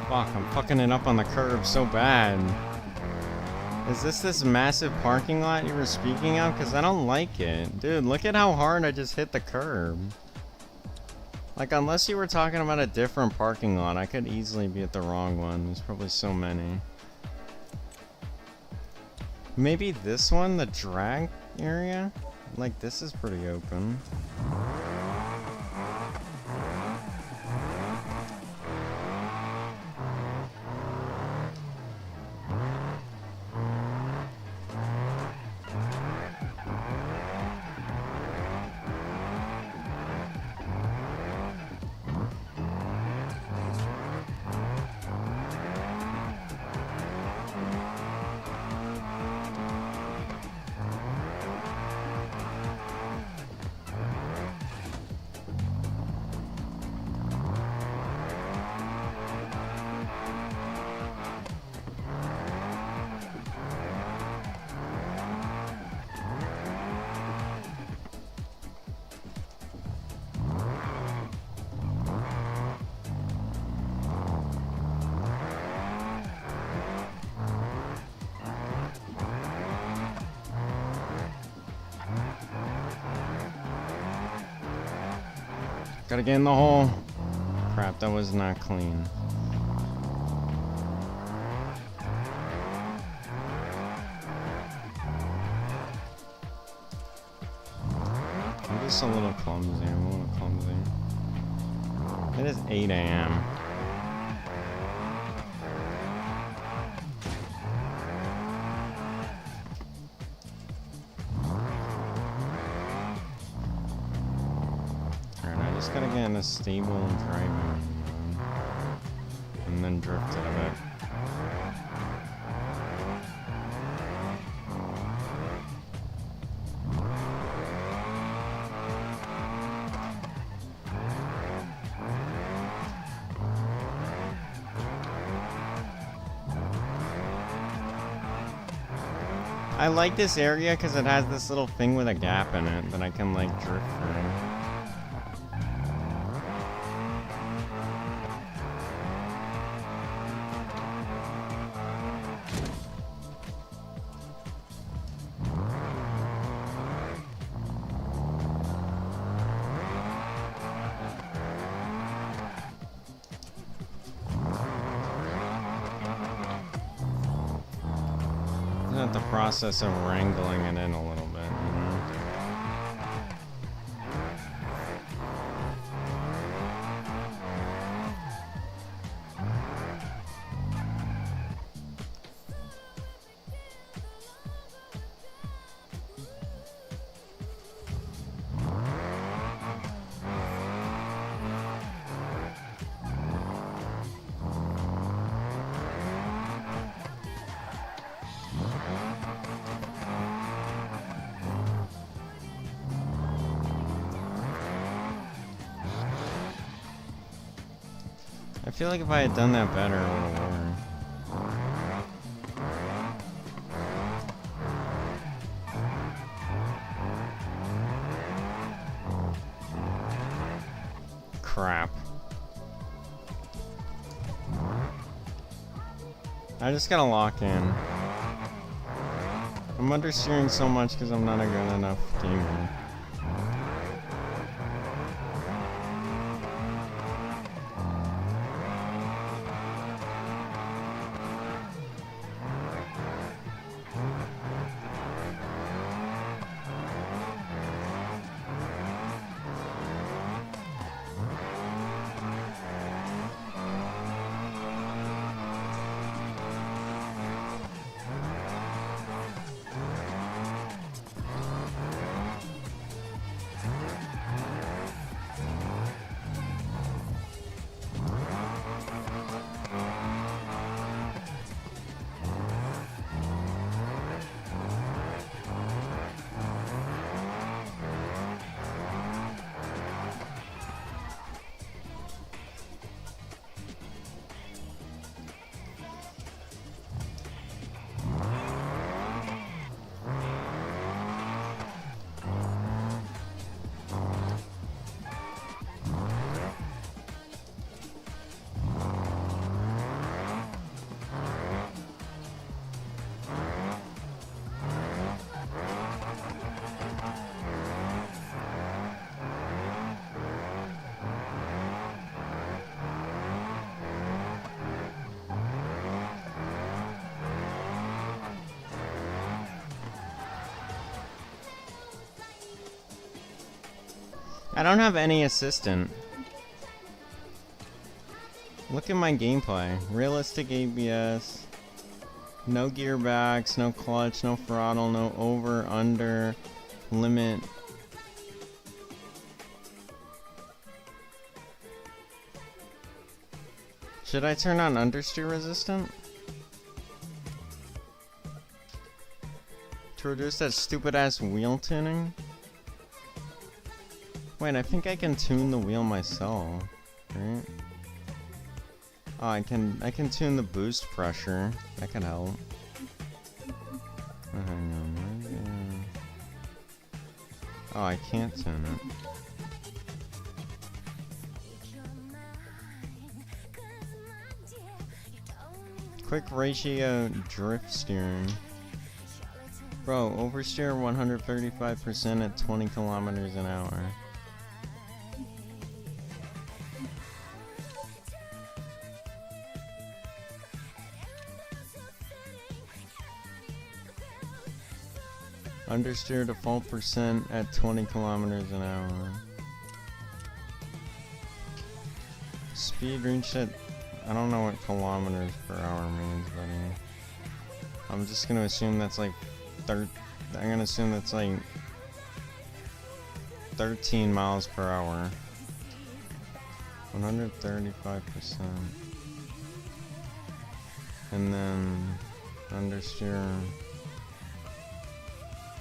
Fuck, I'm fucking it up on the curb so bad. Is this massive parking lot you were speaking of? Because I don't like it. Dude, look at how hard I just hit the curb. Like, unless you were talking about a different parking lot, I could easily be at the wrong one. There's probably so many. Maybe this one, the drag area? Like, this is pretty open. Gotta get in the hole. Crap, that was not clean. I'm just a little clumsy. I'm a little clumsy. It is 8 a.m. Gotta get in a stable driving and then drift it a bit. I like this area because it has this little thing with a gap in it that I can like drift through. have the process of wrangling it in a little bit, you know? I feel like if I had done that better, it would have worked. Crap. I just gotta lock in. I'm understeering so much because I'm not a good enough gamer. I don't have any assistant. Look at my gameplay. Realistic ABS. No gearbacks, no clutch, no throttle, no over, under, limit. Should I turn on understeer resistant? To reduce that stupid ass wheel tuning? Wait, I think I can tune the wheel myself, right? Oh, I can tune the boost pressure. That could help. Oh, hang on. Oh, I can't tune it. Quick ratio drift steering. Bro, oversteer 135% at 20 kilometers an hour. Understeer default percent at 20 kilometers an hour. Speed reached at, I don't know what kilometers per hour means, buddy. I'm just gonna assume that's like I'm gonna assume that's like 13 miles per hour. 135%. And then understeer.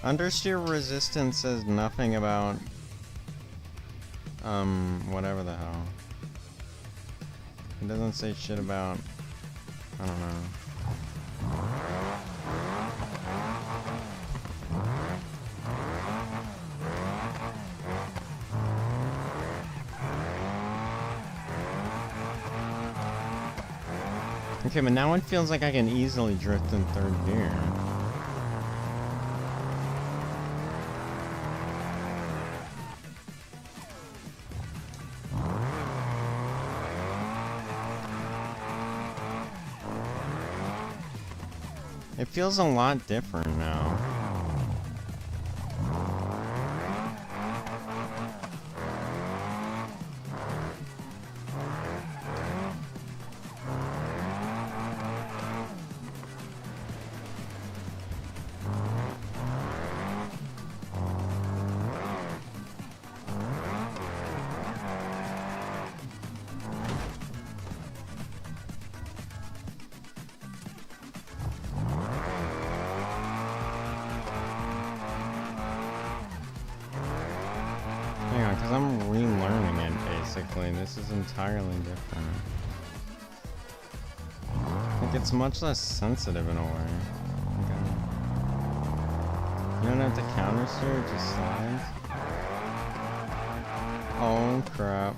Understeer resistance says nothing about whatever the hell. It doesn't say shit about, I don't know. Okay, but now it feels like I can easily drift in third gear. It feels a lot different now. Yeah, because I'm relearning it basically. This is entirely different. Like, it's much less sensitive in a way. Okay. You don't have to counter steer, it just slides. Oh crap.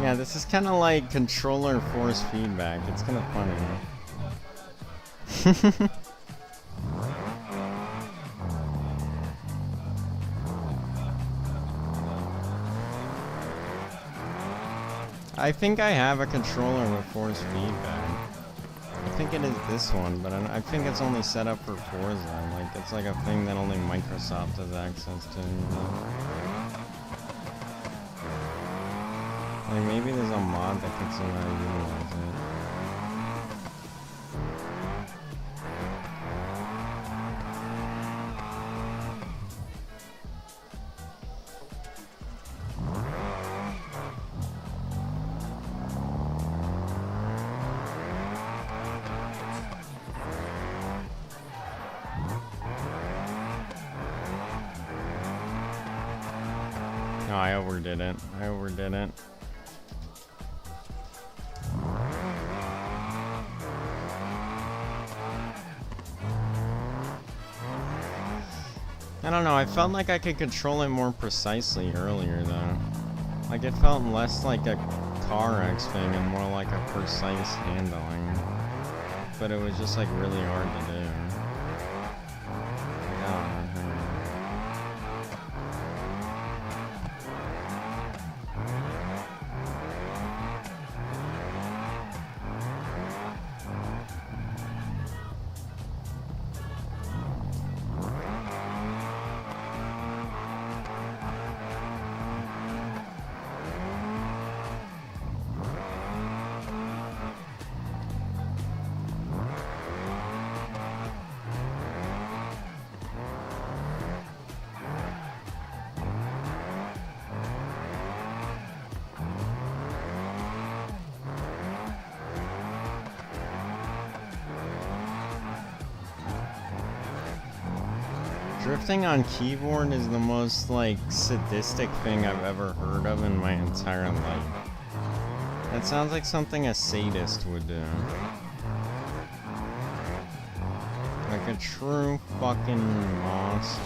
Yeah, this is kind of like controller force feedback. It's kind of funny. I think I have a controller with force feedback. I think it is this one, but I think it's only set up for Forza. Like, it's like a thing that only Microsoft has access to. Like, maybe there's a mod that can somehow utilize it. No, I overdid it. I overdid it. I don't know, I felt like I could control it more precisely earlier though. Like, it felt less like a car X thing and more like a precise handling. But it was just like really hard to do. Like, I don't know. Drifting on keyboard is the most, like, sadistic thing I've ever heard of in my entire life. That sounds like something a sadist would do. Like a true fucking monster.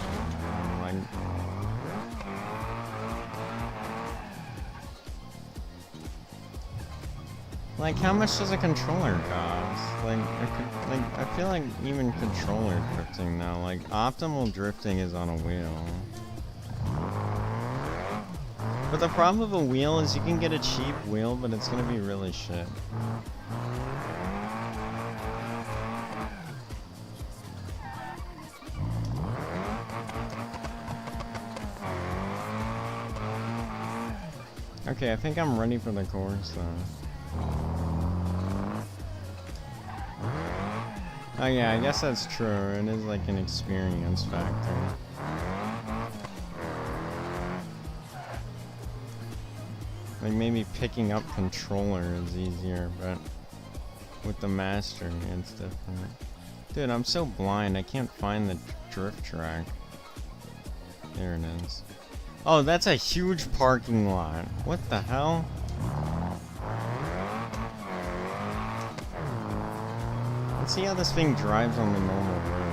Like... Like, how much does a controller cost? Like, I feel like even controller drifting now, like, optimal drifting is on a wheel. But the problem with a wheel is you can get a cheap wheel, but it's gonna be really shit. Okay, I think I'm ready for the course though. Oh yeah, I guess that's true. It is like an experience factor. Like maybe picking up controller is easier, but with the mastering it's different. Dude, I'm so blind, I can't find the drift track. There it is. Oh, that's a huge parking lot. What the hell? Let's see how this thing drives on the normal road.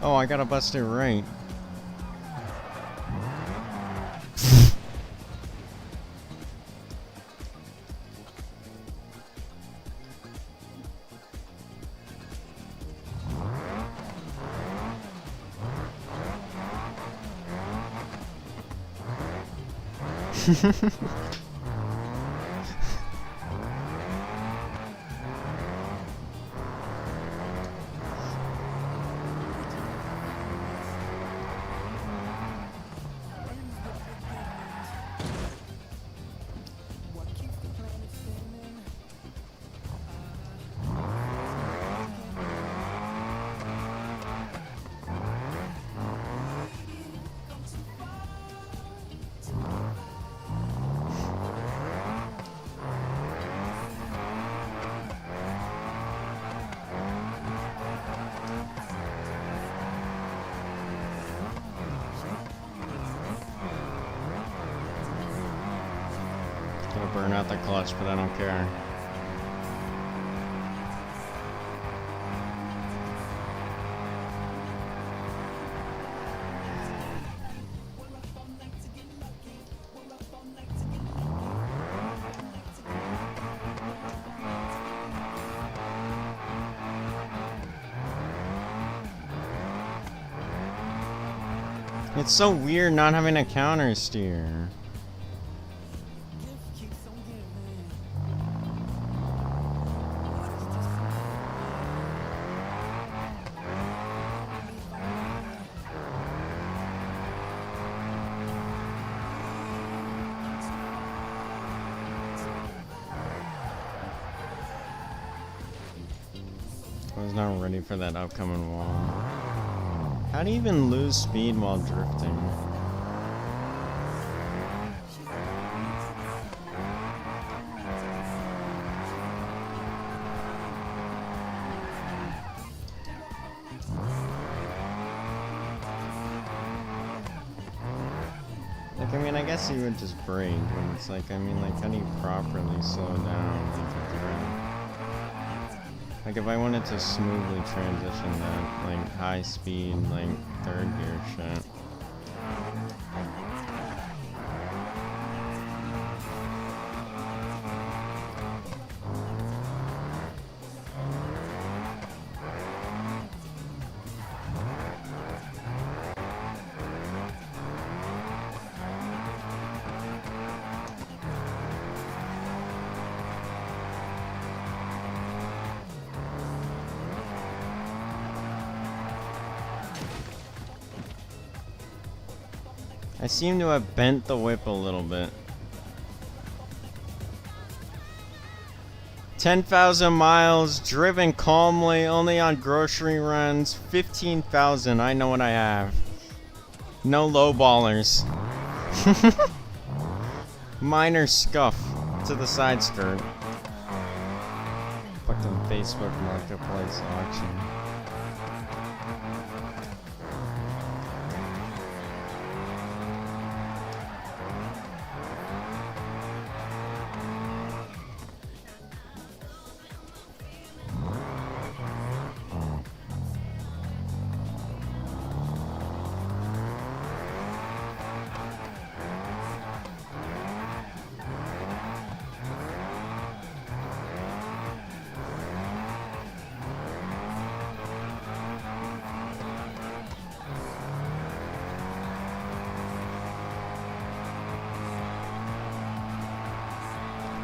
Oh, I gotta bust it right. Gonna burn out the clutch, but I don't care. It's so weird not having a counter steer. I was not ready for that upcoming wall. How do you even lose speed while drifting? Like, I mean, I guess you would just brake, but it's like, I mean, like, how do you properly slow down? Like, if I wanted to smoothly transition that, like, high speed, like, third gear shit. I seem to have bent the whip a little bit. 10,000 miles, driven calmly, only on grocery runs. 15,000, I know what I have. No lowballers. Minor scuff to the side skirt. Fucking Facebook Marketplace auction.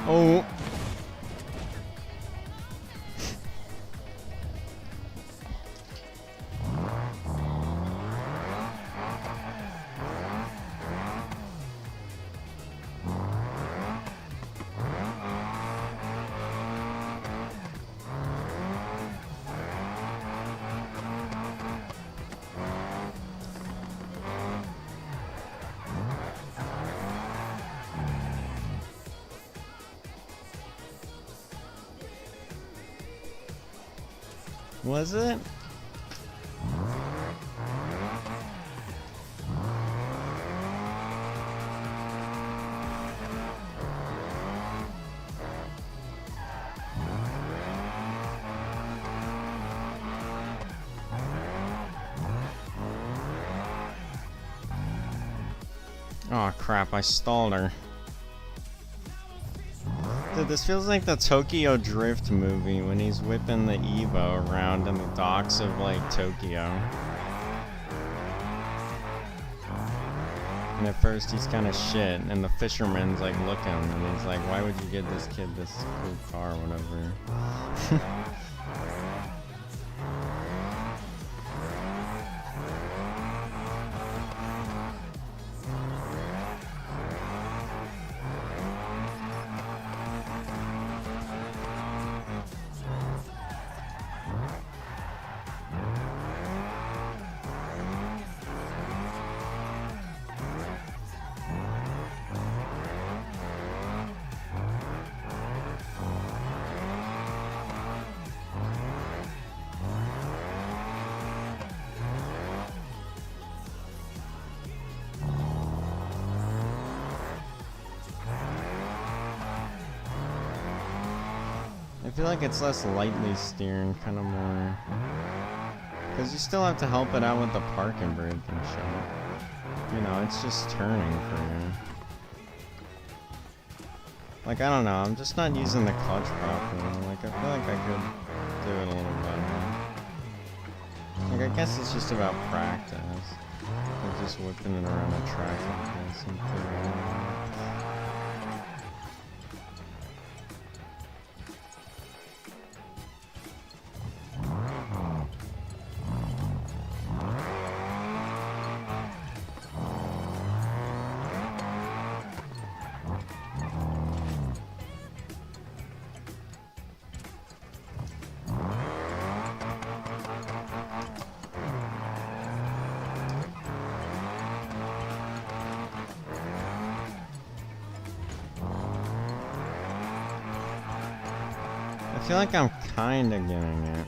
Oh. Was it? Oh crap, I stalled her. Dude, this feels like the Tokyo Drift movie when he's whipping the Evo around in the docks of like Tokyo. And at first he's kind of shit, and the fisherman's like looking, and he's like, why would you give this kid this cool car or whatever? I feel like it's less lightly steering, kind of more... Because you still have to help it out with the parking brake and shit. You know, it's just turning for you. Like, I don't know, I'm just not using the clutch properly. Like, I feel like I could do it a little better. Like, I guess it's just about practice. Like, just whipping it around a track like this and figuring it out. I feel like I'm kinda getting it.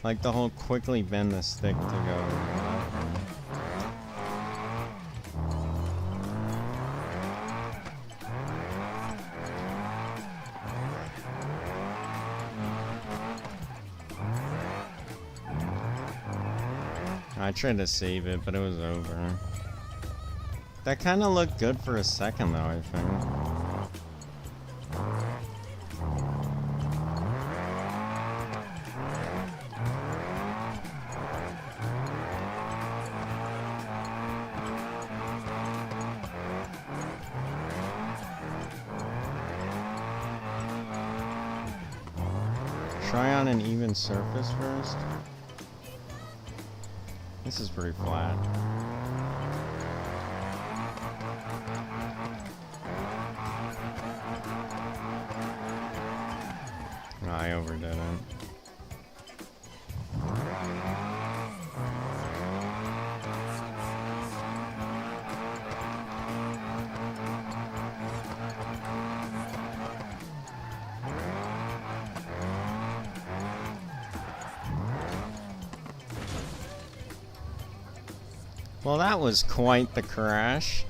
Like the whole quickly bend the stick to go left. I tried to save it, but it was over. That kinda looked good for a second though, I think. Try on an even surface first. This is pretty flat. Oh, I overdid it. Well, that was quite the crash.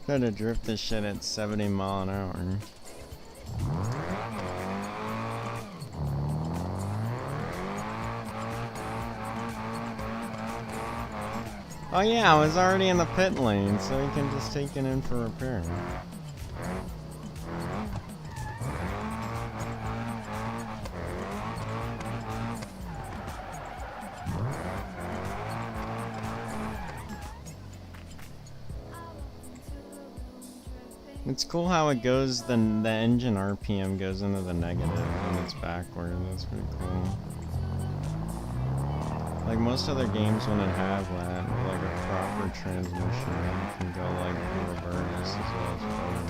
Try to drift this shit at 70 mile an hour. Oh yeah, I was already in the pit lane, so we can just take it in for repair. It's cool how it goes, the engine RPM goes into the negative when it's backward. That's pretty cool. Like most other games wouldn't have that, but like a proper transmission, you can go like reverse as well as forward.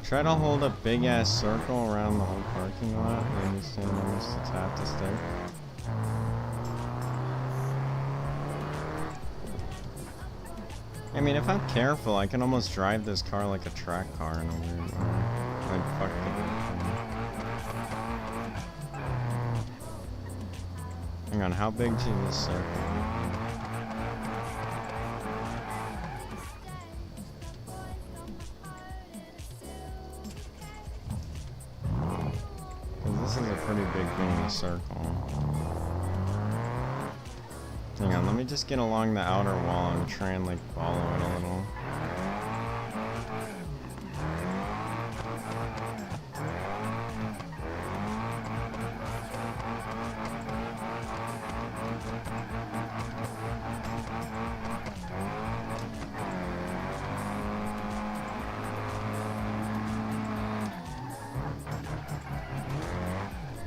Try to hold a big ass circle around the whole parking lot and just to tap the stick. I mean, if I'm careful, I can almost drive this car like a track car in a weird way. Like, fuck the weird thing. Hang on, how big should this circle be? This is a pretty big thing in a circle. Hang on, let me just get along the outer wall and try and like follow it a little.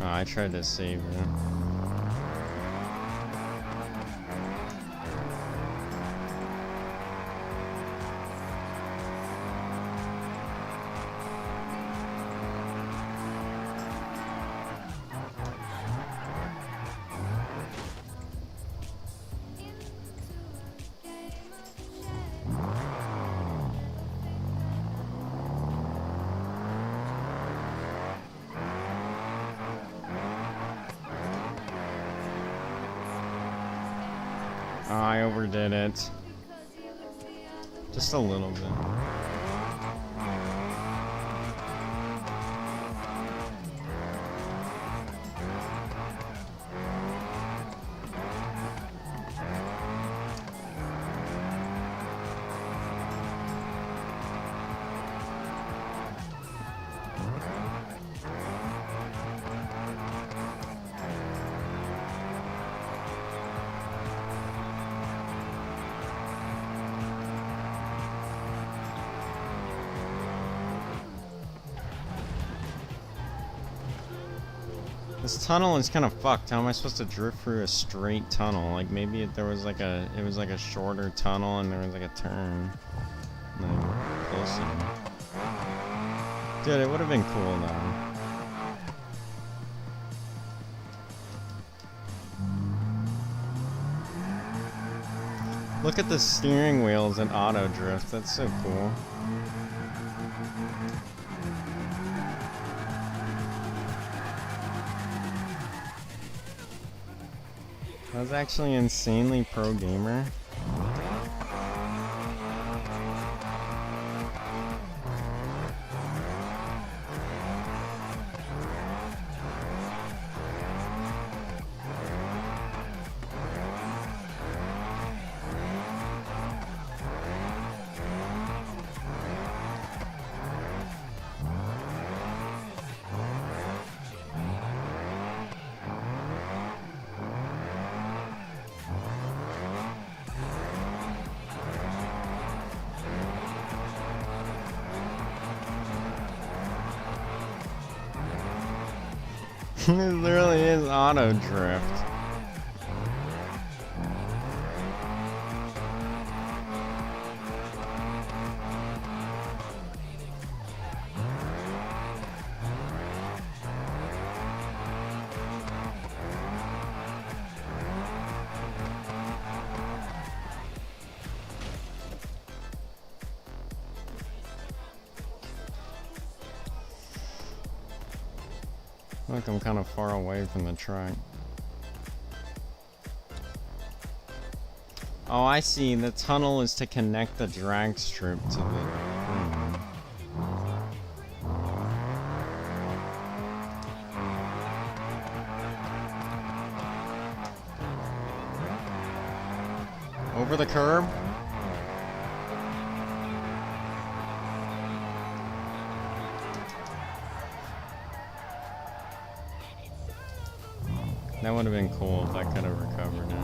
Oh, I tried to save it. Oh, I overdid it. Just a little bit. This tunnel is kind of fucked. How am I supposed to drift through a straight tunnel? Like maybe there was like a, it was like a shorter tunnel and there was like a turn. Like closer. Dude, it would have been cool though. Look at the steering wheels and auto drift. That's so cool. I was actually insanely pro gamer. It literally is auto drift. Look, I'm kind of far away from the track. Oh, I see. The tunnel is to connect the drag strip to the... Over the curb? That would have been cool if I could have recovered it.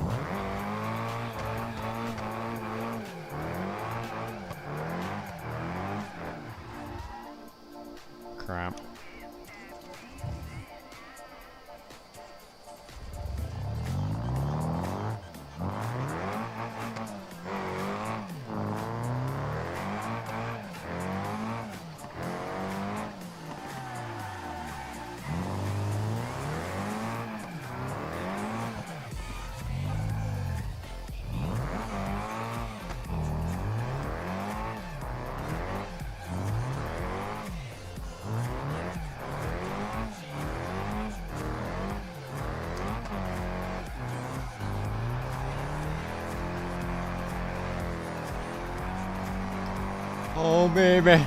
Oh, baby.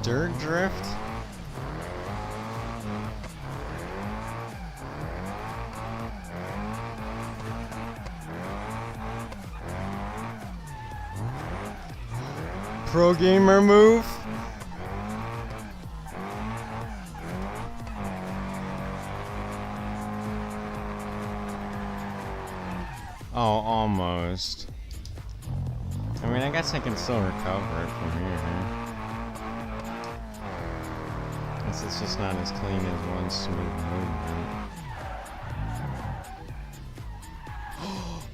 Dirt drift? Pro gamer move? Oh, almost. I mean, I guess I can still recover it from here. Guess it's just not as clean as one smooth movement.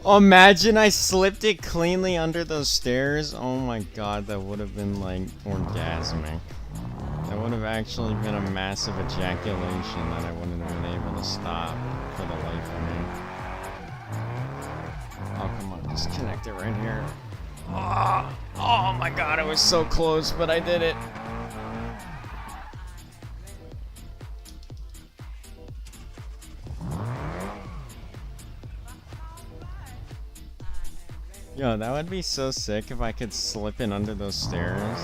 Imagine I slipped it cleanly under those stairs. Oh my god, that would have been like orgasmic. That would have actually been a massive ejaculation that I wouldn't have been able to stop for the life of me. Oh, come on, just connect it right here. Oh my god, I was so close, but I did it. Yo, that would be so sick if I could slip in under those stairs.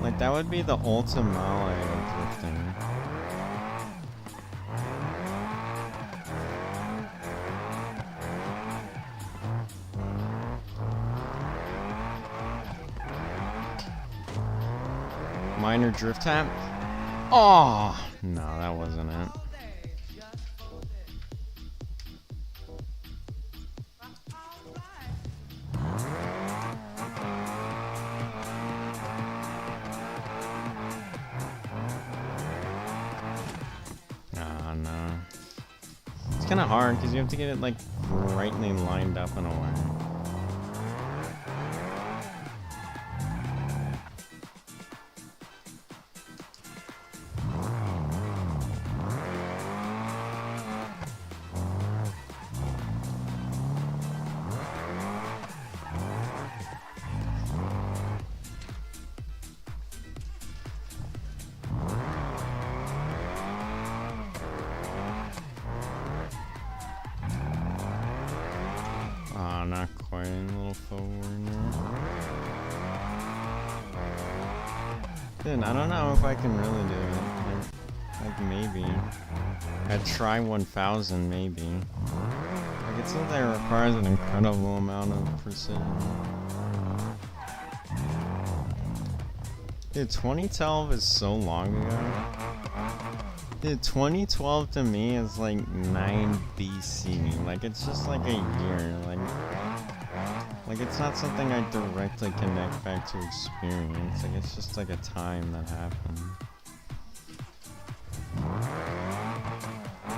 Like, that would be the ultimate of drifting. Minor drift tap? Oh, no, that wasn't it. No. It's kind of hard because you have to get it like rightly lined up in a way. Not quite, a little forward there. Dude, I don't know if I can really do it. Like maybe. I'd try 1000 maybe. Like it seems like it requires an incredible amount of precision. Dude, 2012 is so long ago. Dude, 2012 to me is like 9 BC. Like, it's just like a year. Like it's not something I directly connect back to experience. Like, it's just like a time that happened. I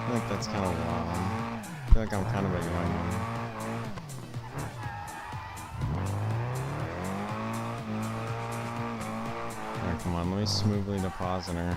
feel like that's kind of long. I feel like I'm kind of a young one. Alright, come on, let me smoothly deposit her.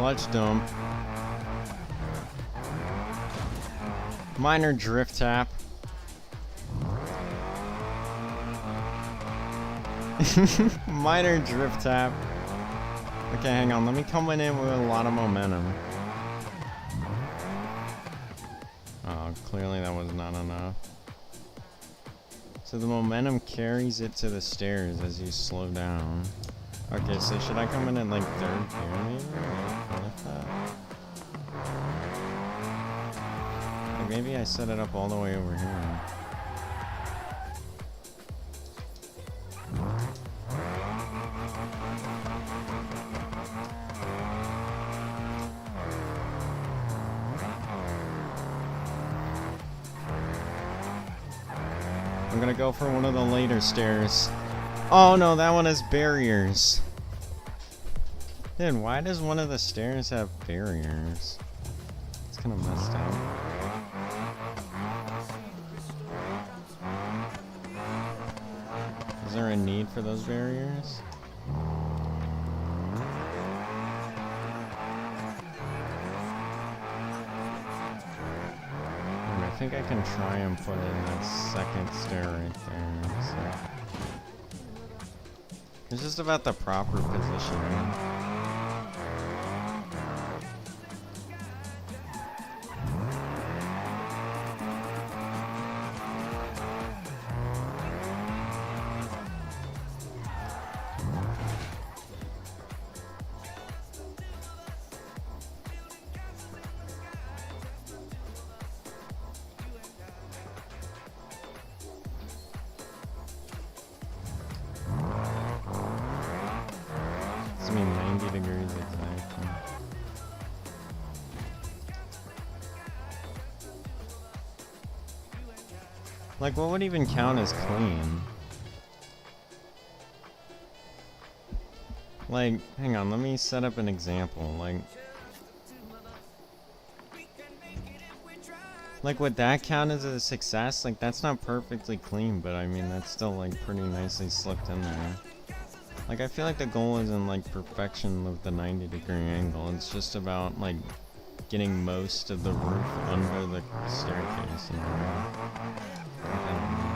Clutch dump. Minor drift tap. Minor drift tap. Okay, hang on. Let me come in with a lot of momentum. Oh, clearly that was not enough. So the momentum carries it to the stairs as you slow down. Okay, so should I come in at like third gear maybe? Like that? Like maybe I set it up all the way over here. I'm gonna go for one of the later stairs. Oh no, that one has barriers. Dude, why does one of the stairs have barriers? It's kind of messed up. Is there a need for those barriers? I think I can try and put in that second stair right there. So. It's just about the proper positioning. I mean 90 degrees exactly. Like what would even count as clean? Like, hang on, let me set up an example. Like would that count as a success? Like that's not perfectly clean, but I mean that's still like pretty nicely slipped in there. Like, I feel like the goal isn't, like, perfection with the 90-degree angle. It's just about, like, getting most of the roof under the staircase, you know? I don't know.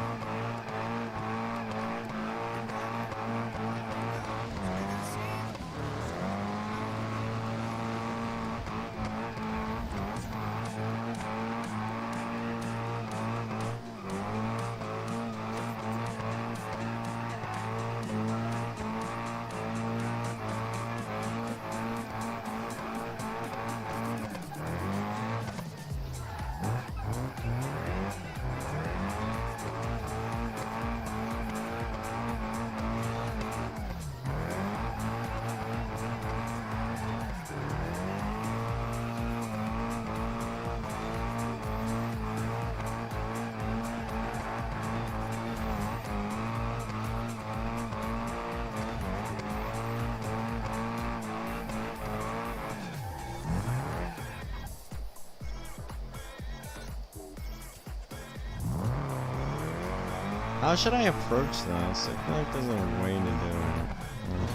How should I approach this? I feel like there's a way to do it. Like,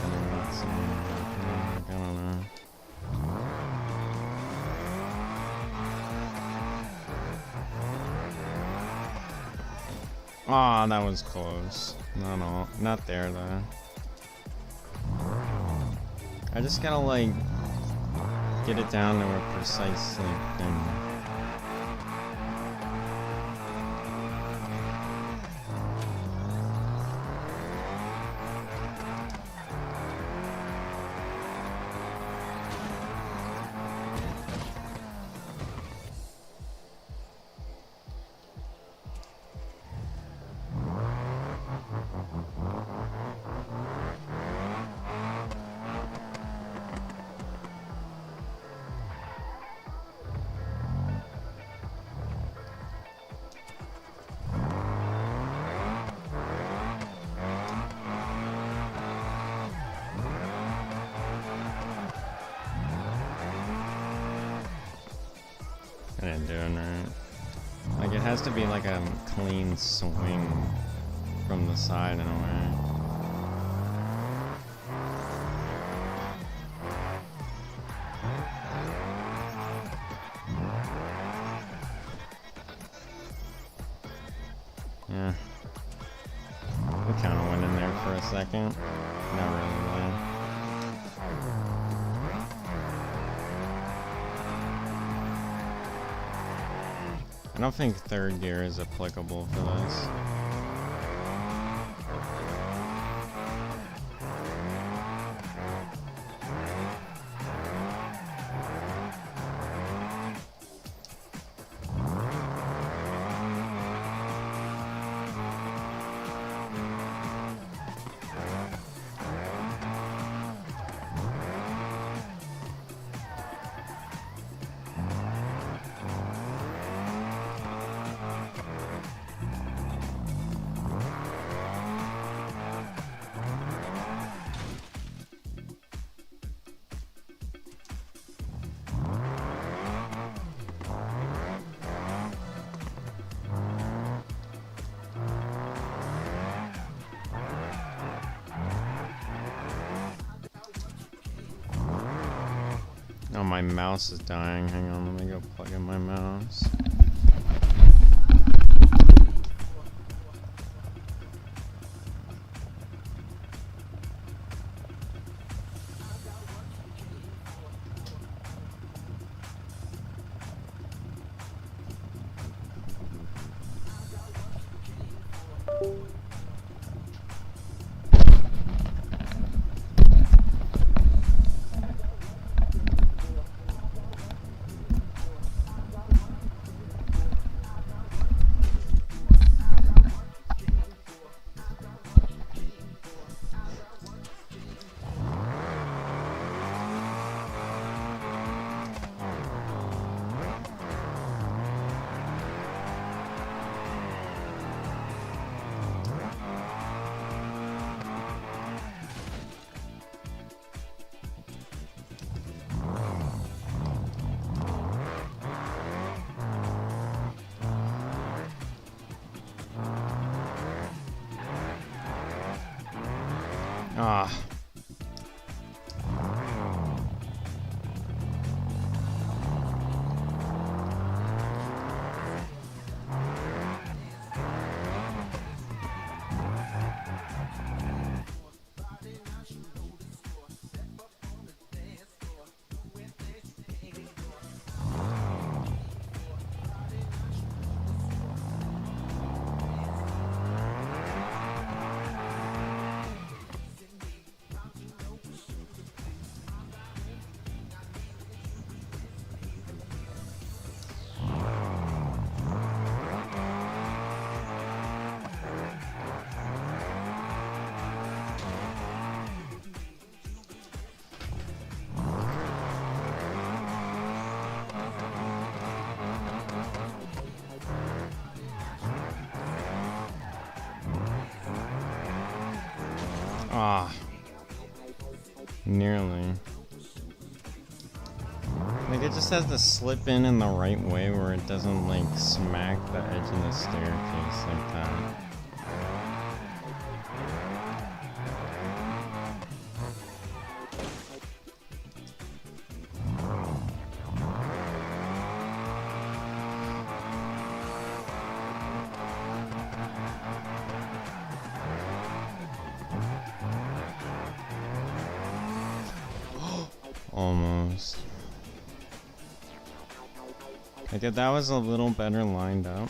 I don't know. Aw, that was close. No, not there though. I just gotta like get it down to a precise like thing. I didn't do it right. Like, it has to be like a clean swing from the side in a way. Yeah. We kind of went in there for a second. Not really, though. I don't think third gear is applicable for this. Oh, my mouse is dying. Hang on, let me go plug in my mouse. Ah. Ah. Nearly. Like, it just has to slip in the right way where it doesn't, like, smack the edge of the staircase like that. Almost. Like, if that was a little better lined up.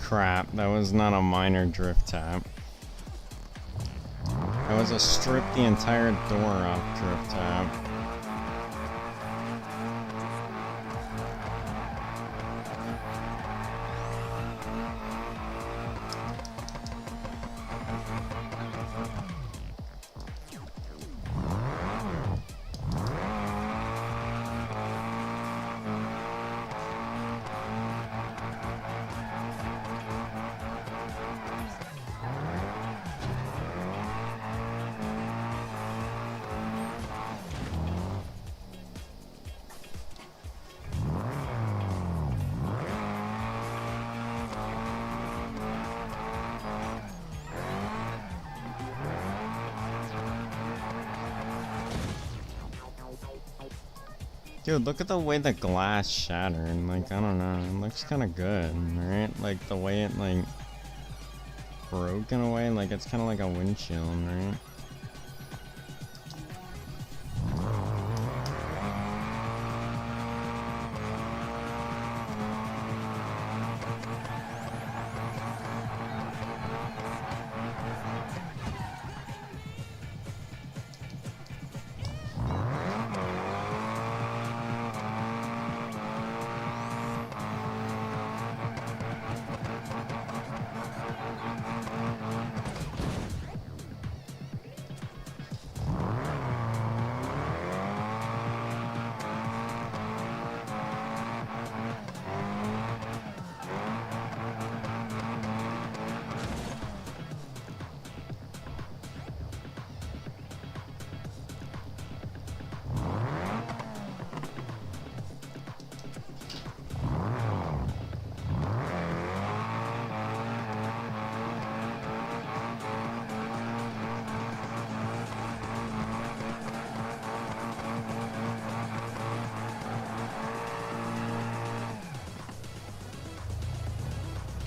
Crap, that was not a minor drift tap. That was a strip the entire door off drift tap. Dude, look at the way the glass shattered. Like, I don't know. It looks kind of good, right? Like, the way it, like, broke in a way. Like, it's kind of like a windshield, right?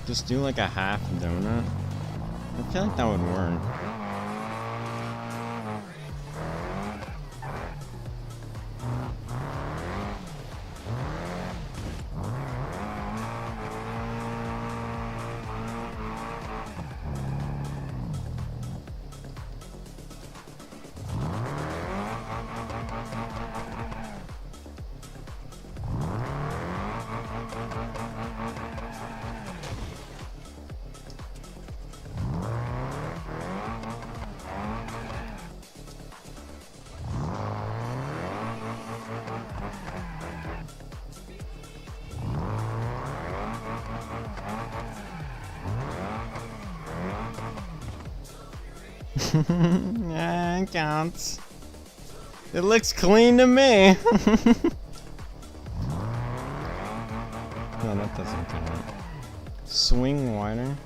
Just do like a half donut. I feel like that would work. Yeah, it counts. It looks clean to me. No, that doesn't count. Swing wider.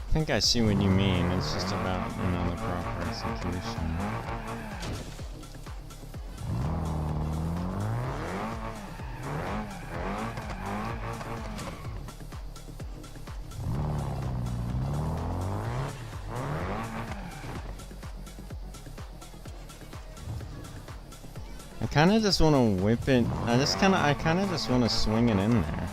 I think I see what you mean. It's just about, you know, the proper execution. I kind of just want to whip it. I kind of just want to swing it in there.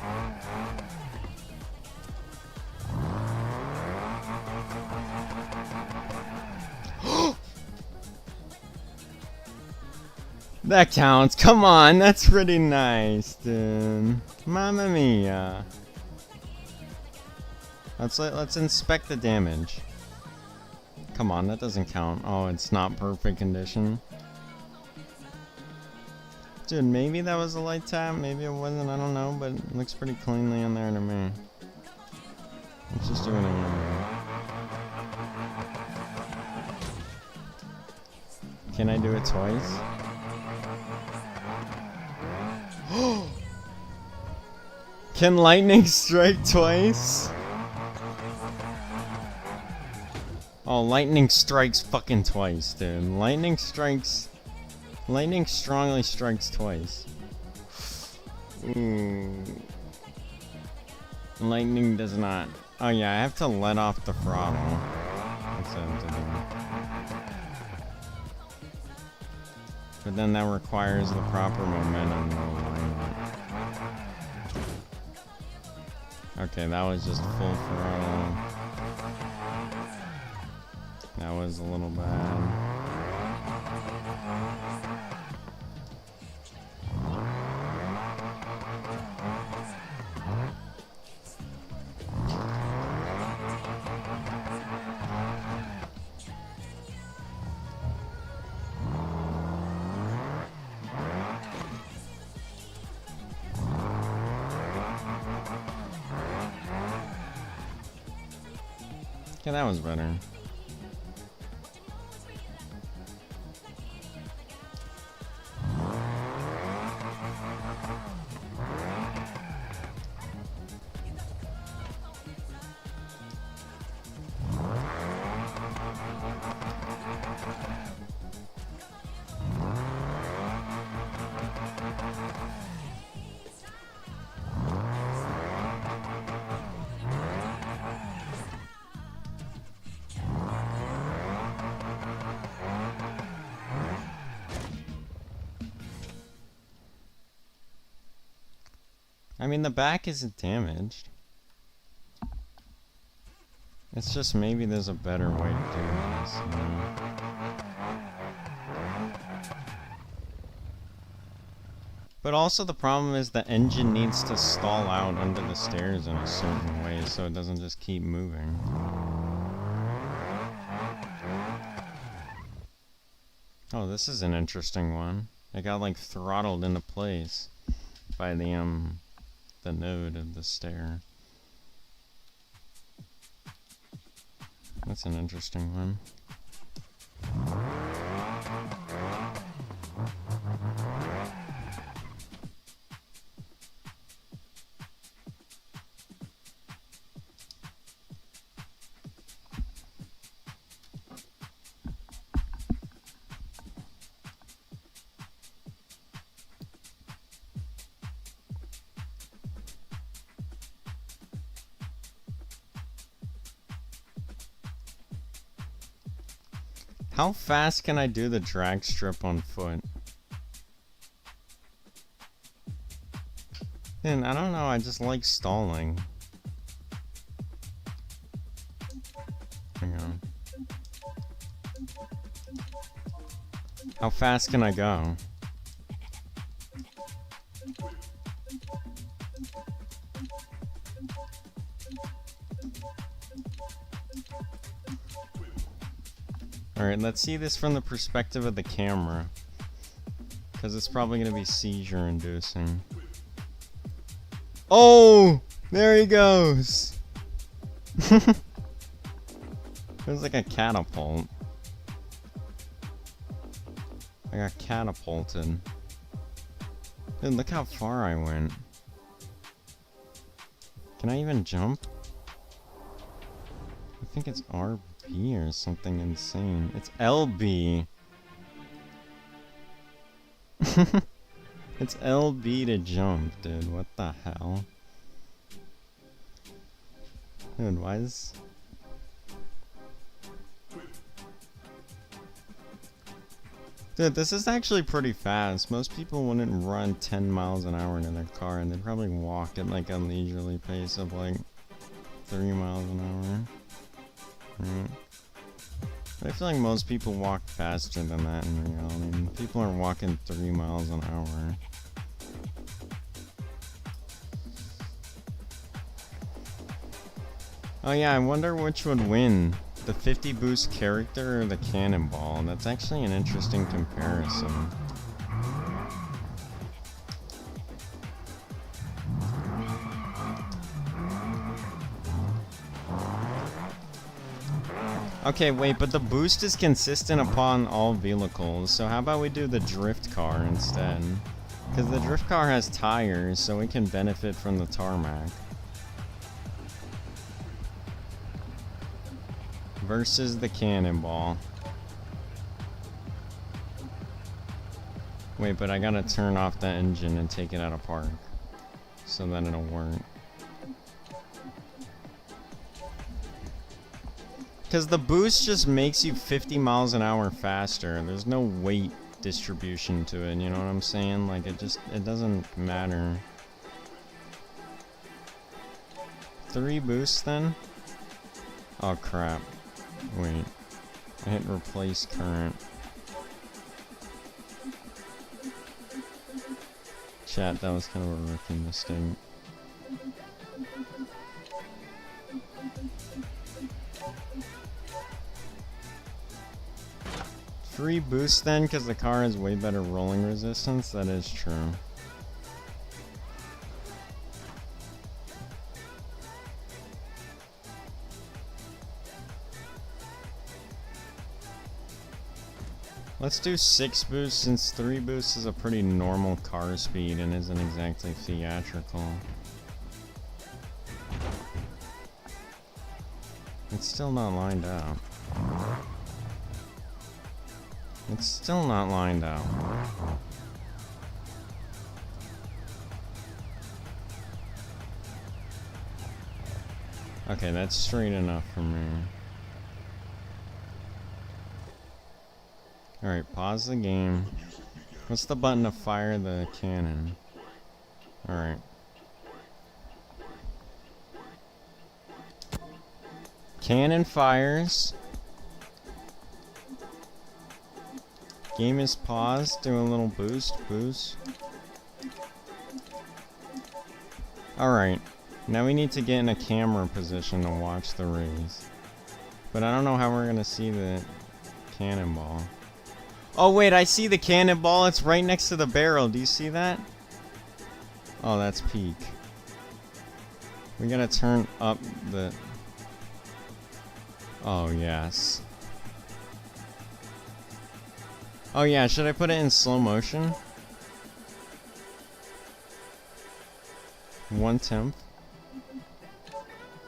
That counts. Come on, that's pretty nice, dude. Mamma mia. Let's inspect the damage. Come on, that doesn't count. Oh, it's not perfect condition. Dude, maybe that was a light tap, maybe it wasn't, I don't know, but it looks pretty cleanly in there to me. Let's just do it again. Can I do it twice? Can lightning strike twice? Oh, lightning strikes fucking twice, dude. Lightning strongly strikes twice. Ooh. Lightning does not. Oh yeah, I have to let off the throttle. That's what I have to do. But then that requires the proper momentum. Okay, that was just full throttle. That was a little bad. Okay, that was better. I mean, the back isn't damaged. It's just maybe there's a better way to do this, you know? But also the problem is the engine needs to stall out under the stairs in a certain way so it doesn't just keep moving. Oh, this is an interesting one. It got like throttled into place by the node of the stair. That's an interesting one. How fast can I do the drag strip on foot? Man, I don't know, I just like stalling. Hang on. How fast can I go? Alright, let's see this from the perspective of the camera. Because it's probably going to be seizure inducing. Oh! There he goes! It was like a catapult. I got catapulted. Dude, look how far I went. Can I even jump? I think it's RB or something insane. It's LB. It's LB to jump, dude. What the hell? Dude, why is... Dude, this is actually pretty fast. Most people wouldn't run 10 miles an hour in their car, and they'd probably walk at like a leisurely pace of like 3 miles an hour. Right. But I feel like most people walk faster than that in reality. People are walking 3 miles an hour. Oh yeah, I wonder which would win. The 50 boost character or the cannonball? That's actually an interesting comparison. Okay, wait, but the boost is consistent upon all vehicles, so how about we do the drift car instead? Because the drift car has tires, so we can benefit from the tarmac. Versus the cannonball. Wait, but I gotta turn off the engine and take it out of park. So then it'll work. Because the boost just makes you 50 miles an hour faster. There's no weight distribution to it, you know what I'm saying? Like, it doesn't matter. 3 boosts then? Oh crap. Wait. I hit replace current. Chat, that was kind of a rookie mistake. Free boost then, because the car has way better rolling resistance. That is true. Let's do 6 boosts since 3 boosts is a pretty normal car speed and isn't exactly theatrical. It's still not lined up. It's still not lined up. Okay, that's straight enough for me. Alright, pause the game. What's the button to fire the cannon? Alright. Cannon fires. Game is paused. Do a little boost. Alright. Now we need to get in a camera position to watch the race. But I don't know how we're gonna see the cannonball. Oh wait, I see the cannonball. It's right next to the barrel. Do you see that? Oh, that's peak. We gotta turn up the... Oh, yes. Oh yeah, should I put it in slow motion? 1/10.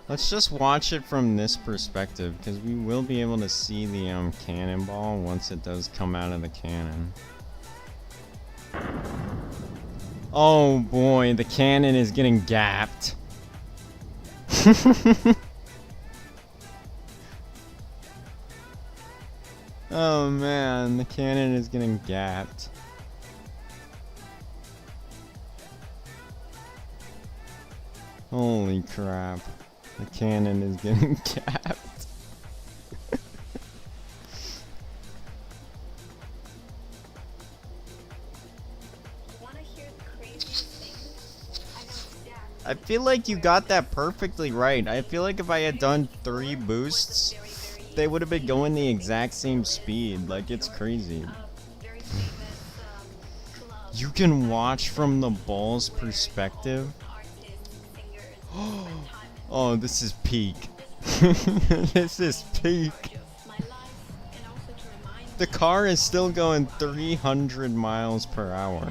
Let's just watch it from this perspective, because we will be able to see the cannonball once it does come out of the cannon. Oh boy, the cannon is getting gapped. Oh man, the cannon is getting gapped. Holy crap. The cannon is getting gapped. I feel like you got that perfectly right. I feel like if I had done 3 boosts, they would have been going the exact same speed. Like, it's crazy. You can watch from the ball's perspective. Oh, this is peak. This is peak. The car is still going 300 miles per hour.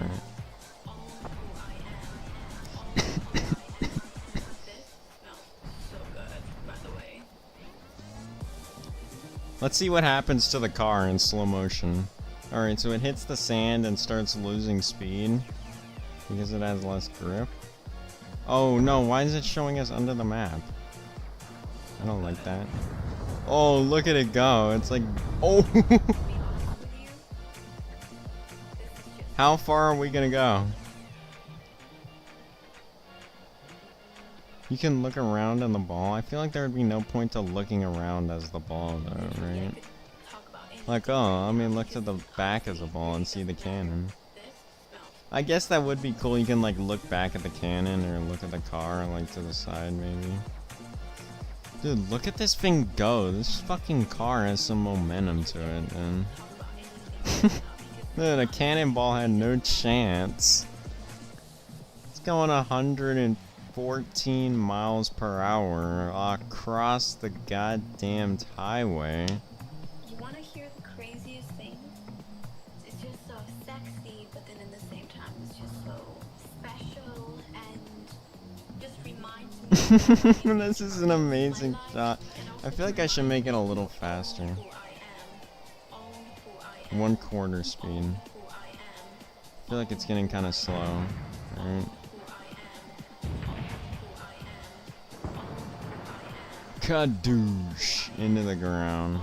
Let's see what happens to the car in slow motion. Alright, so it hits the sand and starts losing speed because it has less grip. Oh no, why is it showing us under the map? I don't like that. Oh, look at it go. It's like, oh. How far are we gonna go? You can look around on the ball. I feel like there would be no point to looking around as the ball though, right? Like, oh, I mean, look to the back as a ball and see the cannon. I guess that would be cool. You can like look back at the cannon or look at the car like to the side maybe. Dude, look at this thing go. This fucking car has some momentum to it, man. Dude, a cannonball had no chance. It's going 114 miles per hour across the goddamn highway. You want to hear the craziest thing? It's just so sexy, but then at the same time, it's just so special and just reminds me. This is an amazing shot. I feel like I should make it a little faster. 1/4 speed. I feel like it's getting kind of slow. Right? Kadoosh into the ground.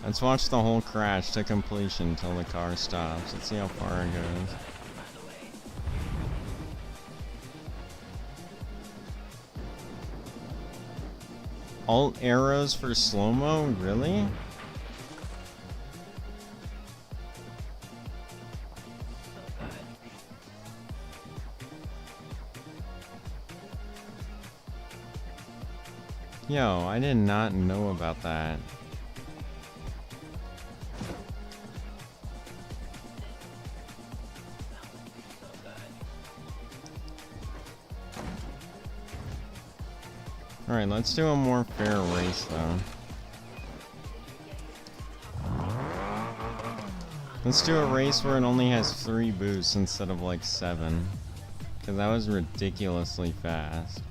Let's watch the whole crash to completion till the car stops. Let's see how far it goes. Alt arrows for slow-mo? Really? Yo, I did not know about that. Alright, let's do a more fair race though. Let's do a race where it only has 3 boosts instead of like 7. Because that was ridiculously fast.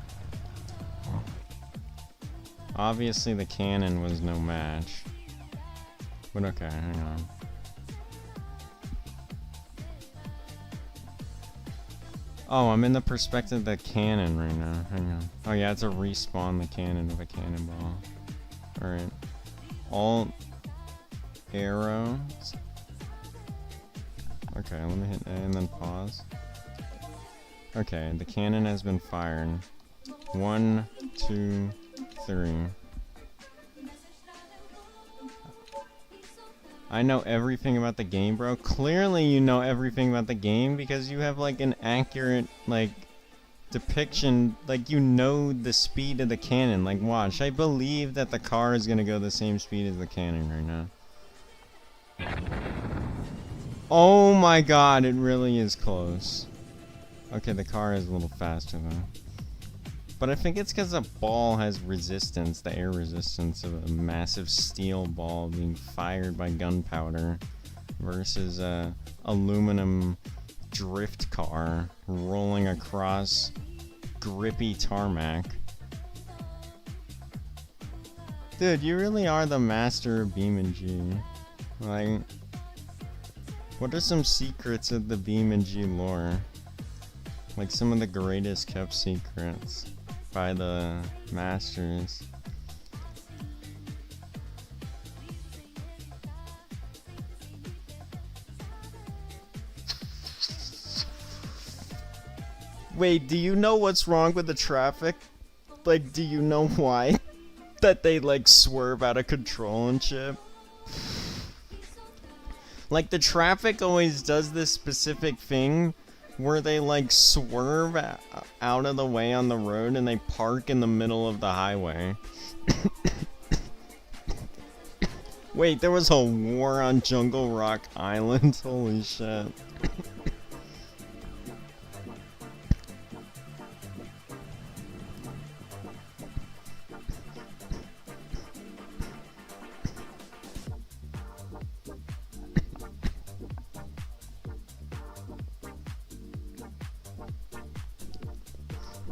Obviously the cannon was no match. But okay, hang on. Oh, I'm in the perspective of the cannon right now. Hang on. Oh yeah, it's a respawn the cannon of a cannonball. Alright. Alt arrows. Okay, let me hit A and then pause. Okay, the cannon has been fired. 1, 2, 3. I know everything about the game, bro. Clearly you know everything about the game because you have like an accurate like depiction, like you know the speed of the cannon. Like watch, I believe that the car is gonna go the same speed as the cannon right now. Oh my god, it really is close. Okay, the car is a little faster though. But I think it's because a ball has resistance, the air resistance of a massive steel ball being fired by gunpowder versus a aluminum drift car rolling across grippy tarmac. Dude, you really are the master of BeamNG. Like, what are some secrets of the BeamNG lore? Like some of the greatest kept secrets by the masters. Wait, do you know what's wrong with the traffic? Like, do you know why? That they like swerve out of control and shit? Like the traffic always does this specific thing where they like swerve out of the way on the road and they park in the middle of the highway. Wait, there was a war on Jungle Rock Island? Holy shit.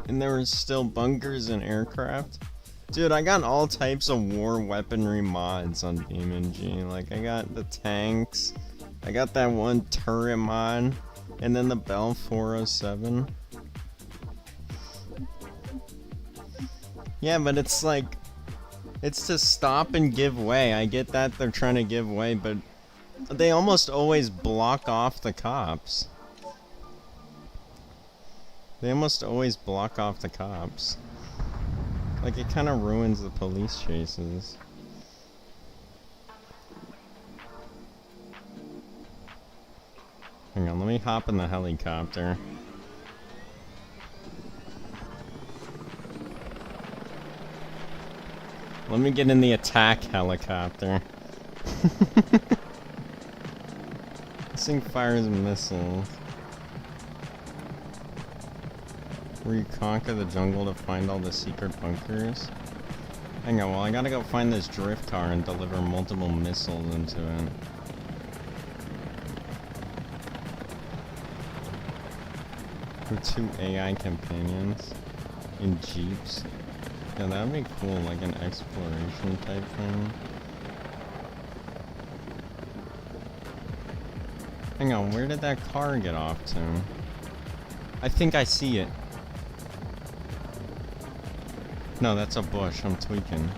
And there were still bunkers and aircraft. Dude, I got all types of war weaponry mods on BeamNG. Like, I got the tanks, I got that one turret mod, and then the Bell 407. Yeah, but it's like, it's to stop and give way. I get that they're trying to give way, but they almost always block off the cops. They almost always block off the cops. Like, it kind of ruins the police chases. Hang on, let me hop in the helicopter. Let me get in the attack helicopter. This thing fires missiles. Where you conquer the jungle to find all the secret bunkers. Hang on, well I gotta go find this drift car and deliver multiple missiles into it. With 2 AI companions in jeeps. Yeah, that would be cool, like an exploration type thing. Hang on, where did that car get off to? I think I see it. No, that's a bush. I'm tweaking.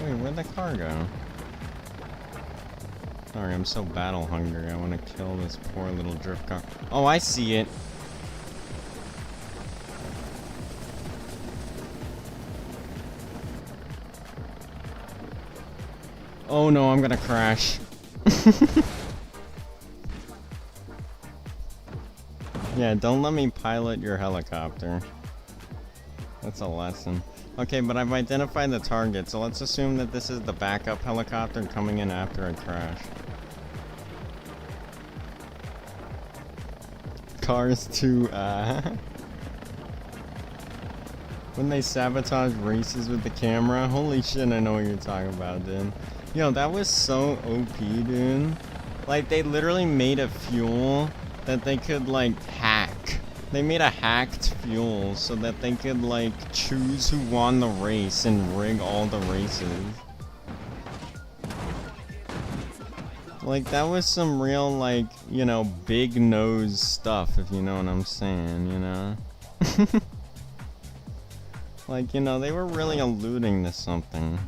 Wait, where'd the car go? Sorry, I'm so battle hungry. I want to kill this poor little drift car. Oh, I see it. Oh no, I'm gonna crash. Yeah, don't let me pilot your helicopter. That's a lesson. Okay, but I've identified the target, so let's assume that this is the backup helicopter coming in after I crash. Cars 2, when they sabotage races with the camera? Holy shit, I know what you're talking about, dude. Yo, that was so OP, dude. Like, they literally made a fuel that they could, like, hack. They made a hacked fuel so that they could, like, choose who won the race and rig all the races. Like, that was some real, like, you know, big nose stuff, if you know what I'm saying, you know? Like, you know, they were really alluding to something.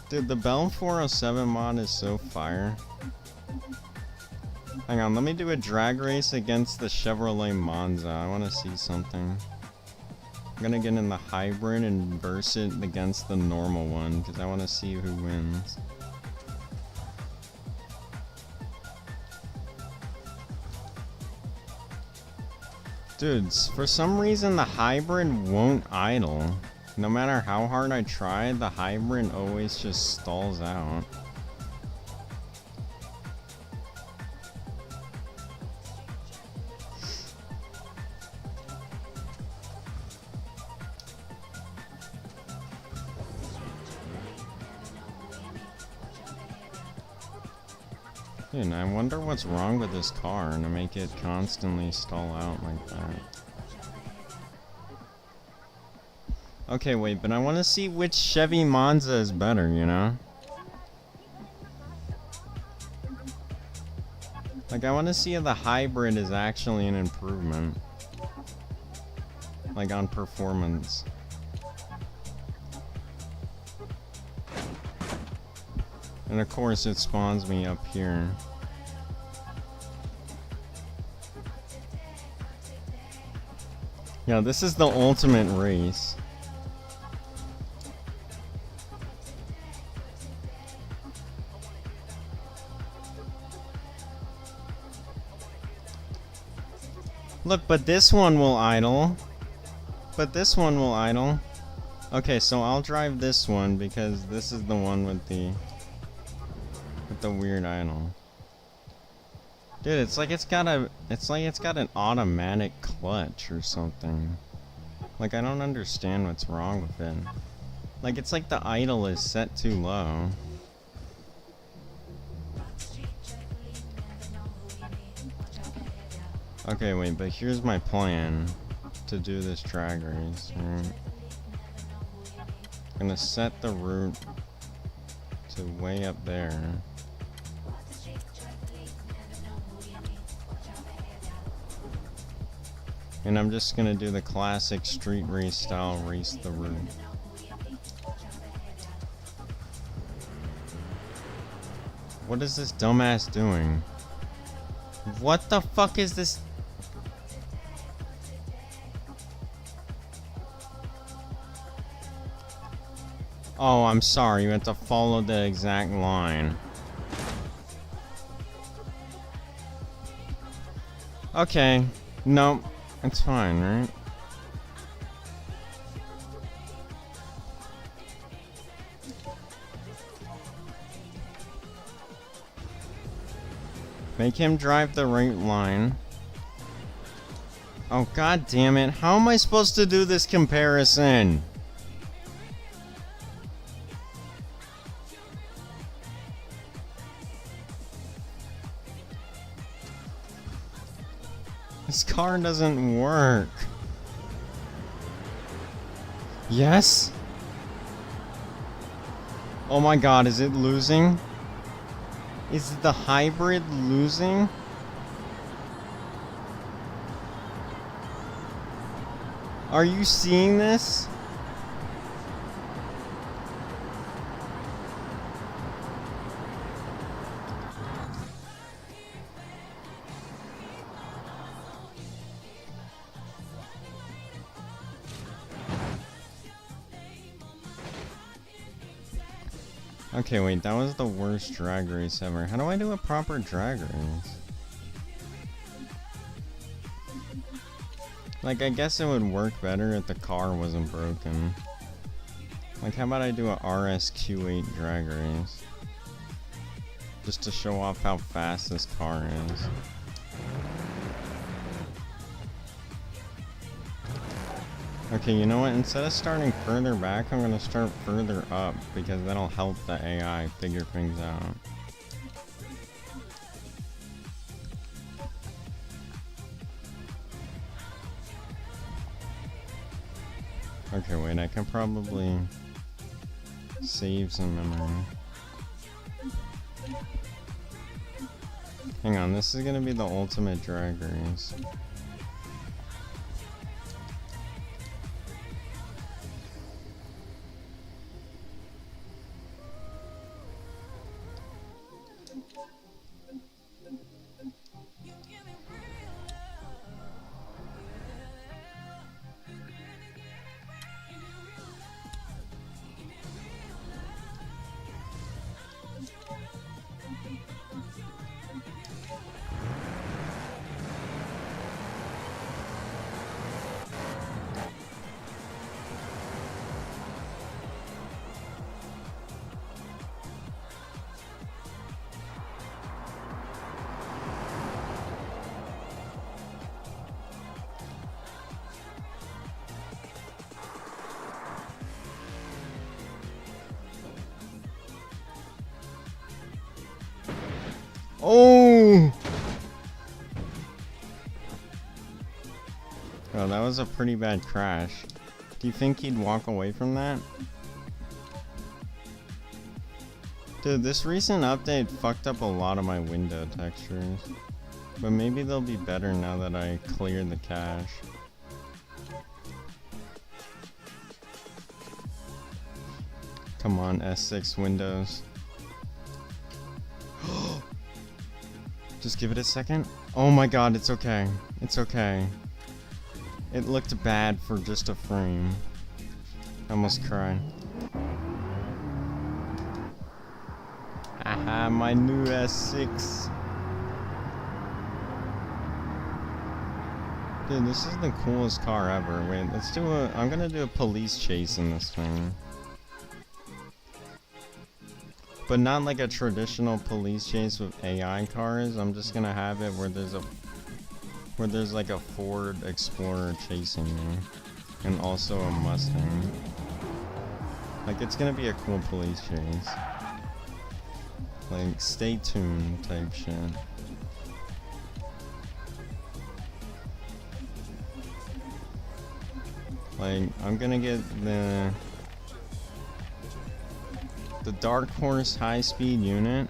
Dude, the Bell 407 mod is so fire. Hang on, let me do a drag race against the Chevrolet Monza. I want to see something. I'm gonna get in the hybrid and verse it against the normal one, because I want to see who wins. Dudes, for some reason the hybrid won't idle. No matter how hard I try, the hybrid always just stalls out. Dude, I wonder what's wrong with this car to make it constantly stall out like that. Okay, wait, but I want to see which Chevy Monza is better, you know? Like, I want to see if the hybrid is actually an improvement. Like, on performance. And of course, it spawns me up here. Yeah, this is the ultimate race. Look, but this one will idle. But this one will idle. Okay, so I'll drive this one because this is the one with the weird idle. Dude, it's like it's got an automatic clutch or something. Like, I don't understand what's wrong with it. Like, it's like the idle is set too low. Okay, wait, but here's my plan to do this drag race. Right? I'm gonna set the route to way up there. And I'm just gonna do the classic street race style, race the route. What is this dumbass doing? What the fuck is this? Oh, I'm sorry, you have to follow the exact line. Okay, no, it's fine, right? Make him drive the right line. Oh, god damn it, how am I supposed to do this comparison? This car doesn't work. Yes? Oh my god, is it losing? Is the hybrid losing? Are you seeing this? Okay, wait, that was the worst drag race ever. How do I do a proper drag race? Like, I guess it would work better if the car wasn't broken. Like, how about I do a RSQ8 drag race? Just to show off how fast this car is. Okay, you know what? Instead of starting further back, I'm gonna start further up because that'll help the AI figure things out. Okay, wait, I can probably save some memory. Hang on, this is gonna be the ultimate drag race. Oh! Oh, that was a pretty bad crash. Do you think he'd walk away from that? Dude, this recent update fucked up a lot of my window textures. But maybe they'll be better now that I cleared the cache. Come on, S6 Windows. Just give it a second. Oh my god, it's okay. It's okay. It looked bad for just a frame. I almost cried. Haha, my new S6. Dude, this is the coolest car ever. Wait, let's do a... I'm gonna do a police chase in this thing. But not like a traditional police chase with AI cars. I'm just gonna have it where there's like a Ford Explorer chasing me. And also a Mustang. Like, it's gonna be a cool police chase. Like, stay tuned type shit. Like, I'm gonna get the Dark Horse high-speed unit.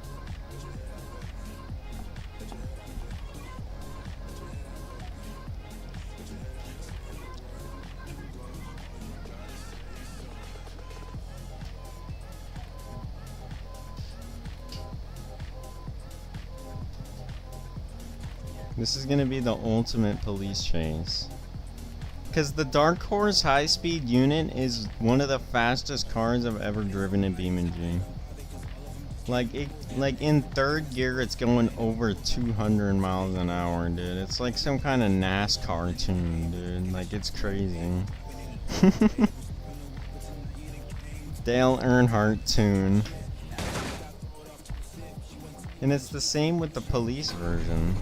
This is gonna be the ultimate police chase. Because the Dark Horse high-speed unit is one of the fastest cars I've ever driven in BeamNG. Like in third gear, it's going over 200 miles an hour, dude. It's like some kind of NASCAR tune, dude. Like, it's crazy. Dale Earnhardt tune. And it's the same with the police version.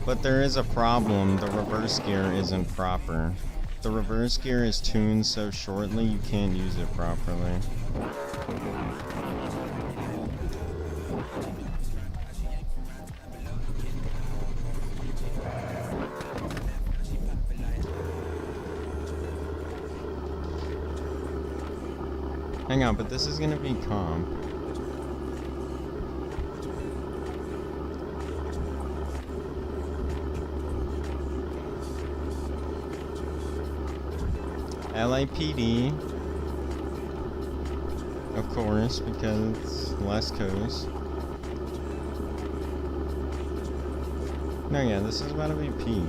But there is a problem, the reverse gear isn't proper. The reverse gear is tuned so shortly you can't use it properly. Hang on, but this is gonna be comp. LAPD, of course, because it's West Coast. No, yeah, this is about to be peak.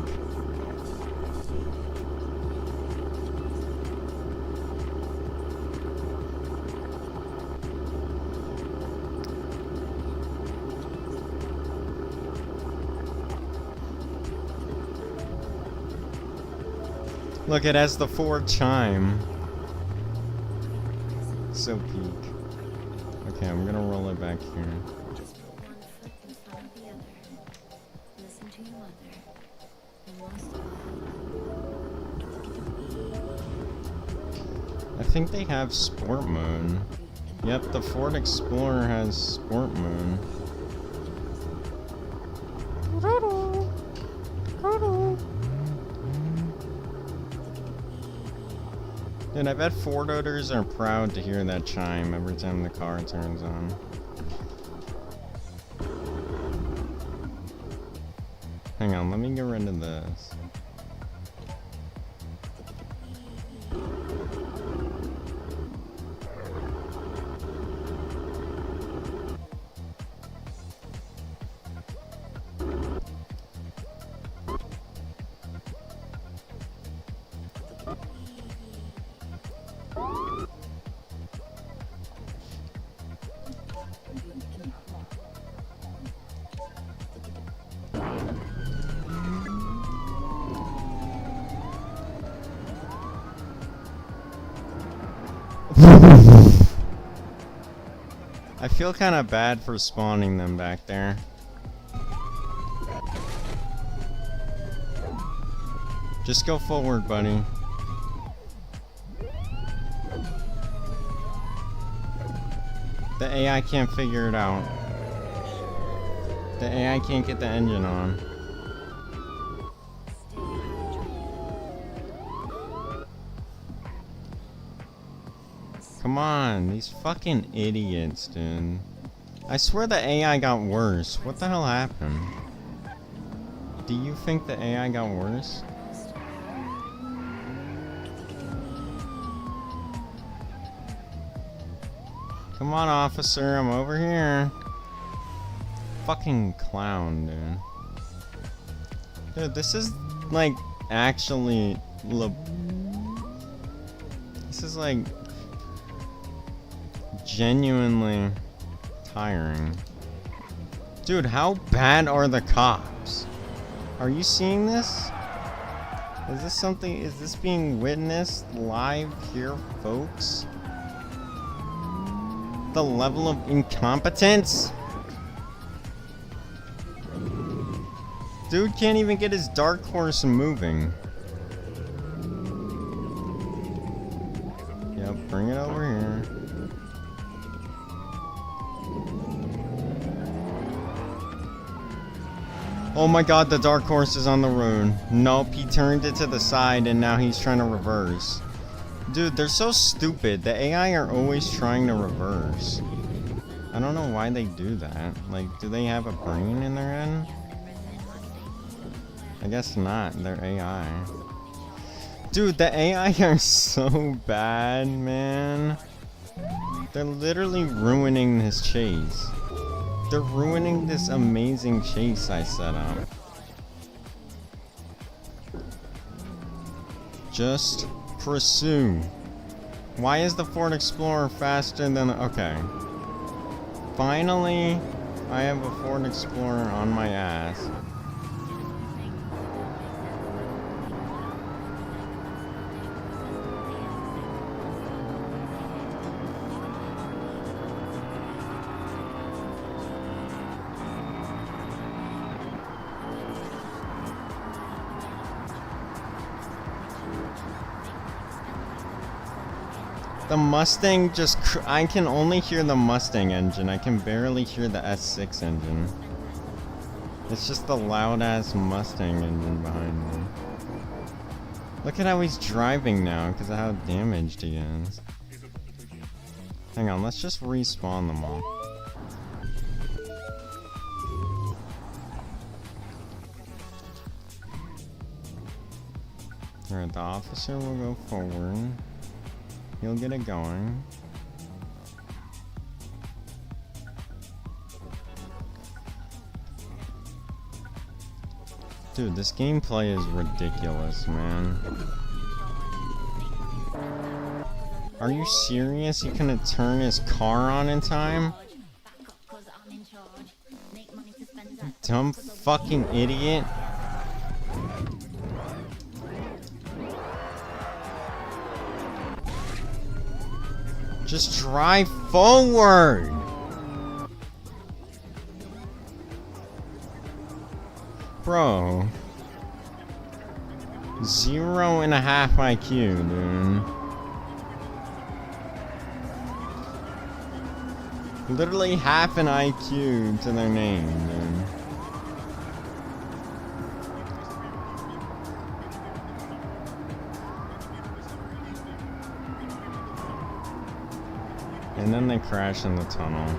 Look, it has the Ford chime. So peak. Okay, I'm gonna roll it back here. Just put one foot in front of the other. Listen to your mother. And most of all, I think they have sport mode. Yep, the Ford Explorer has sport mode. Dude, I bet Ford owners are proud to hear that chime every time the car turns on. Hang on, let me get rid of this. I feel kind of bad for spawning them back there. Just go forward, buddy. The AI can't figure it out. The AI can't get the engine on. stay hydrated. Come on, these fucking idiots, dude. I swear the AI got worse. What the hell happened? Do you think the AI got worse? Come on, officer, I'm over here. Fucking clown, dude. Dude, this is like actually this is like genuinely tiring. Dude, how bad are the cops? Are you seeing this? Is this something, is this being witnessed live here, folks? The level of incompetence? Dude can't even get his dark horse moving. Yep, bring it over here. Oh my god, the dark horse is on the road. Nope, he turned it to the side and now he's trying to reverse. Dude, they're so stupid. The AI are always trying to reverse. I don't know why they do that. Like, do they have a brain in their head? I guess not. They're AI. Dude, the AI are so bad, man. They're literally ruining this chase. They're ruining this amazing chase I set up. Just pursue. Why is the Ford Explorer faster than... Okay. Finally, I have a Ford Explorer on my ass. The Mustang just... I can only hear the Mustang engine. I can barely hear the S6 engine. It's just the loud-ass Mustang engine behind me. Look at how he's driving now because of how damaged he is. Hang on, let's just respawn them all. Alright, the officer will go forward. He'll get it going. Dude, this gameplay is ridiculous, man. Are you serious? He couldn't turn his car on in time? Dumb fucking idiot. Just drive forward! Bro. 0.5 IQ, dude. Literally half an IQ to their name, dude. And then they crash in the tunnel.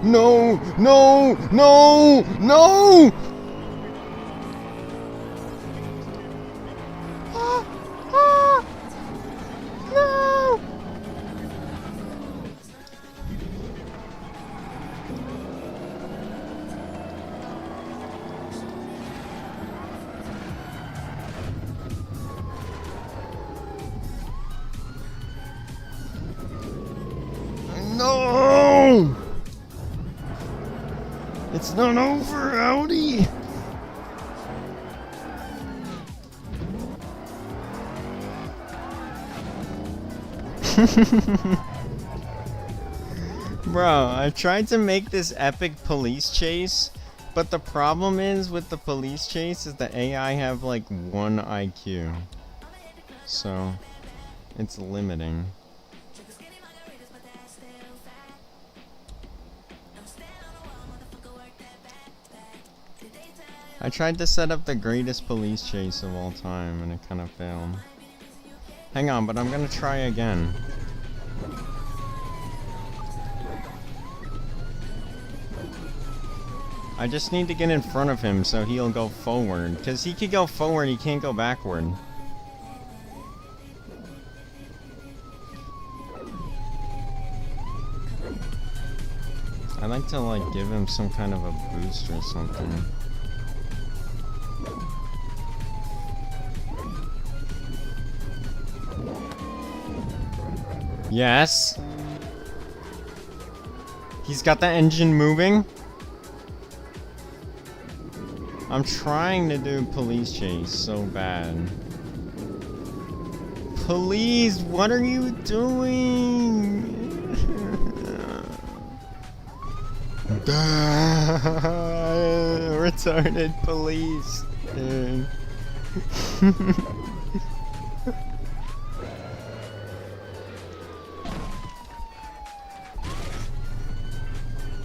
No, no, no, no! No! No! It's not over, Audi! Bro, I tried to make this epic police chase, but the problem is with the police chase is the AI have like 1 IQ. So, it's limiting. I tried to set up the greatest police chase of all time and it kind of failed. Hang on, but I'm gonna try again. I just need to get in front of him so he'll go forward. Because he can go forward, he can't go backward. I like to like give him some kind of a boost or something. Yes. He's got the engine moving. I'm trying to do police chase so bad. Police, what are you doing? Retarded police, dude.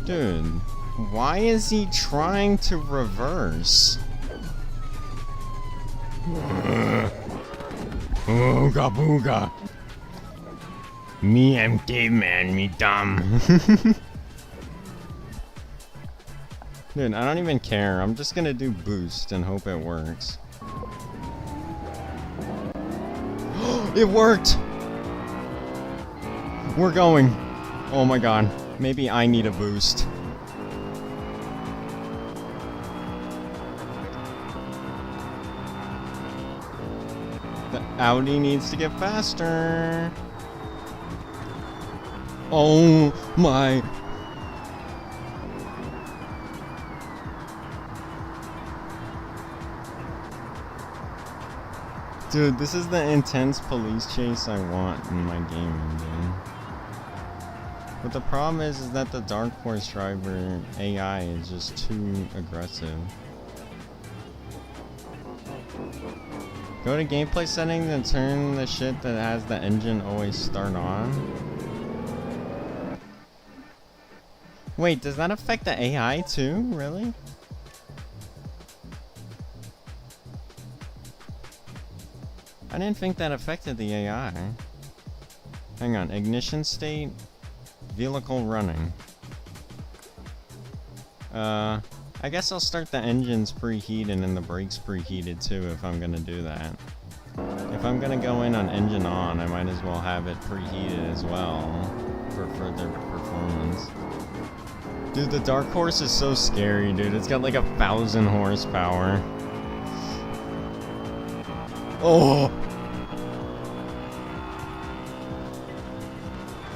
Dude, why is he trying to reverse? Ooga booga. Me, I'm caveman, me dumb. Dude, I don't even care. I'm just gonna do boost and hope it works. It worked! We're going. Oh my god. Maybe I need a boost. The Audi needs to get faster. Oh my. Dude, this is the intense police chase I want in my gaming, dude. But the problem is that the Dark Horse driver AI is just too aggressive. Go to gameplay settings and turn the shit that has the engine always start on. Wait, does that affect the AI too? Really? I didn't think that affected the AI. Hang on, ignition state, vehicle running. I guess I'll start the engines preheated and the brakes preheated too if I'm gonna do that. If I'm gonna go in on engine on, I might as well have it preheated as well for further performance. Dude, the Dark Horse is so scary, dude. It's got like 1,000 horsepower. Oh!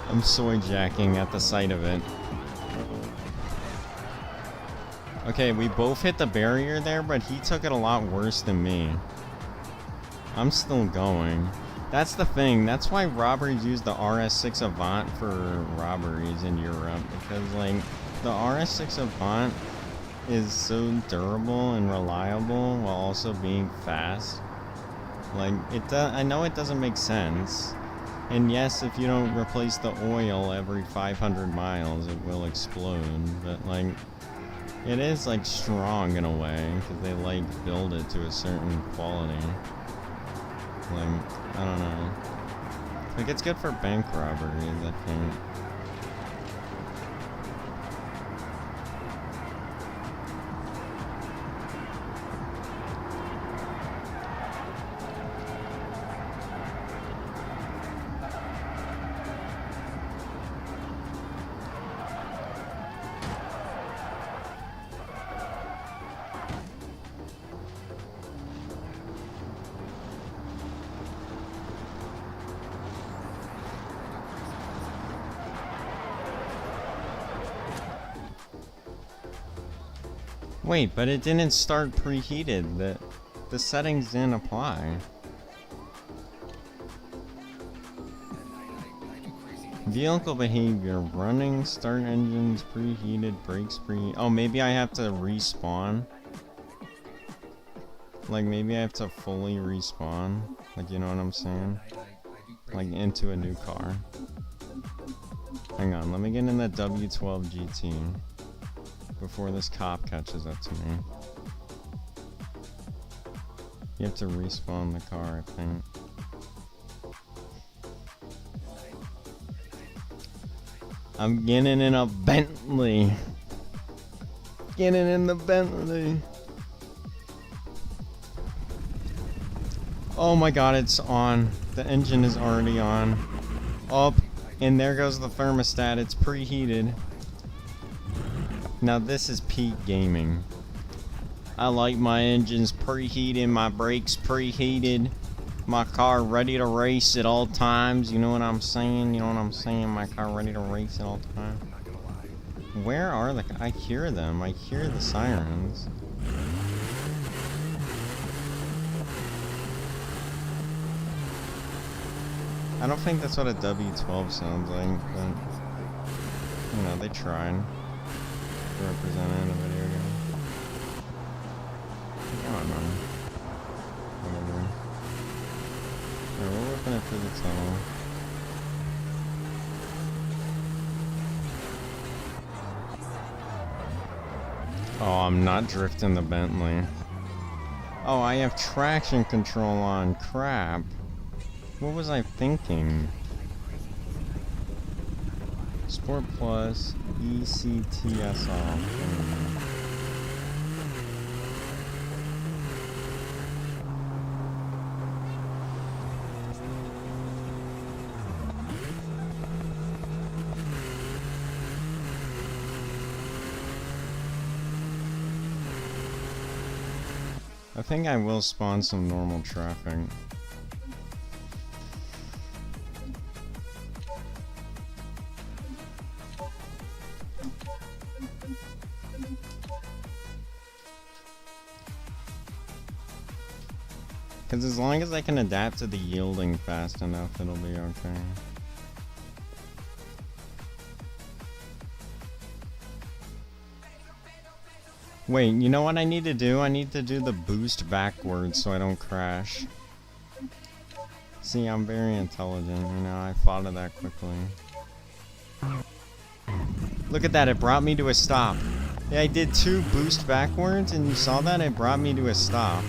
I'm soy jacking at the sight of it. Okay, we both hit the barrier there, but he took it a lot worse than me. I'm still going. That's the thing. That's why robbers use the RS6 Avant for robberies in Europe. Because, like, the RS6 Avant is so durable and reliable while also being fast. Like, I know it doesn't make sense. And yes, if you don't replace the oil every 500 miles, it will explode. But, like, it is, like, strong in a way, because they, like, build it to a certain quality. Like, I don't know. Like, it's good for bank robberies, I think. Wait, but it didn't start preheated. The settings didn't apply. Vehicle behavior, running, start engines, preheated, brakes oh, maybe I have to respawn. Like, maybe I have to fully respawn. Like, you know what I'm saying? Like, into a new car. Hang on, let me get in the W12 GT. Before this cop catches up to me. You have to respawn the car, I think. I'm getting in a Bentley. Getting in the Bentley. Oh my god, it's on. The engine is already on. Up, and there goes the thermostat. It's preheated. Now this is peak gaming. I like my engines preheated, my brakes preheated, my car ready to race at all times. You know what I'm saying? You know what I'm saying? My car ready to race at all times. Where are the... I hear them. I hear the sirens. I don't think that's what a W12 sounds like, but... You know, they tried. Represented in a video game. I don't know. Whatever. Alright, we're whipping it through the tunnel. Oh, I'm not drifting the Bentley. Oh, I have traction control on. Crap. What was I thinking? Sport Plus, ECTS off. I think I will spawn some normal traffic. Because as long as I can adapt to the yielding fast enough, it'll be okay. Wait, you know what I need to do? I need to do the boost backwards so I don't crash. See, I'm very intelligent, you know, I thought of that quickly. Look at that, it brought me to a stop. Yeah, I did 2 boost backwards, and you saw that? It brought me to a stop.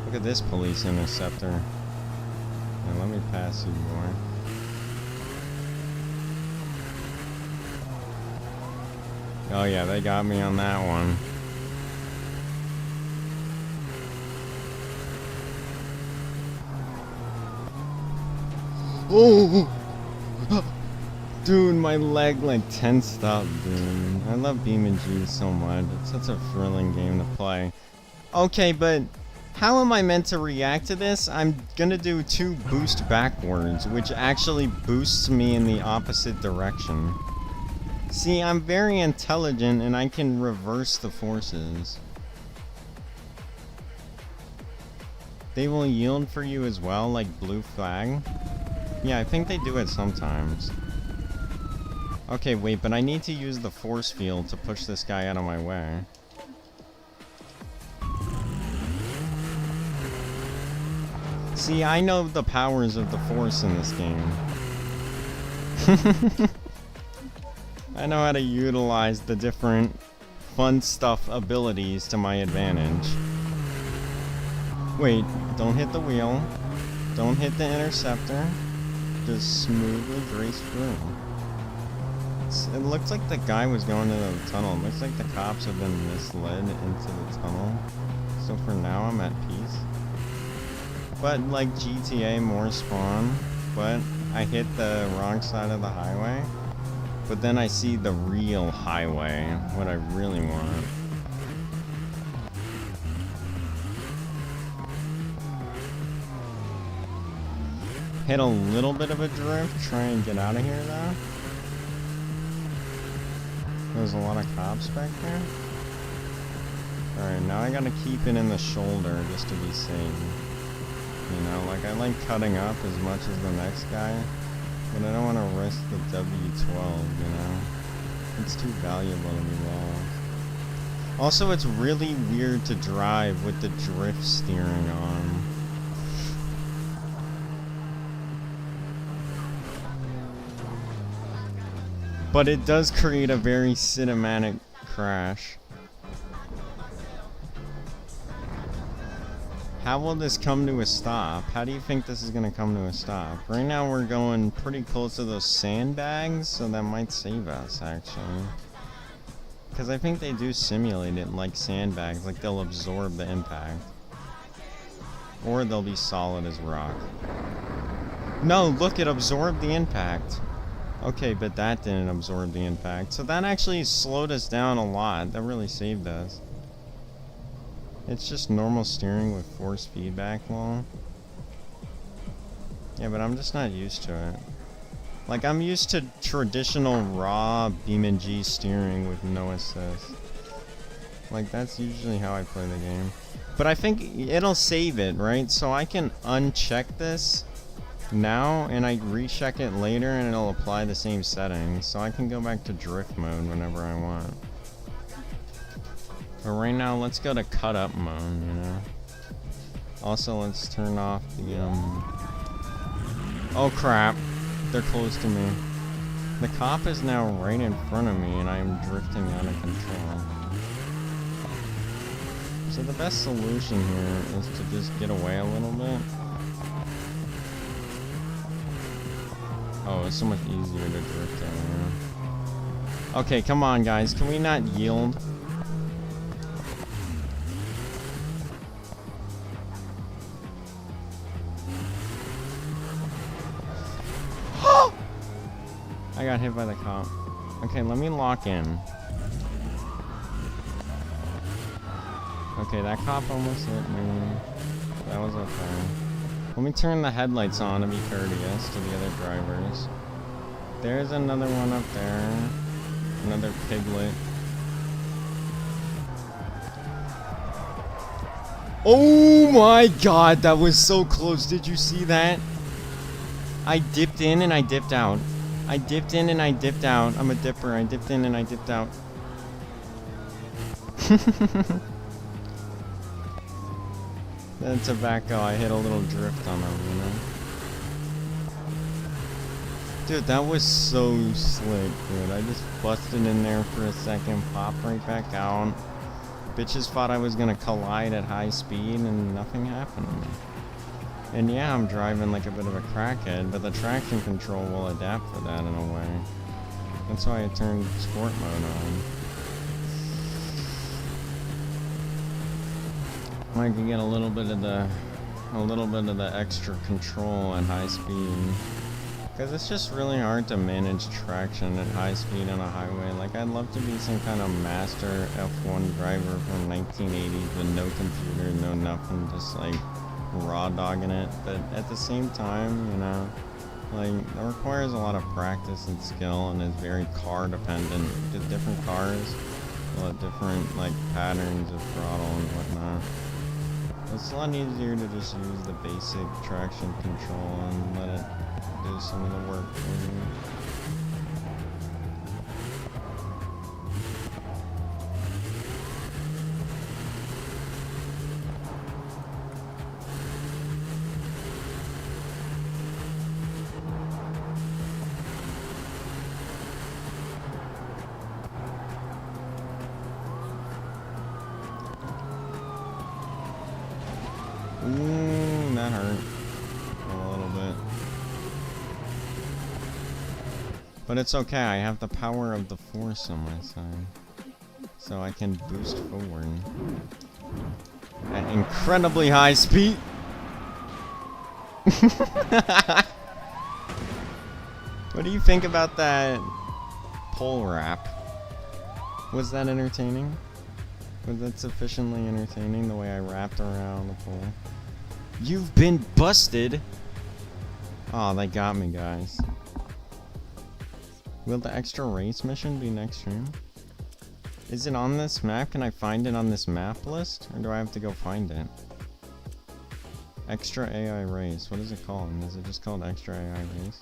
Look at this police interceptor. Now, let me pass you more. Oh yeah, they got me on that one. Oh! Dude, my leg like tensed up, dude. I love BeamNG so much. It's such a thrilling game to play. Okay, but how am I meant to react to this? I'm gonna do 2 boost backwards, which actually boosts me in the opposite direction. See, I'm very intelligent and I can reverse the forces. They will yield for you as well, like blue flag. Yeah, I think they do it sometimes. Okay, wait, but I need to use the force field to push this guy out of my way. See, I know the powers of the force in this game. I know how to utilize the different fun stuff abilities to my advantage. Wait, don't hit the wheel. Don't hit the interceptor. Just smoothly grace through. It looks like the guy was going into the tunnel. It looks like the cops have been misled into the tunnel. So for now, I'm at peace. But like GTA, more spawn. But I hit the wrong side of the highway. But then I see the real highway, what I really want. Hit a little bit of a drift, try and get out of here though. There's a lot of cops back there. Alright, now I gotta keep it in the shoulder just to be safe. You know, like I like cutting up as much as the next guy. But I don't want to risk the W12, you know? It's too valuable to be lost. Also, it's really weird to drive with the drift steering on. But it does create a very cinematic crash. How will this come to a stop? How do you think this is gonna come to a stop? Right now we're going pretty close to those sandbags, so that might save us, actually. Because I think they do simulate it like sandbags, like they'll absorb the impact. Or they'll be solid as rock. No, look, it absorbed the impact. Okay, but that didn't absorb the impact. So that actually slowed us down a lot. That really saved us. It's just normal steering with force feedback wall. Yeah, but I'm just not used to it. Like, I'm used to traditional raw BeamNG steering with no assist. Like, that's usually how I play the game. But I think it'll save it, right? So I can uncheck this now, and I recheck it later, and it'll apply the same settings. So I can go back to drift mode whenever I want. But right now, let's go to cut up mode, you know? Also, let's turn off the, Oh crap, they're close to me. The cop is now right in front of me, and I am drifting out of control. So the best solution here is to just get away a little bit. Oh, it's so much easier to drift out here. Okay, come on guys, can we not yield? I got hit by the cop. Okay, let me lock in. Okay, that cop almost hit me. That was okay. Let me turn the headlights on to be courteous to the other drivers. There's another one up there. Another piglet. Oh my god, that was so close. Did you see that? I dipped in and I dipped out. I dipped in and I dipped out. I'm a dipper. I dipped in and I dipped out. That tobacco, I hit a little drift on him, you know? Dude, that was so slick, dude. I just busted in there for a second, popped right back out. Bitches thought I was gonna collide at high speed and nothing happened to me. And yeah, I'm driving like a bit of a crackhead, but the traction control will adapt for that in a way. That's why I turned sport mode on. I can get a little bit of the extra control at high speed. Because it's just really hard to manage traction at high speed on a highway. Like, I'd love to be some kind of master F1 driver from 1980s with no computer, no nothing, just like raw dogging it. But at the same time, you know, like, it requires a lot of practice and skill and is very car dependent. Because different cars will have different, like, patterns of throttle and whatnot. It's a lot easier to just use the basic traction control and let it do some of the work for you. Ooh, that hurt a little bit. But it's okay, I have the power of the Force on my side. So I can boost forward at incredibly high speed. What do you think about that pole wrap? Was that entertaining? Was that sufficiently entertaining, the way I wrapped around the pole? You've been busted! Oh, they got me, guys. Will the extra race mission be next stream? Is it on this map? Can I find it on this map list? Or do I have to go find it? Extra AI race. What is it called? Is it just called Extra AI race?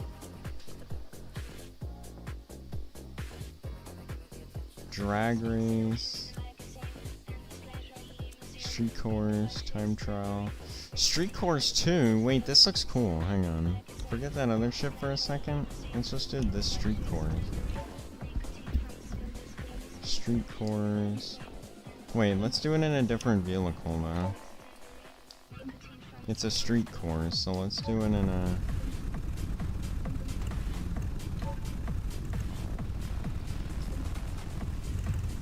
Drag race. Street course. Time trial. Street course 2. Wait, this looks cool. Hang on. Forget that other shit for a second. Let's just do this street course. Street course. Wait, let's do it in a different vehicle though. It's a street course, so let's do it in a...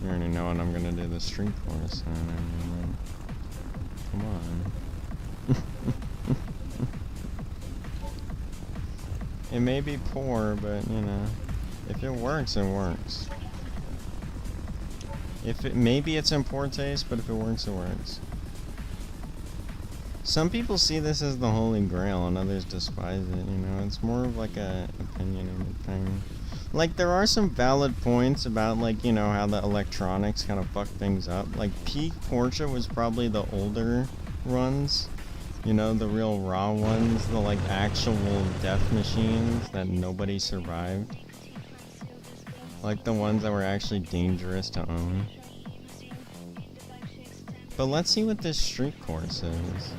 You already know what I'm gonna do the street course in. Come on. It may be poor, but you know, if it works, it works. Maybe it's in poor taste, but if it works, it works. Some people see this as the holy grail, and others despise it. You know, it's more of like a opinionated thing. Like, there are some valid points about, like, you know, how the electronics kind of fuck things up. Like, peak Porsche was probably the older runs. You know, the real raw ones, the, like, actual death machines that nobody survived. Like, the ones that were actually dangerous to own. But let's see what this street course is.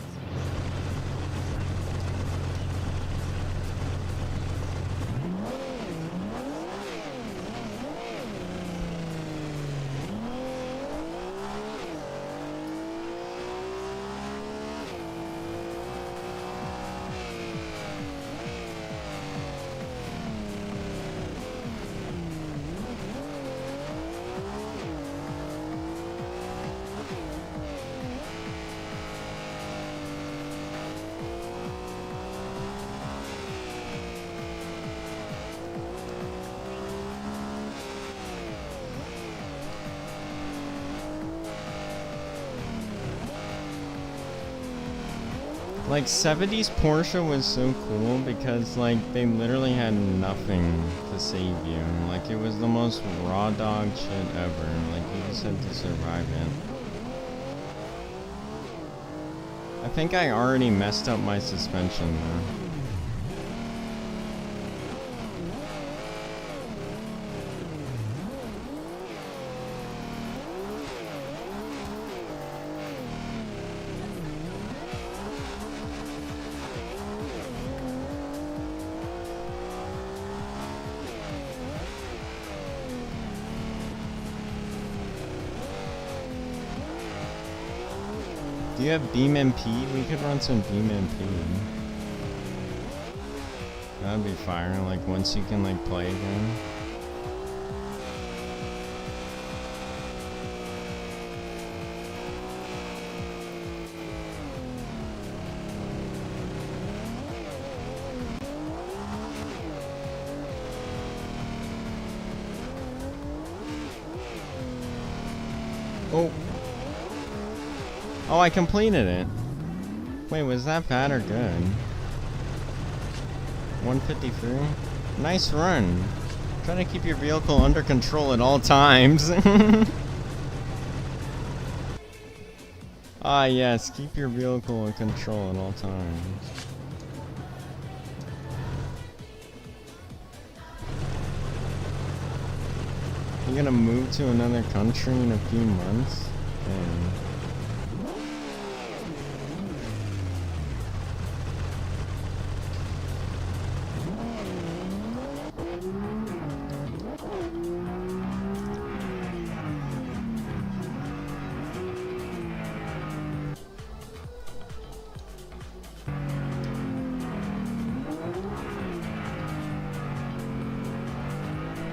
Like, 70s Porsche was so cool because, like, they literally had nothing to save you. Like, it was the most raw dog shit ever. Like, you just had to survive it. I think I already messed up my suspension, though. Do you have Beam MP? We could run some Beam MP. That'd be fire, like once you can like play again. Oh. Oh, I completed it. Wait, was that bad or good? 153? Nice run. Try to keep your vehicle under control at all times. Ah, yes, keep your vehicle in control at all times. You're gonna move to another country in a few months? Dang.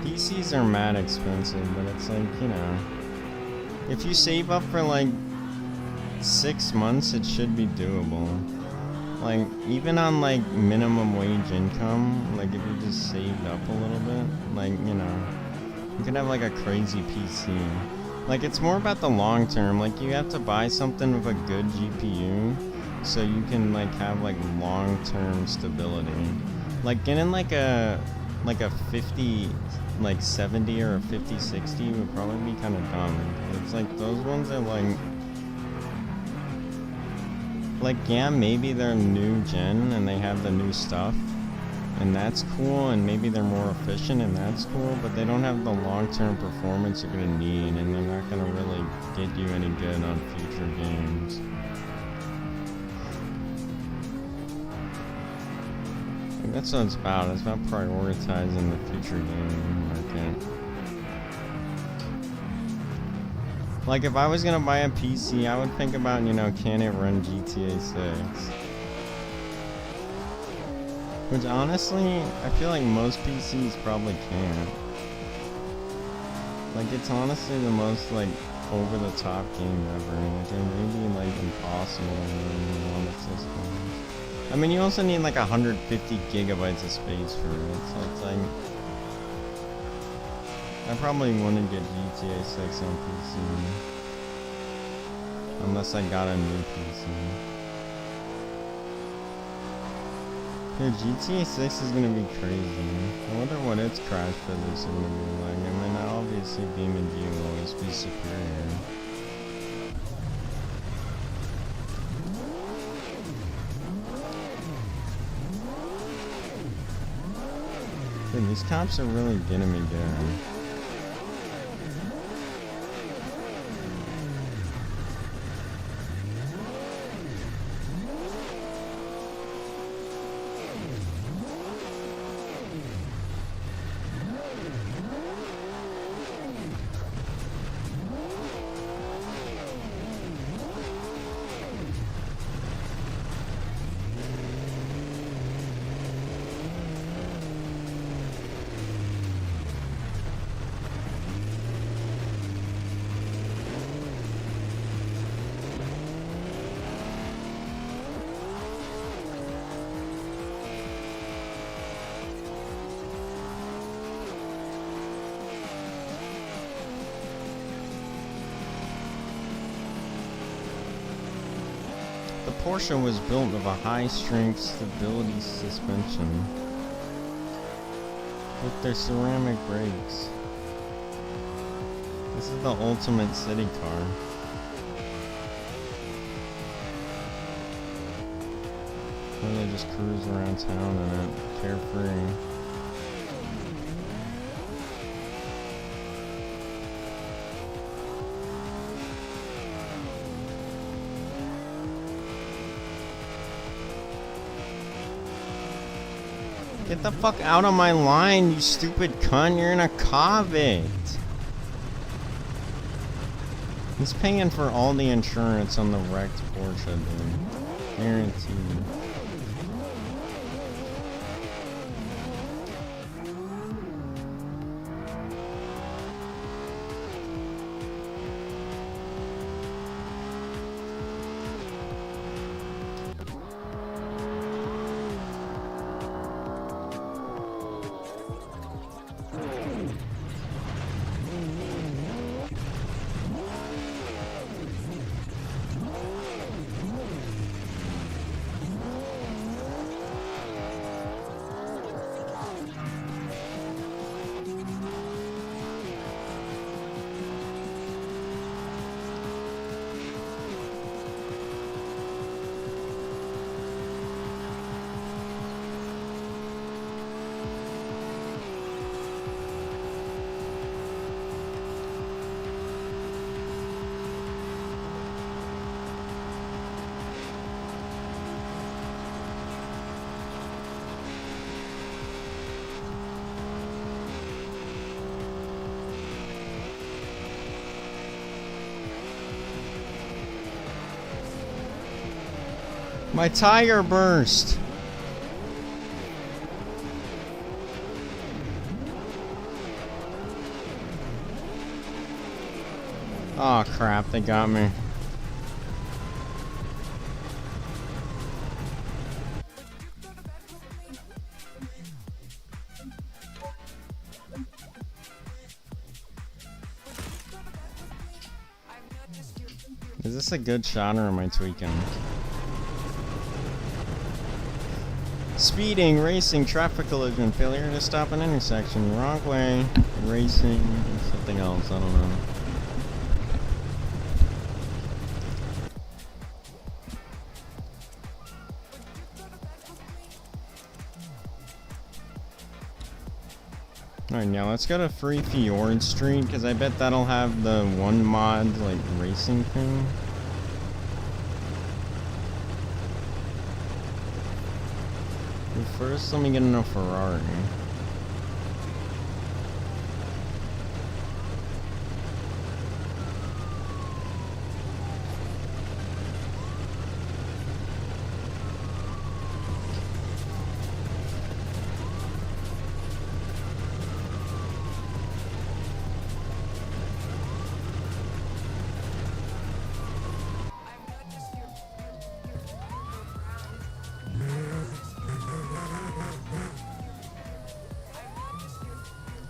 PCs are mad expensive, but it's like, you know, if you save up for like 6 months, it should be doable. Like, even on like minimum wage income, like if you just saved up a little bit, like, you know, you could have like a crazy PC. Like, it's more about the long term. Like, you have to buy something with a good GPU so you can like have like long term stability. Like, getting like a 50, like 70 or a 5060 would probably be kind of dumb. It's like those ones are like yeah, maybe they're new gen and they have the new stuff and that's cool, and maybe they're more efficient and that's cool, but they don't have the long-term performance you're gonna need, and they're not gonna really get you any good on future games. That's what it's about. It's about prioritizing the future game market. Like, if I was gonna buy a PC, I would think about, you know, can it run GTA 6? Which, honestly, I feel like most PCs probably can't. Like, it's honestly the most, like, over-the-top game ever. Like, it may be, like, impossible in a lot of systems. I mean, you also need like 150 gigabytes of space for it, so it's like, I probably wouldn't get GTA 6 on PC unless I got a new PC. Dude, GTA 6 is gonna be crazy. I wonder what its crash physics are gonna be like. I mean, obviously BeamNG will always be superior. Dude, these cops are really getting me down. The Porsche was built with a high-strength stability suspension with their ceramic brakes. This is the ultimate city car. Where they just cruise around town in it, carefree. Get the fuck out of my line, you stupid cunt. You're in a Covet. He's paying for all the insurance on the wrecked Porsche, dude. Guaranteed. My tire burst. Oh crap, they got me. Is this a good shot or am I tweaking? Speeding, racing, traffic collision, failure to stop an intersection, wrong way, racing, something else, I don't know. Alright, now let's go to Free Fjord Street, because I bet that'll have the one mod, like, racing thing. But first, let me get in a Ferrari.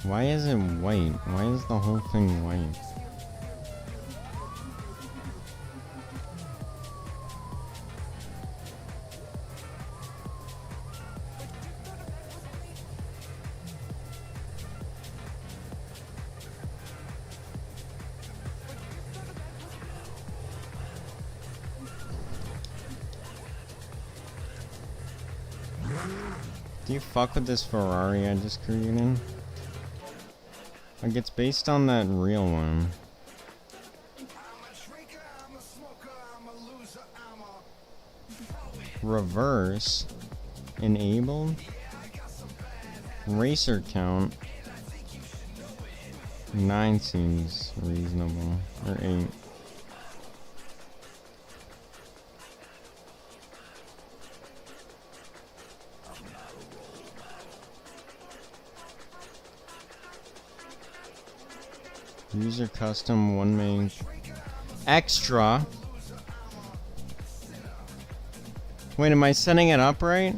Why is it white? Why is the whole thing white? Do you fuck with this Ferrari I just created? Like, it's based on that real one. Reverse. Enabled. Racer count. 9 seems reasonable. Or 8. User custom 1 main extra. Wait, am I setting it up right?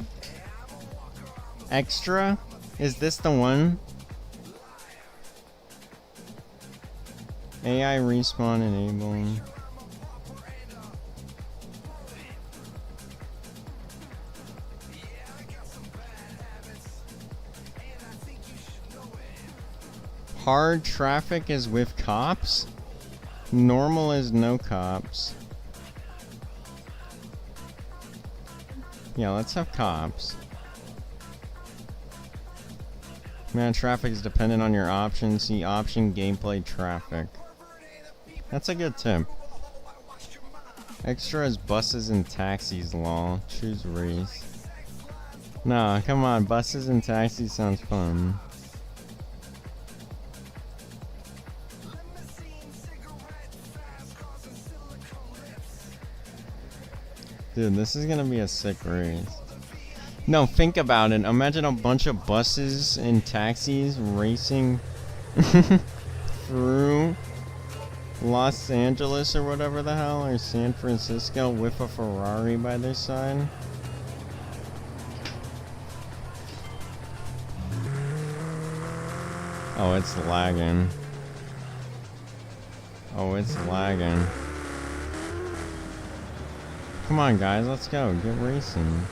Extra? Is this the one? AI respawn enabling. Hard traffic is with cops. Normal is no cops. Yeah, let's have cops. Man, traffic is dependent on your options. See option gameplay traffic. That's a good tip. Extra is buses and taxis, lol. Choose race. Nah, come on. Buses and taxis sounds fun. Dude, this is gonna be a sick race. No, think about it. Imagine a bunch of buses and taxis racing through Los Angeles or whatever the hell, or San Francisco with a Ferrari by their side. Oh, it's lagging. Oh, it's lagging. Come on, guys, let's go. Get racing.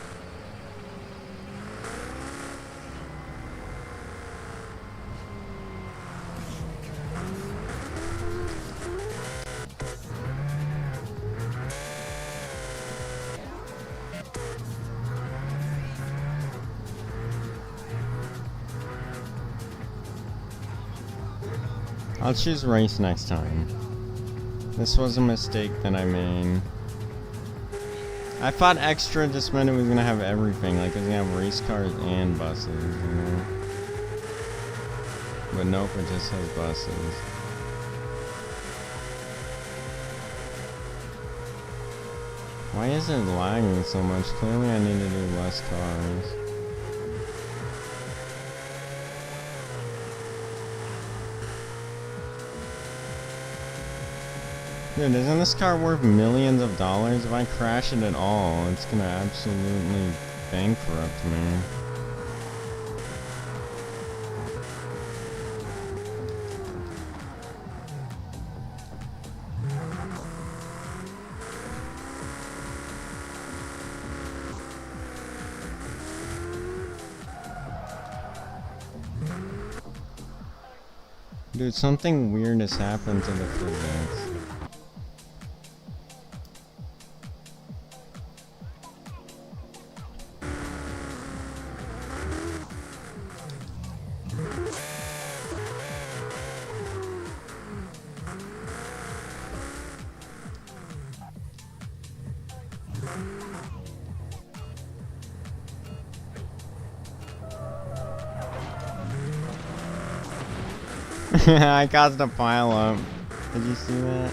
I'll choose race next time. This was a mistake that I made. I thought extra just meant it was gonna have everything, like it was gonna have race cars and buses, you know? But nope, it just has buses. Why is it lagging so much? Clearly I need to do less cars. Dude, isn't this car worth millions of dollars? If I crash it at all, it's gonna absolutely bankrupt me. Dude, something weird has happened to the physics. I caused a pile up. Did you see that?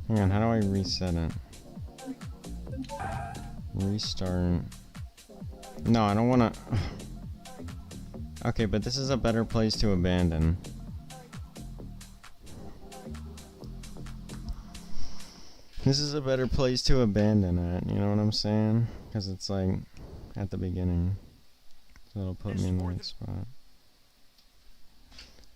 Hang on, how do I reset it? Restart. No, I don't wanna. Okay, but this is a better place to abandon. This is a better place to abandon it, you know what I'm saying? Because it's like at the beginning. So it'll put me in the right spot.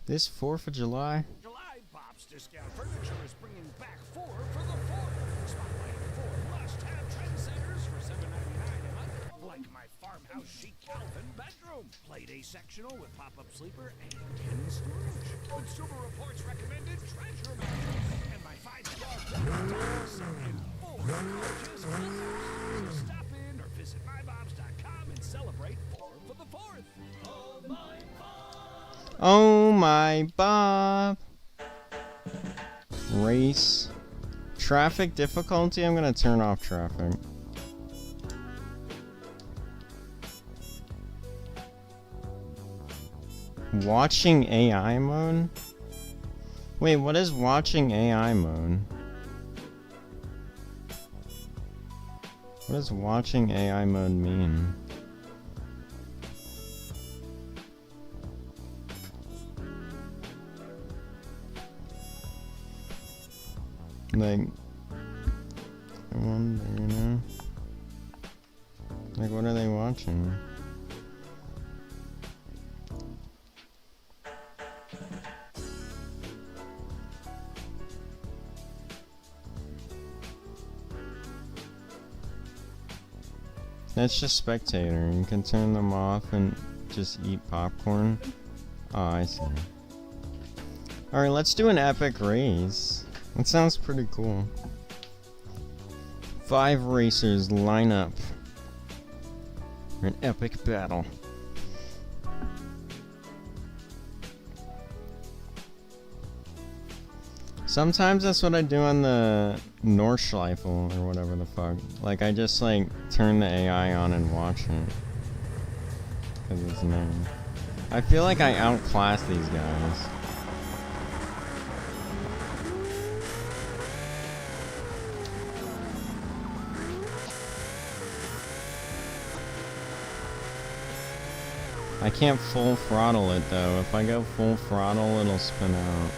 This 4th of July? July Bob's Discount Furniture is bringing back 4 for the 4th. Spotlight 4 must-have trendsetters for $7.99 a month, like my farmhouse chic Calvin bedroom, Playday sectional with pop-up sleeper and hidden storage. Consumer Reports recommended treasure mattress, and my 5-star dogs and 4 gorgeous others. So stop in or visit mybobs.com and celebrate 4 for the 4th. Oh my Bob! Oh my Bob! Race. Traffic difficulty? I'm gonna turn off traffic. Watching AI mode? Wait, what is watching AI mode? What does watching AI mode mean? Like, I wonder, you know? Like, what are they watching? That's just spectator. You can turn them off and just eat popcorn. Oh, I see. Alright, let's do an epic race. That sounds pretty cool. 5 racers line up for an epic battle. Sometimes that's what I do on the Nordschleife or whatever the fuck. Like, I just, like, turn the AI on and watch it. Because it's new. I feel like I outclass these guys. I can't full throttle it though. If I go full throttle, it'll spin out.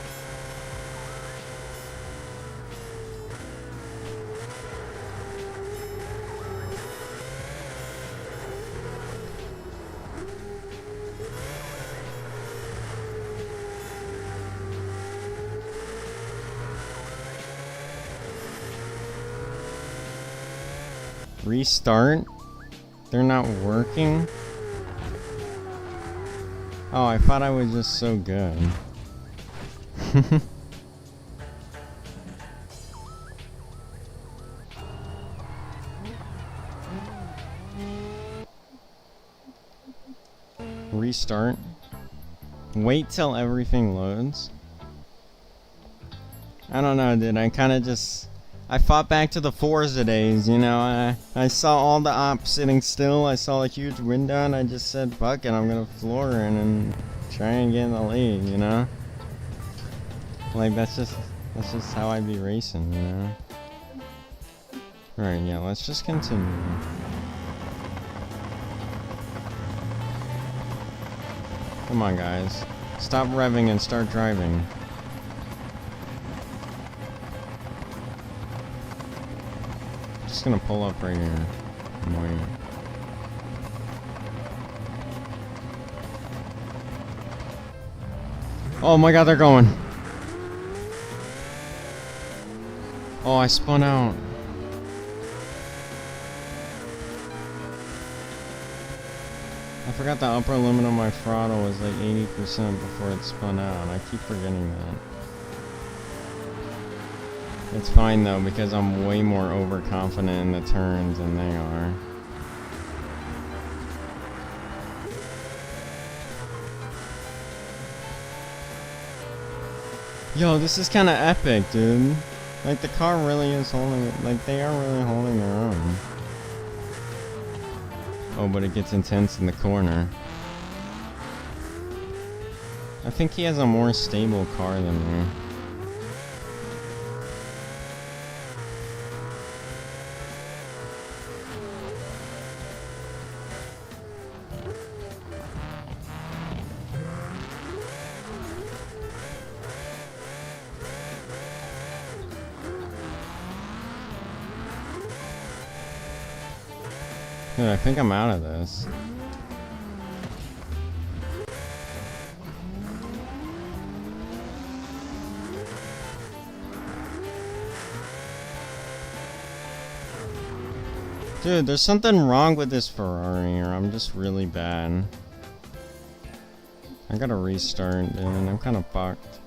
Restart? They're not working? Oh, I thought I was just so good. Restart? Wait till everything loads? I don't know, dude. I kind of just... I thought back to the Forza days, you know, I saw all the ops sitting still, I saw a huge window, and I just said, fuck it, I'm gonna floor in and try and get in the lead, you know? Like, that's just how I be racing, you know? Alright, yeah, let's just continue. Come on, guys. Stop revving and start driving. Just gonna pull up right here. Wait. Oh my god, they're going. Oh, I spun out. I forgot the upper limit on my throttle was like 80% before it spun out. I keep forgetting that. It's fine though, because I'm way more overconfident in the turns than they are. Yo, this is kinda epic, dude. Like, the car really is holding, like, they are really holding their own. Oh, but it gets intense in the corner. I think he has a more stable car than me. Dude, I think I'm out of this. Dude, there's something wrong with this Ferrari, or I'm just really bad. I gotta restart, dude. I'm kind of fucked.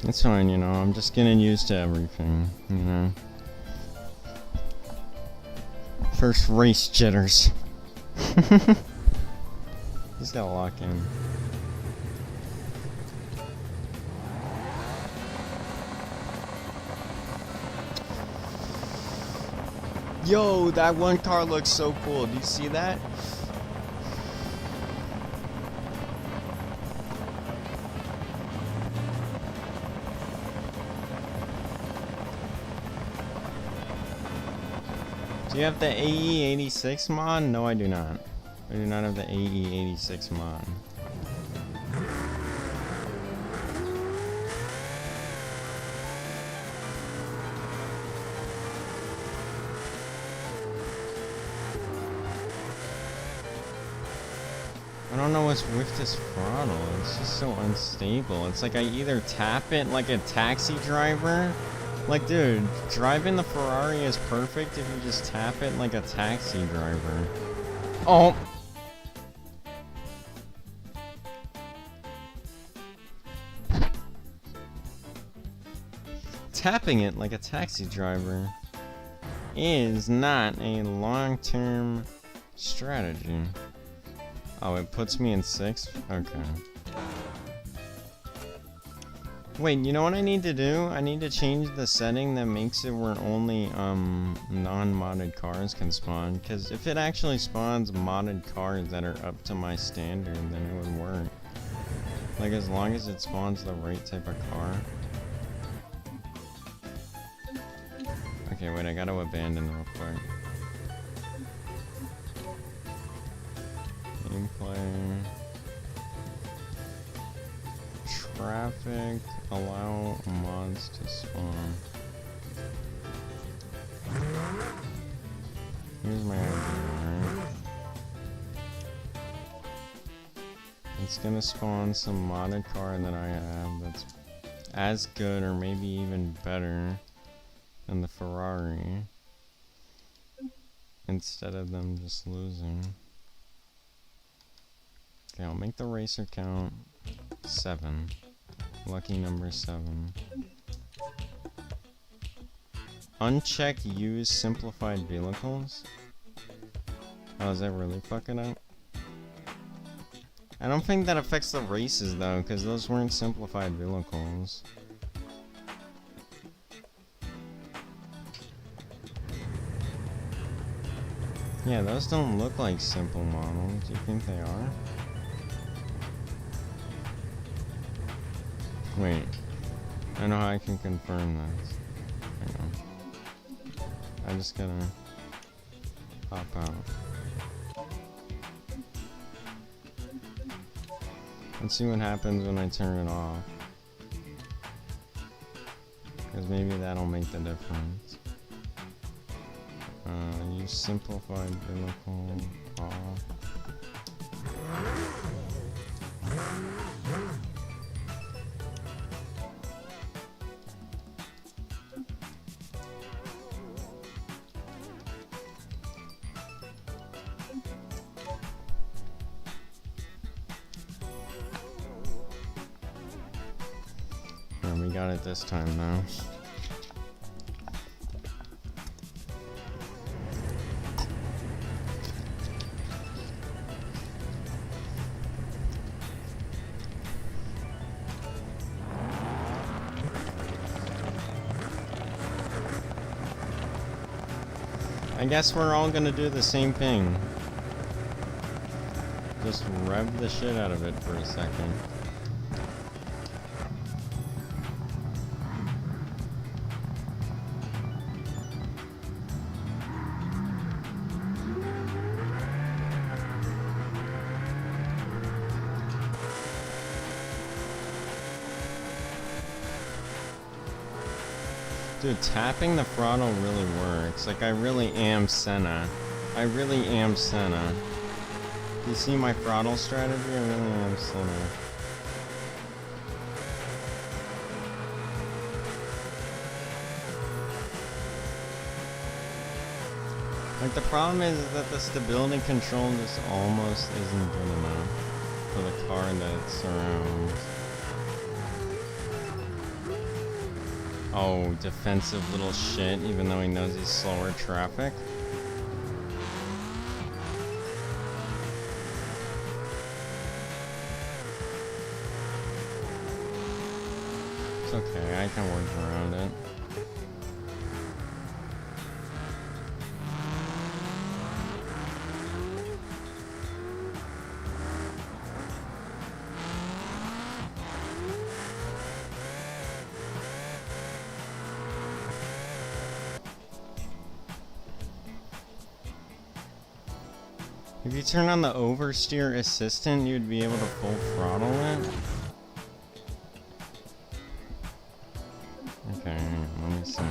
It's fine, you know. I'm just getting used to everything, you know. First race jitters. He's gotta lock in. Yo, that one car looks so cool. Do you see that? Do you have the AE86 mod? No, I do not. I do not have the AE86 mod. I don't know what's with this throttle. It's just so unstable. It's like I either tap it like a taxi driver. Like, dude, driving the Ferrari is perfect if you just tap it like a taxi driver. Oh! Tapping it like a taxi driver is not a long-term strategy. Oh, it puts me in 6th? Okay. Wait, you know what I need to do? I need to change the setting that makes it where only non-modded cars can spawn. Because if it actually spawns modded cars that are up to my standard, then it would work. Like as long as it spawns the right type of car. Okay, wait, I gotta abandon real quick. Gameplay. Traffic. Allow mods to spawn. Here's my idea, right? It's gonna spawn some modded car that I have that's as good or maybe even better than the Ferrari. Instead of them just losing. Okay, I'll make the racer count 7. Lucky number 7. Uncheck use simplified vehicles. Oh, is that really fucking up? I don't think that affects the races though, because those weren't simplified vehicles. Yeah, those don't look like simple models. Do you think they are? Wait, I know how I can confirm this. Hang on. I just gotta pop out. Let's see what happens when I turn it off. Because maybe that'll make the difference. Use simplified vehicle off. We got it this time now. I guess we're all gonna do the same thing. Just rev the shit out of it for a second. Dude, tapping the throttle really works. Like, I really am Senna. I really am Senna. You see my throttle strategy? I really am Senna. Like, the problem is that the stability control just almost isn't good enough for the car that it surrounds. Oh, defensive little shit, even though he knows he's slower traffic. It's okay, I can work around it. If you turn on the oversteer assistant, you'd be able to full throttle it. Okay, hang on, let me see.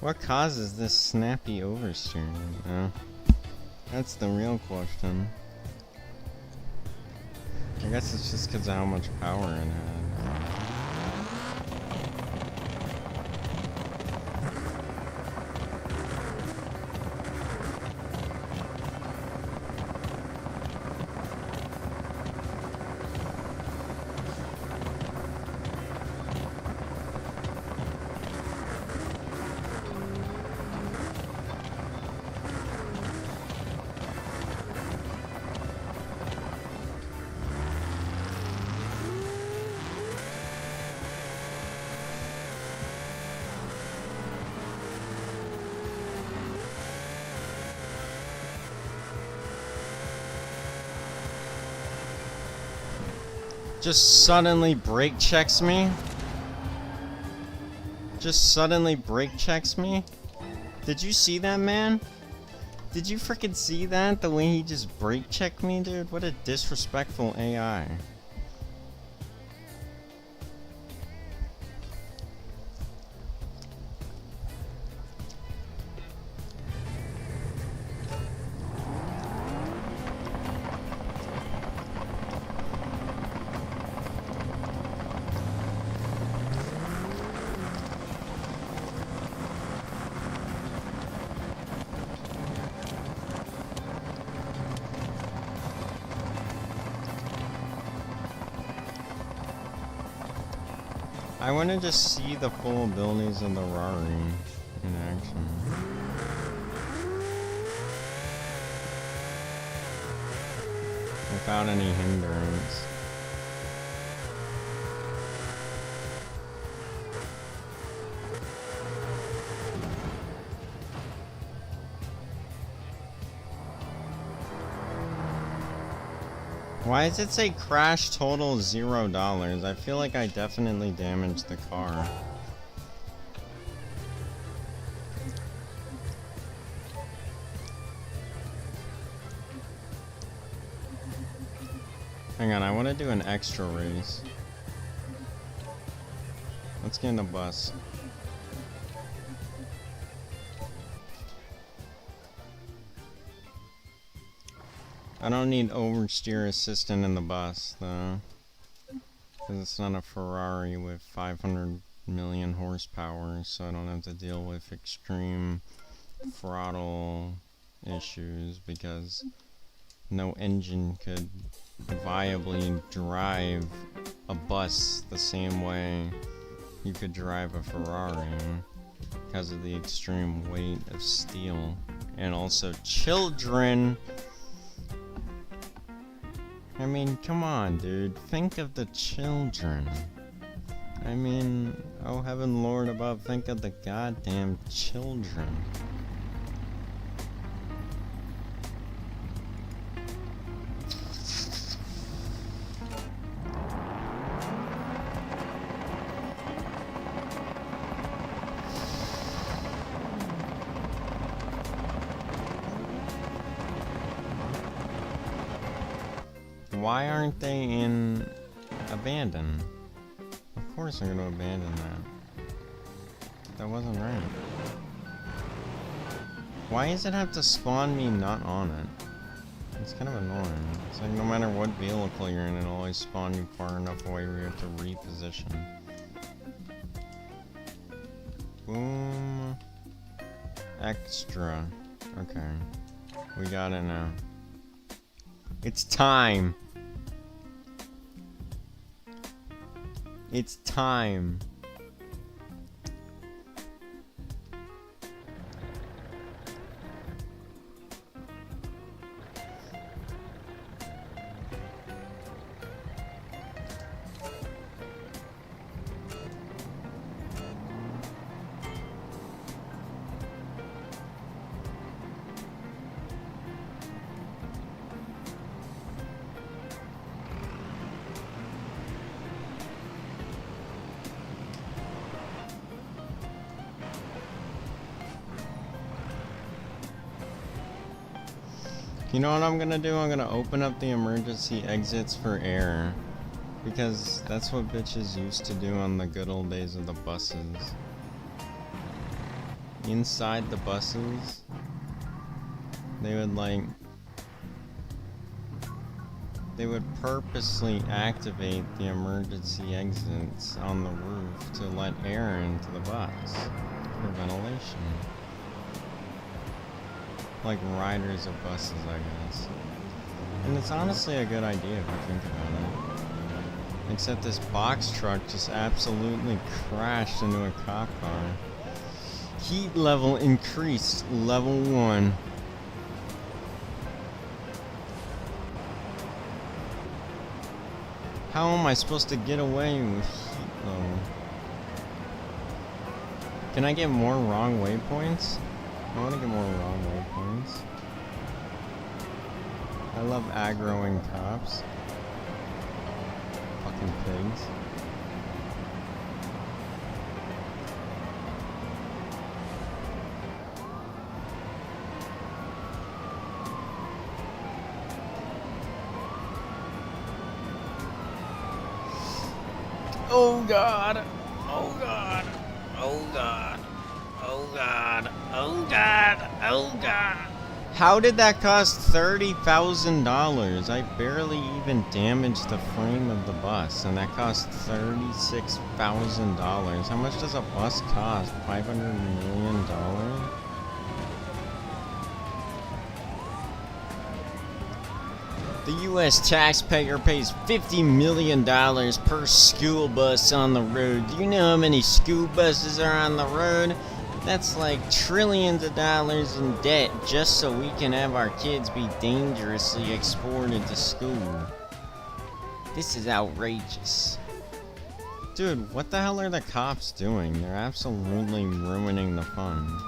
What causes this snappy oversteer? That's the real question. I guess it's just because of how much power it had. Just suddenly brake checks me? Just suddenly brake checks me? Did you see that, man? Did you freaking see that? The way he just brake checked me, dude? What a disrespectful AI. I want to just see the full abilities of the Rari in action. Without any hindrance. Why does it say crash total $0? I feel like I definitely damaged the car. Hang on, I want to do an extra race. Let's get in the bus. I don't need oversteer assistant in the bus, though. Because it's not a Ferrari with 500 million horsepower, so I don't have to deal with extreme throttle issues, because no engine could viably drive a bus the same way you could drive a Ferrari, because of the extreme weight of steel. And also children. I mean, come on, dude. Think of the children. I mean, oh heaven Lord above, think of the goddamn children. Why aren't they in abandon? Of course they're gonna abandon that. That wasn't right. Why does it have to spawn me not on it? It's kind of annoying. It's like no matter what vehicle you're in, it'll always spawn you far enough away where you have to reposition. Boom. Extra. Okay. We got it now. It's time. It's time. You know what I'm gonna do? I'm gonna open up the emergency exits for air. Because that's what bitches used to do on the good old days of the buses. inside the buses, they would like, they would purposely activate the emergency exits on the roof to let air into the bus for ventilation. Like riders of buses, I guess. And it's honestly a good idea if you think about it. Except this box truck just absolutely crashed into a cop car. Heat level increased, level 1. How am I supposed to get away with heat level? Can I get more wrong waypoints? I want to get more wrong waypoints. I love aggroing cops. Fucking pigs. Oh god! Oh god! Oh god! Oh god! Oh god! Oh god! How did that cost $30,000? I barely even damaged the frame of the bus, and that cost $36,000. How much does a bus cost? $500 million? The U.S. taxpayer pays $50 million per school bus on the road. Do you know how many school buses are on the road? That's like trillions of dollars in debt just so we can have our kids be dangerously exported to school. This is outrageous. Dude, what the hell are the cops doing? They're absolutely ruining the fun.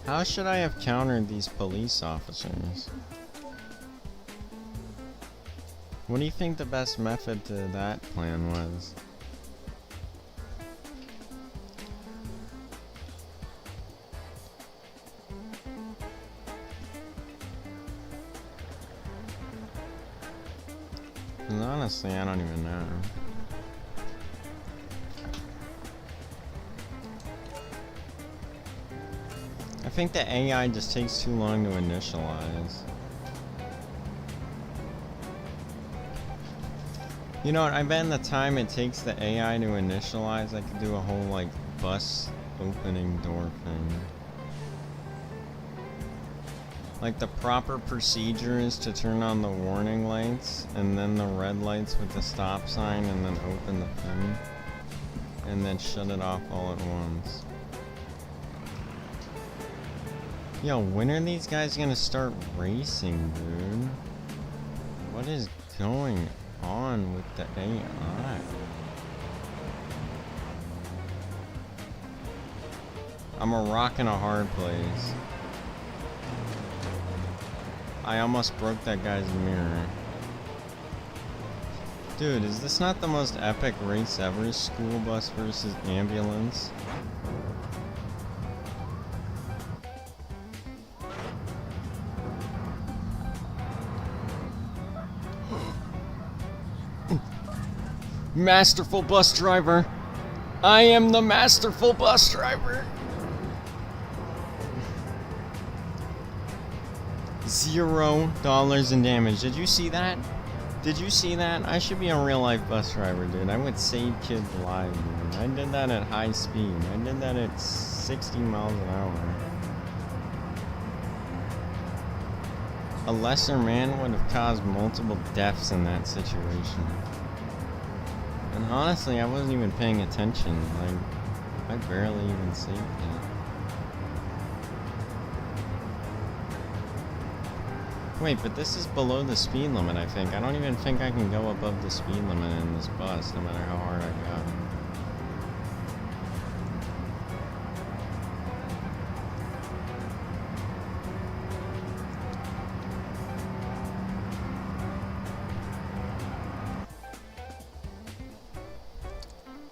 How should I have countered these police officers? What do you think the best method to that plan was? And honestly, I don't even know. I think the AI just takes too long to initialize. You know what, I bet in the time it takes the AI to initialize, I could do a whole, like, bus opening door thing. Like, the proper procedure is to turn on the warning lights, and then the red lights with the stop sign, and then open the thing. And then shut it off all at once. Yo, when are these guys gonna start racing, dude? What is going on with the AI? I'm a rock in a hard place. I almost broke that guy's mirror. Dude, is this not the most epic race ever? School bus versus ambulance? Masterful bus driver. I am the masterful bus driver. $0 in damage. Did you see that? Did you see that? I should be a real life bus driver, dude. I would save kids' lives, dude. I did that at high speed. I did that at 60 miles an hour. A lesser man would have caused multiple deaths in that situation. And honestly, I wasn't even paying attention. Like, I barely even saved it. Wait, but this is below the speed limit, I think. I don't even think I can go above the speed limit in this bus, no matter how hard I go.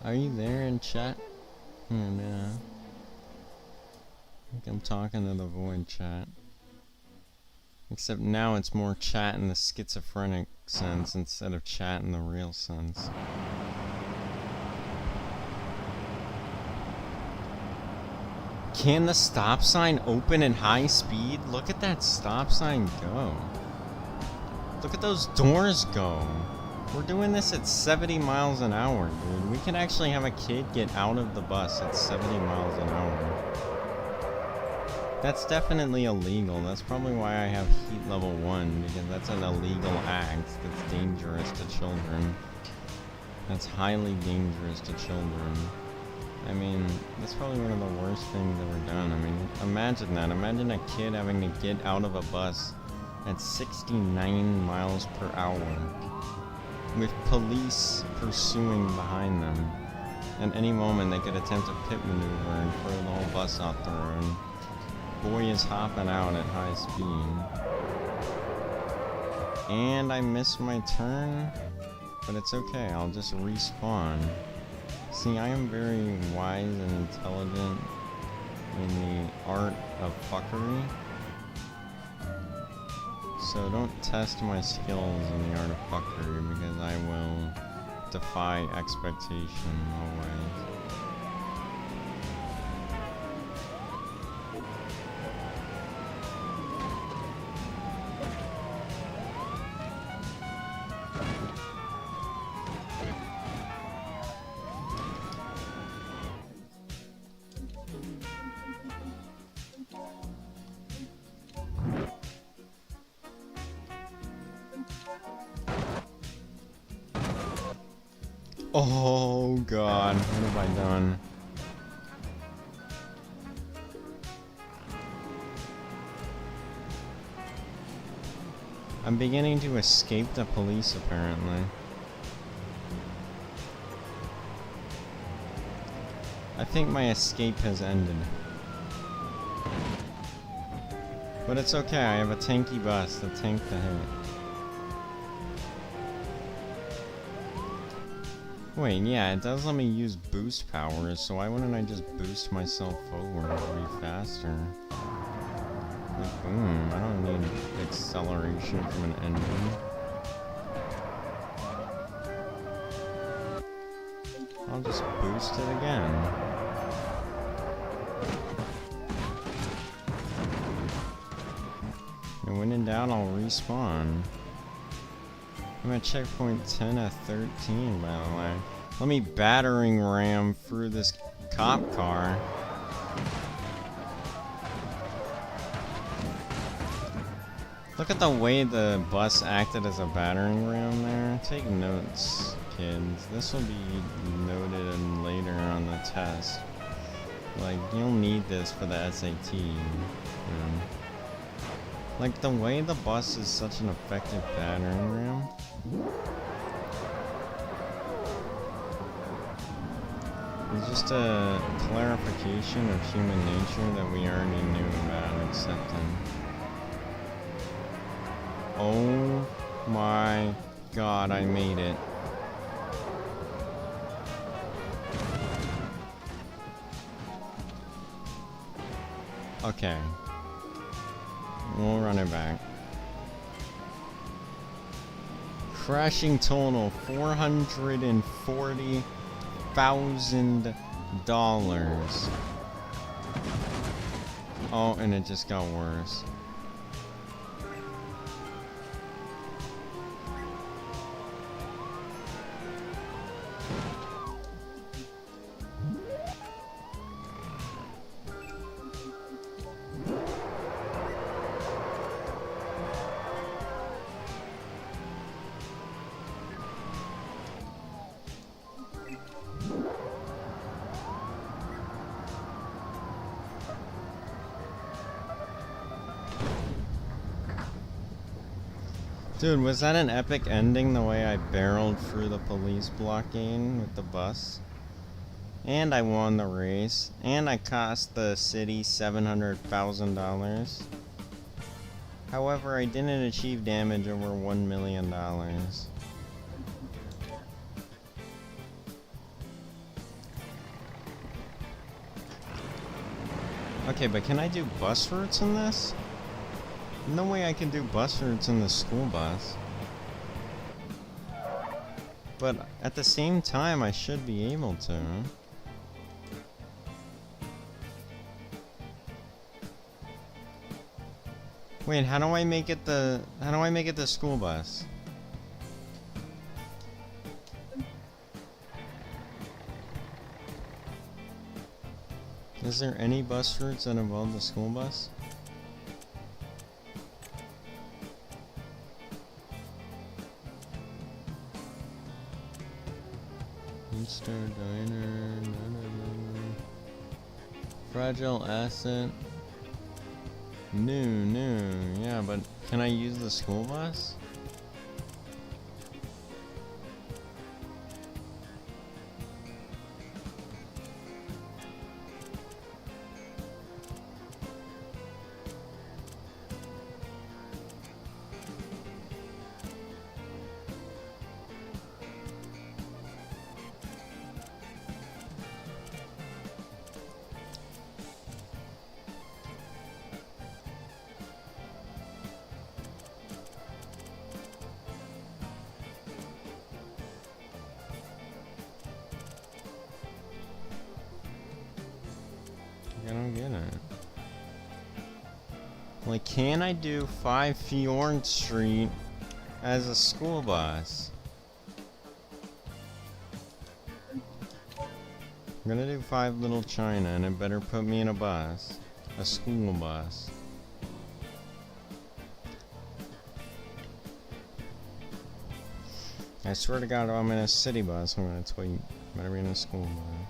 Are you there in chat? And I think I'm talking to the void chat. Except now it's more chat in the schizophrenic sense instead of chat in the real sense. Can the stop sign open in high speed? Look at that stop sign go. Look at those doors go. We're doing this at 70 miles an hour, dude. We can actually have a kid get out of the bus at 70 miles an hour. That's definitely illegal. That's probably why I have heat level 1, because that's an illegal act that's dangerous to children. That's highly dangerous to children. I mean, that's probably one of the worst things ever done. I mean, imagine that. Imagine a kid having to get out of a bus at 69 miles per hour with police pursuing behind them. At any moment, they could attempt a pit maneuver and throw the whole bus out the road. Boy is hopping out at high speed. And I missed my turn, but it's okay. I'll just respawn. See, I am very wise and intelligent in the art of fuckery. So don't test my skills in the art of fuckery, because I will defy expectation always. Oh god, what have I done? I'm beginning to escape the police, apparently. I think my escape has ended. But it's okay, I have a tanky bus to tank the hit. Wait, yeah, it does let me use boost powers, so why wouldn't I just boost myself forward to be faster? Like, boom, I don't need acceleration from an engine. I'll just boost it again. And when in doubt, I'll respawn. I'm at checkpoint 10 at 13, by the way. Let me battering ram through this cop car. Look at the way the bus acted as a battering ram there. Take notes, kids. This will be noted in later on the test. Like, you'll need this for the SAT. You know? Like, the way the bus is such an effective battering ram. It's just a clarification of human nature that we already knew about accepting. Oh my god, I made it. Okay. We'll run it back. Crashing total $440,000. Oh, and it just got worse. Dude, was that an epic ending, the way I barreled through the police blockade with the bus? And I won the race. And I cost the city $700,000. However, I didn't achieve damage over $1 million. Okay, but can I do bus routes in this? No way I can do bus routes in the school bus. But at the same time, I should be able to. Wait, how do I make it the school bus? Is there any bus routes that involve the school bus? Easter Diner, Fragile Asset. No, yeah, but can I use the school bus? I don't get it. Like, can I do 5 Fjord Street as a school bus? I'm gonna do 5 Little China, and it better put me in a bus. A school bus. I swear to God, if I'm in a city bus, I'm gonna tweet. Better be in a school bus.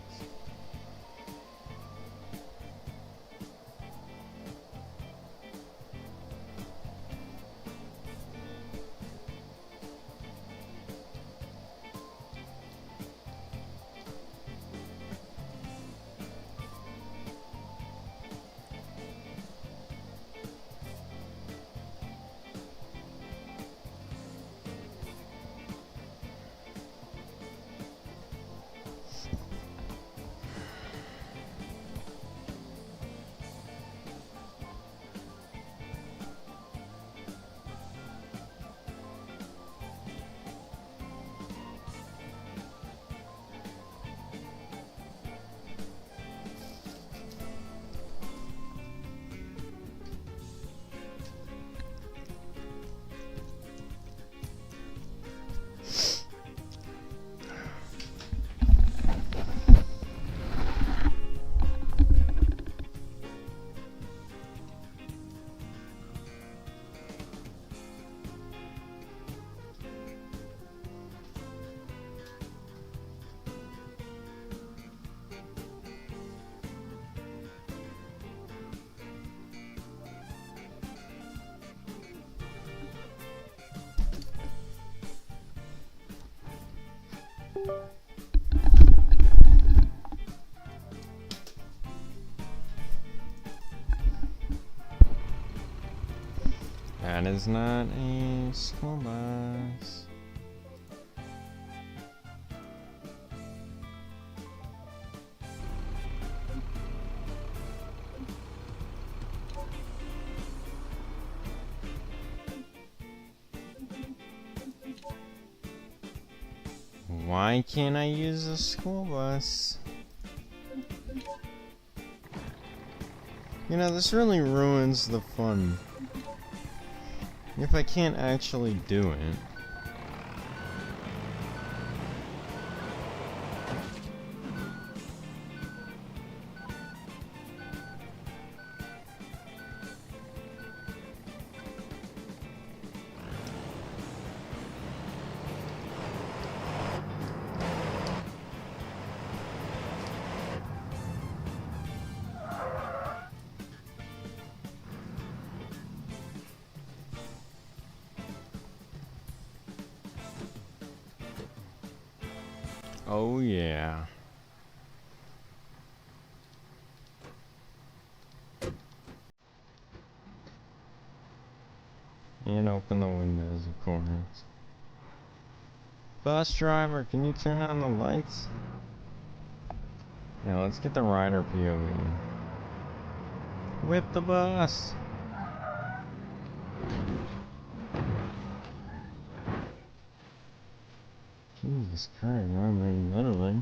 That is not a school bus. Why can't I use a school bus? You know, this really ruins the fun. If I can't actually do it. Oh yeah. And open the windows, of course. Bus driver, can you turn on the lights? Yeah, let's get the rider POV. Whip the bus! Jesus Christ, I mean, literally.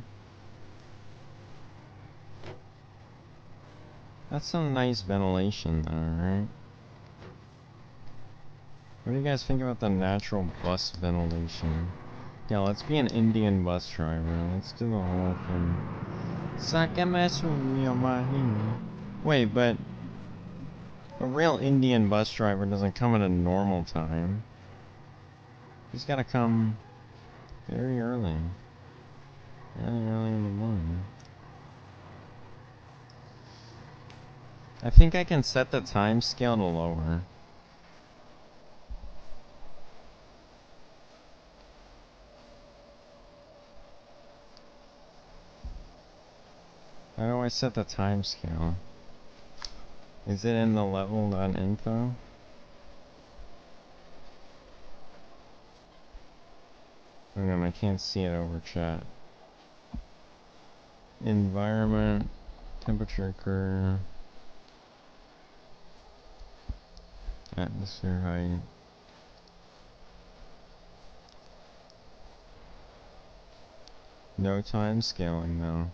That's some nice ventilation though, right? What do you guys think about the natural bus ventilation? Yeah, let's be an Indian bus driver. Let's do the whole thing. Wait, but a real Indian bus driver doesn't come at a normal time. He's gotta come very early. Very early in the morning. I think I can set the time scale to lower. How do I set the time scale? Is it in the level.info? Oh no, I can't see it over chat. Environment, temperature curve, atmosphere height. No time scaling though.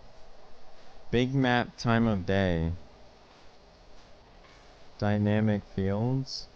Big map time of day. Dynamic fields.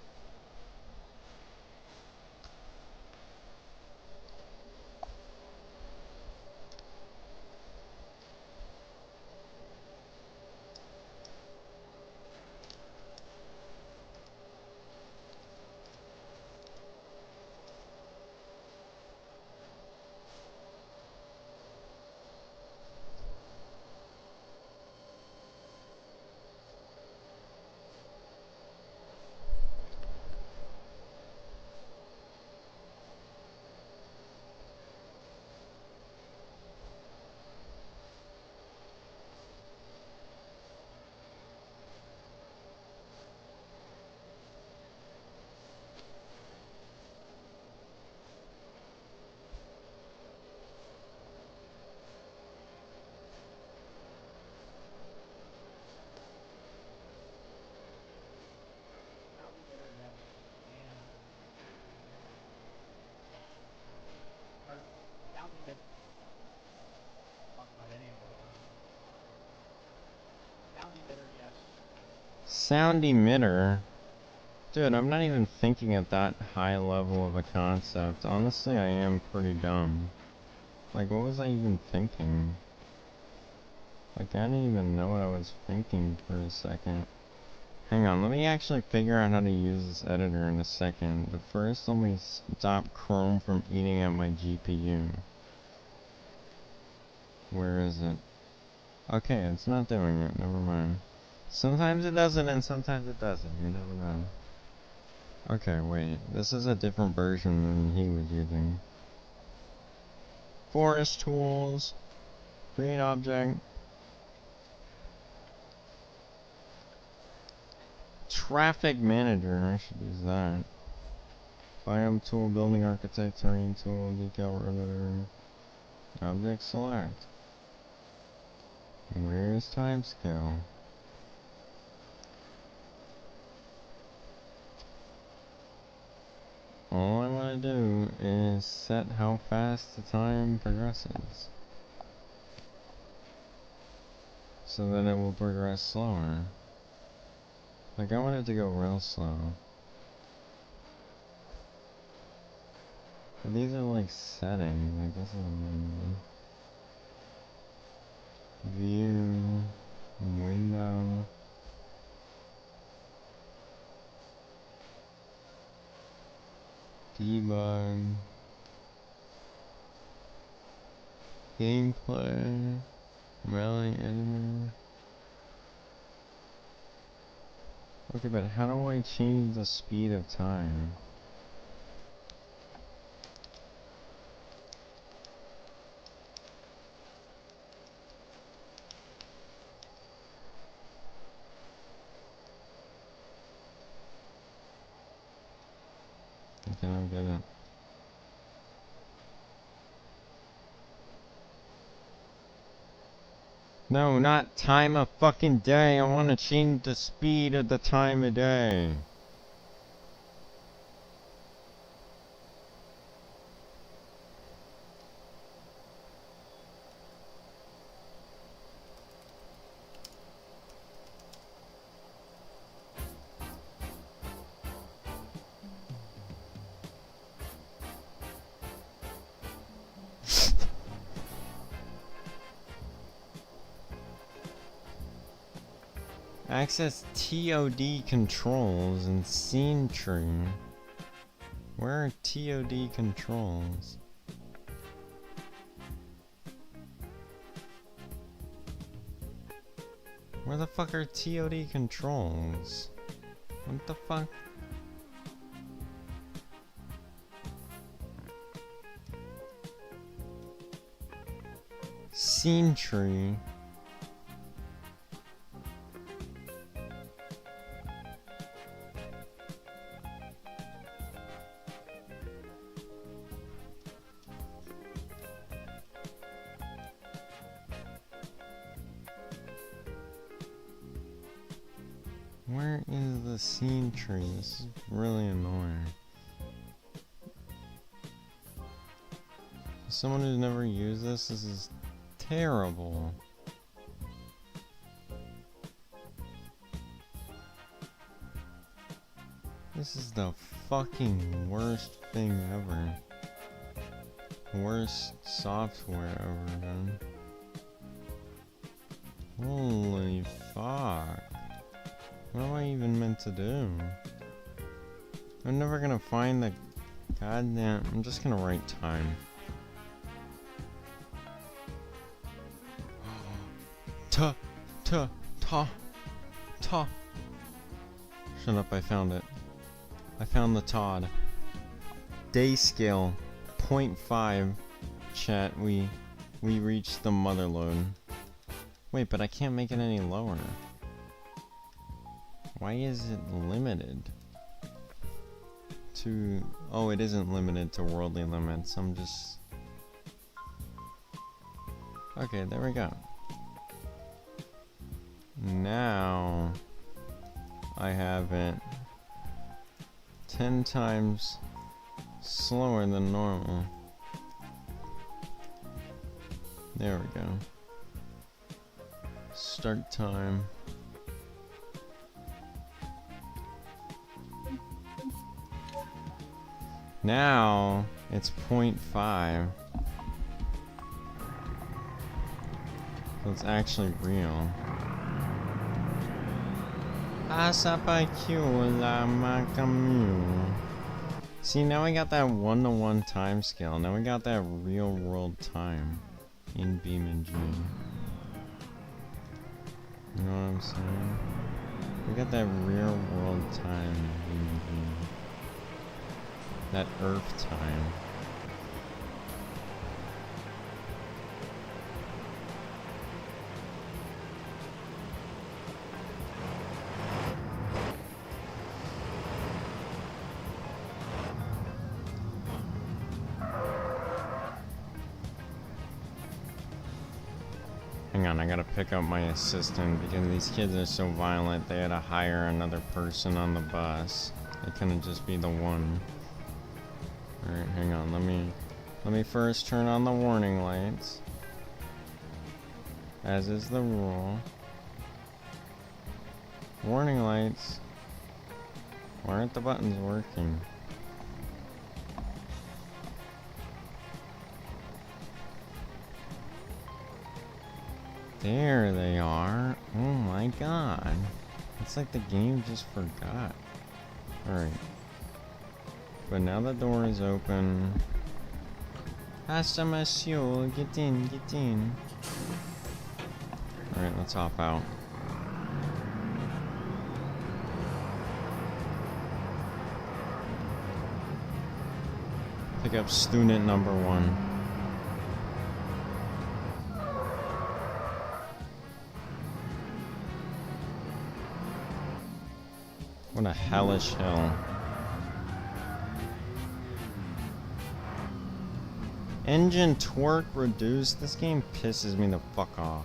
Sound emitter? Dude, I'm not even thinking at that high level of a concept. Honestly, I am pretty dumb. Like, what was I even thinking? Like, I didn't even know what I was thinking for a second. Hang on, let me actually figure out how to use this editor in a second. But first, let me stop Chrome from eating at my GPU. Where is it? Okay, it's not doing it. Never mind. Sometimes it doesn't and sometimes it doesn't. You never know. Okay, wait. This is a different version than he was using. Forest tools. Create object. Traffic manager. I should use that. Biome tool, building architect, terrain tool, decal rotor. Object select. Where's timescale? All I want to do is set how fast the time progresses. So that it will progress slower. Like, I want it to go real slow. But these are like settings, like this is view, window. Debug. Gameplay. Rally editor. Okay, but how do I change the speed of time? I don't get it. No, not time of fucking day. I want to change the speed of the time of day. Access TOD controls and scene tree. Where are TOD controls? Where the fuck are TOD controls? What the fuck? Scene tree. Where is the scene tree? This is really annoying. As someone who's never used this is terrible. This is the fucking worst thing ever. Worst software ever done. Holy fuck. What am I even meant to do? I'm never gonna find the goddamn... I'm just gonna write time. Ta. Shut up, I found it. I found the Todd. Day scale 0.5. Chat, we reached the mother load. Wait, but I can't make it any lower. Why is it limited to... Oh, it isn't limited to worldly limits. I'm just... Okay, there we go. Now I have it 10 times slower than normal. There we go. Start time. Now it's 0.5. So it's actually real. See, now we got that 1-to-1 time scale. Now we got that real world time in BeamNG. You know what I'm saying? We got that real world time in BeamNG. That Earth time. Hang on, I gotta pick up my assistant because these kids are so violent they had to hire another person on the bus. It couldn't just be the one. Alright, hang on, let me first turn on the warning lights. As is the rule. Warning lights. Why aren't the buttons working? There they are. Oh my god. It's like the game just forgot. Alright. But now the door is open. Hasta monsieur, get in, get in. Alright, let's hop out. Pick up student number 1. What a hellish hill. Engine torque reduced. This game pisses me the fuck off.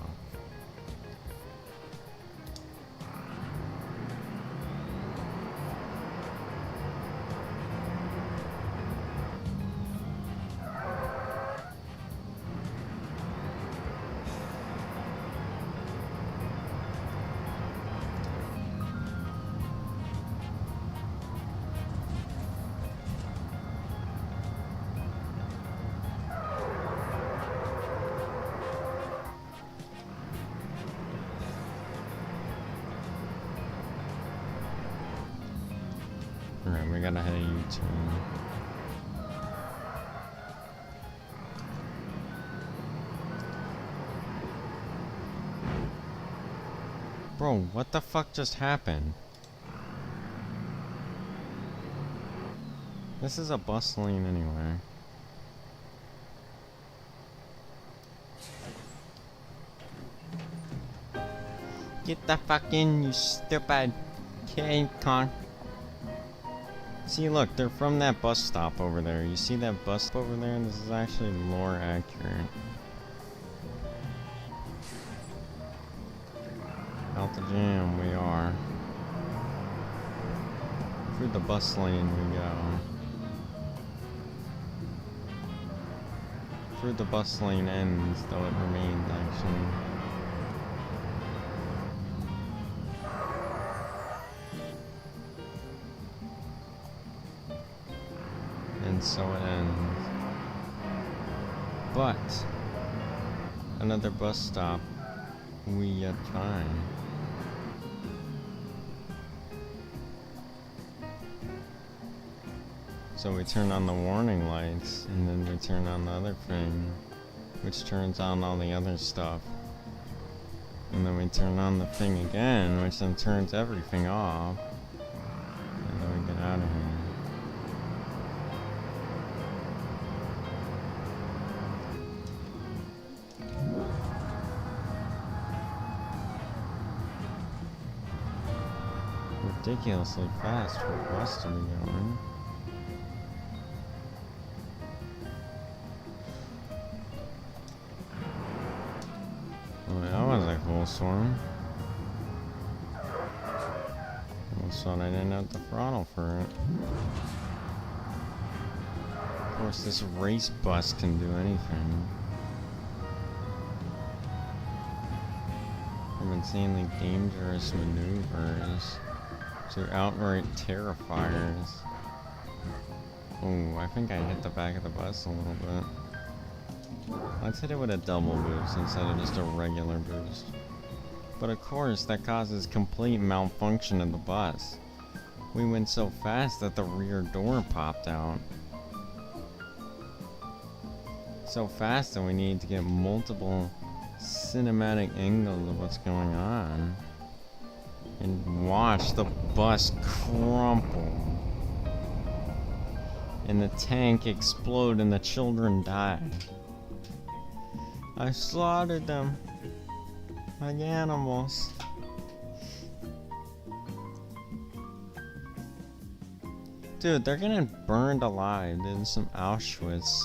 gotta hit a U-turn. Bro, what the fuck just happened? This is a bus lane anyway. Get the fuck in, you stupid King Kong. See, look, they're from that bus stop over there. You see that bus stop over there? This is actually more accurate. Out the jam we are. Through the bus lane we go. Through the bus lane ends, though it remains actually. And so it ends. But another bus stop we yet find. So we turn on the warning lights, and then we turn on the other thing, which turns on all the other stuff. And then we turn on the thing again, which then turns everything off. And then we get out of here. Ridiculously fast for a bus to be going. Well, that was a cool storm. Almost thought I didn't have the throttle for it. Of course, this race bus can do anything. From insanely dangerous maneuvers to outright terrifiers. Oh, I think I hit the back of the bus a little bit. Let's hit it with a double boost instead of just a regular boost. But of course, that causes complete malfunction of the bus. We went so fast that the rear door popped out. So fast that we need to get multiple cinematic angles of what's going on. And watch the bus crumple. And the tank explode and the children die. I slaughtered them like animals. Dude, they're getting burned alive in some Auschwitz.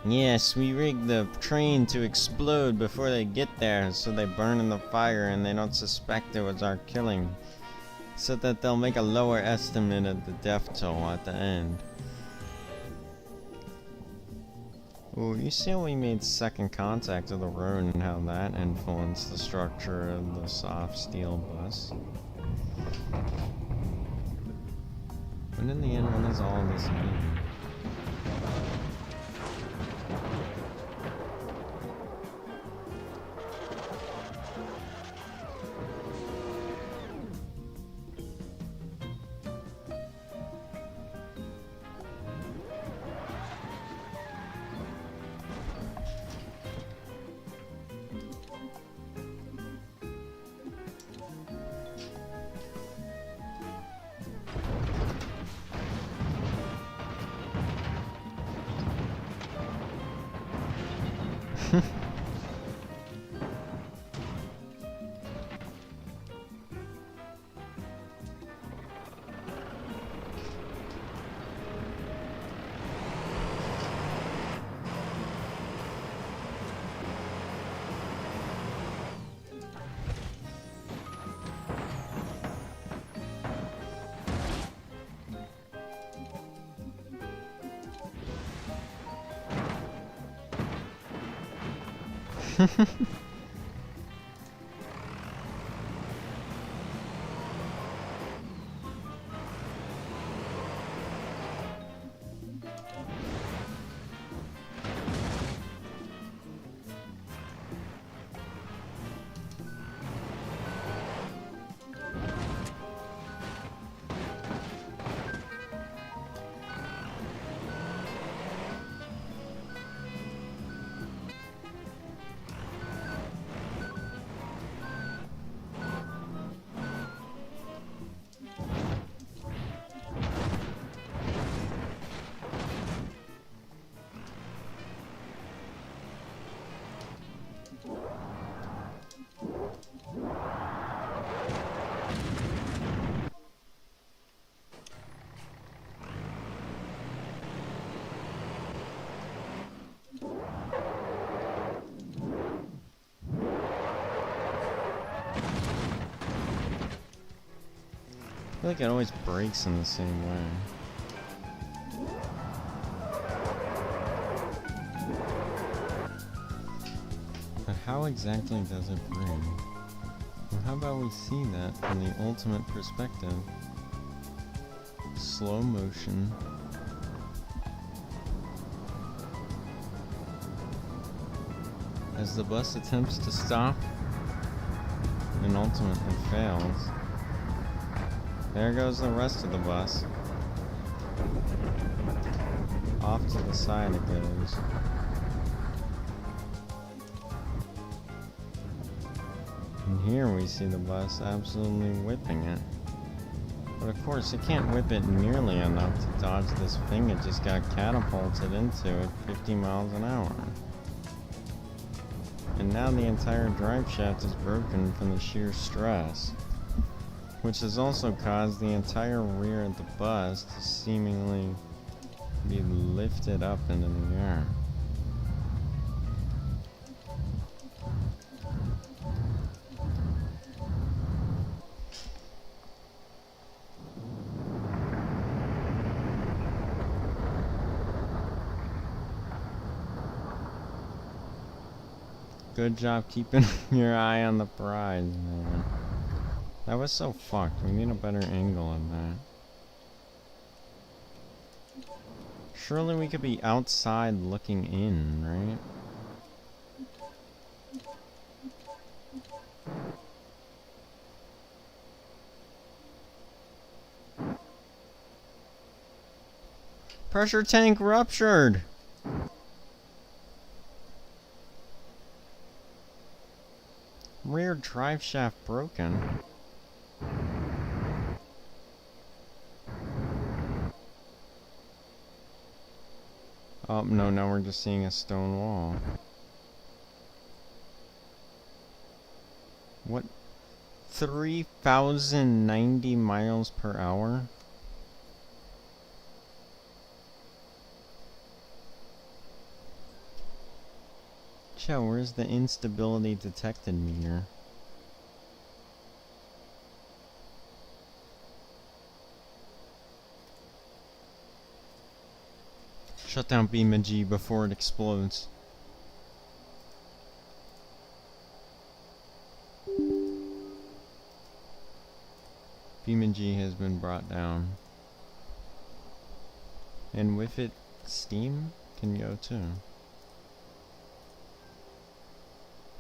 Yes, we rigged the train to explode before they get there, so they burn in the fire and they don't suspect it was our killing. So that they'll make a lower estimate of the death toll at the end. Ooh, you see how we made second contact of the road and how that influenced the structure of the soft steel bus? But in the end, what does all this mean? feel like it always breaks in the same way. But how exactly does it break? Well, how about we see that from the ultimate perspective? Slow motion. As the bus attempts to stop and ultimately fails. There goes the rest of the bus. Off to the side it goes. And here we see the bus absolutely whipping it. But of course it can't whip it nearly enough to dodge this thing it just got catapulted into at 50 miles an hour. And now the entire drive shaft is broken from the sheer stress, which has also caused the entire rear of the bus to seemingly be lifted up into the air. Good job keeping your eye on the prize, man. That was so fucked. We need a better angle on that. Surely we could be outside looking in, right? Pressure tank ruptured! Rear drive shaft broken. Oh, no, now we're just seeing a stone wall. What? 3,090 miles per hour? Joe, where's the instability detected meter? Shut down BeamNG before it explodes. BeamNG has been brought down. And with it, Steam can go too.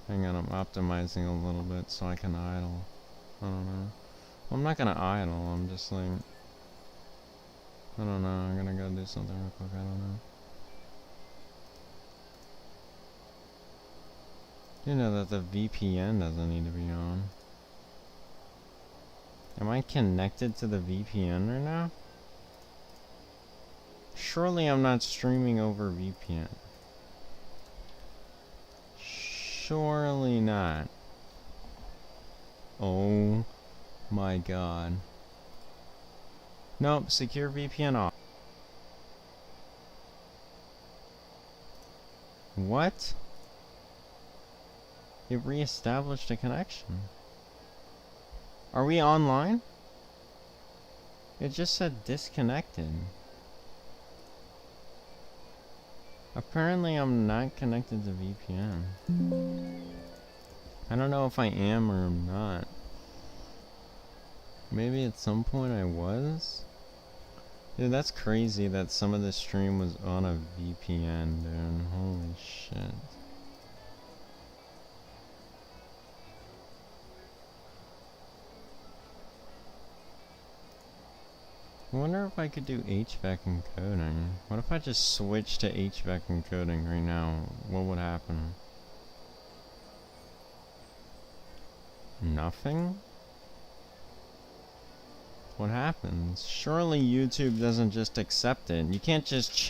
Hang on, I'm optimizing a little bit so I can idle. I don't know. Well, I'm not gonna idle, I'm just like... I don't know, I'm gonna go do something real quick, I don't know. You know that the VPN doesn't need to be on. Am I connected to the VPN right now? Surely I'm not streaming over VPN. Surely not. Oh my god. Nope, secure VPN off. What? It reestablished a connection. Are we online? It just said disconnected. Apparently I'm not connected to VPN. I don't know if I am or I'm not. Maybe at some point I was? Dude, that's crazy that some of the stream was on a VPN, dude. Holy shit. I wonder if I could do HVAC encoding. What if I just switch to HVAC encoding right now? What would happen? Nothing? What happens? Surely YouTube doesn't just accept it. You can't just change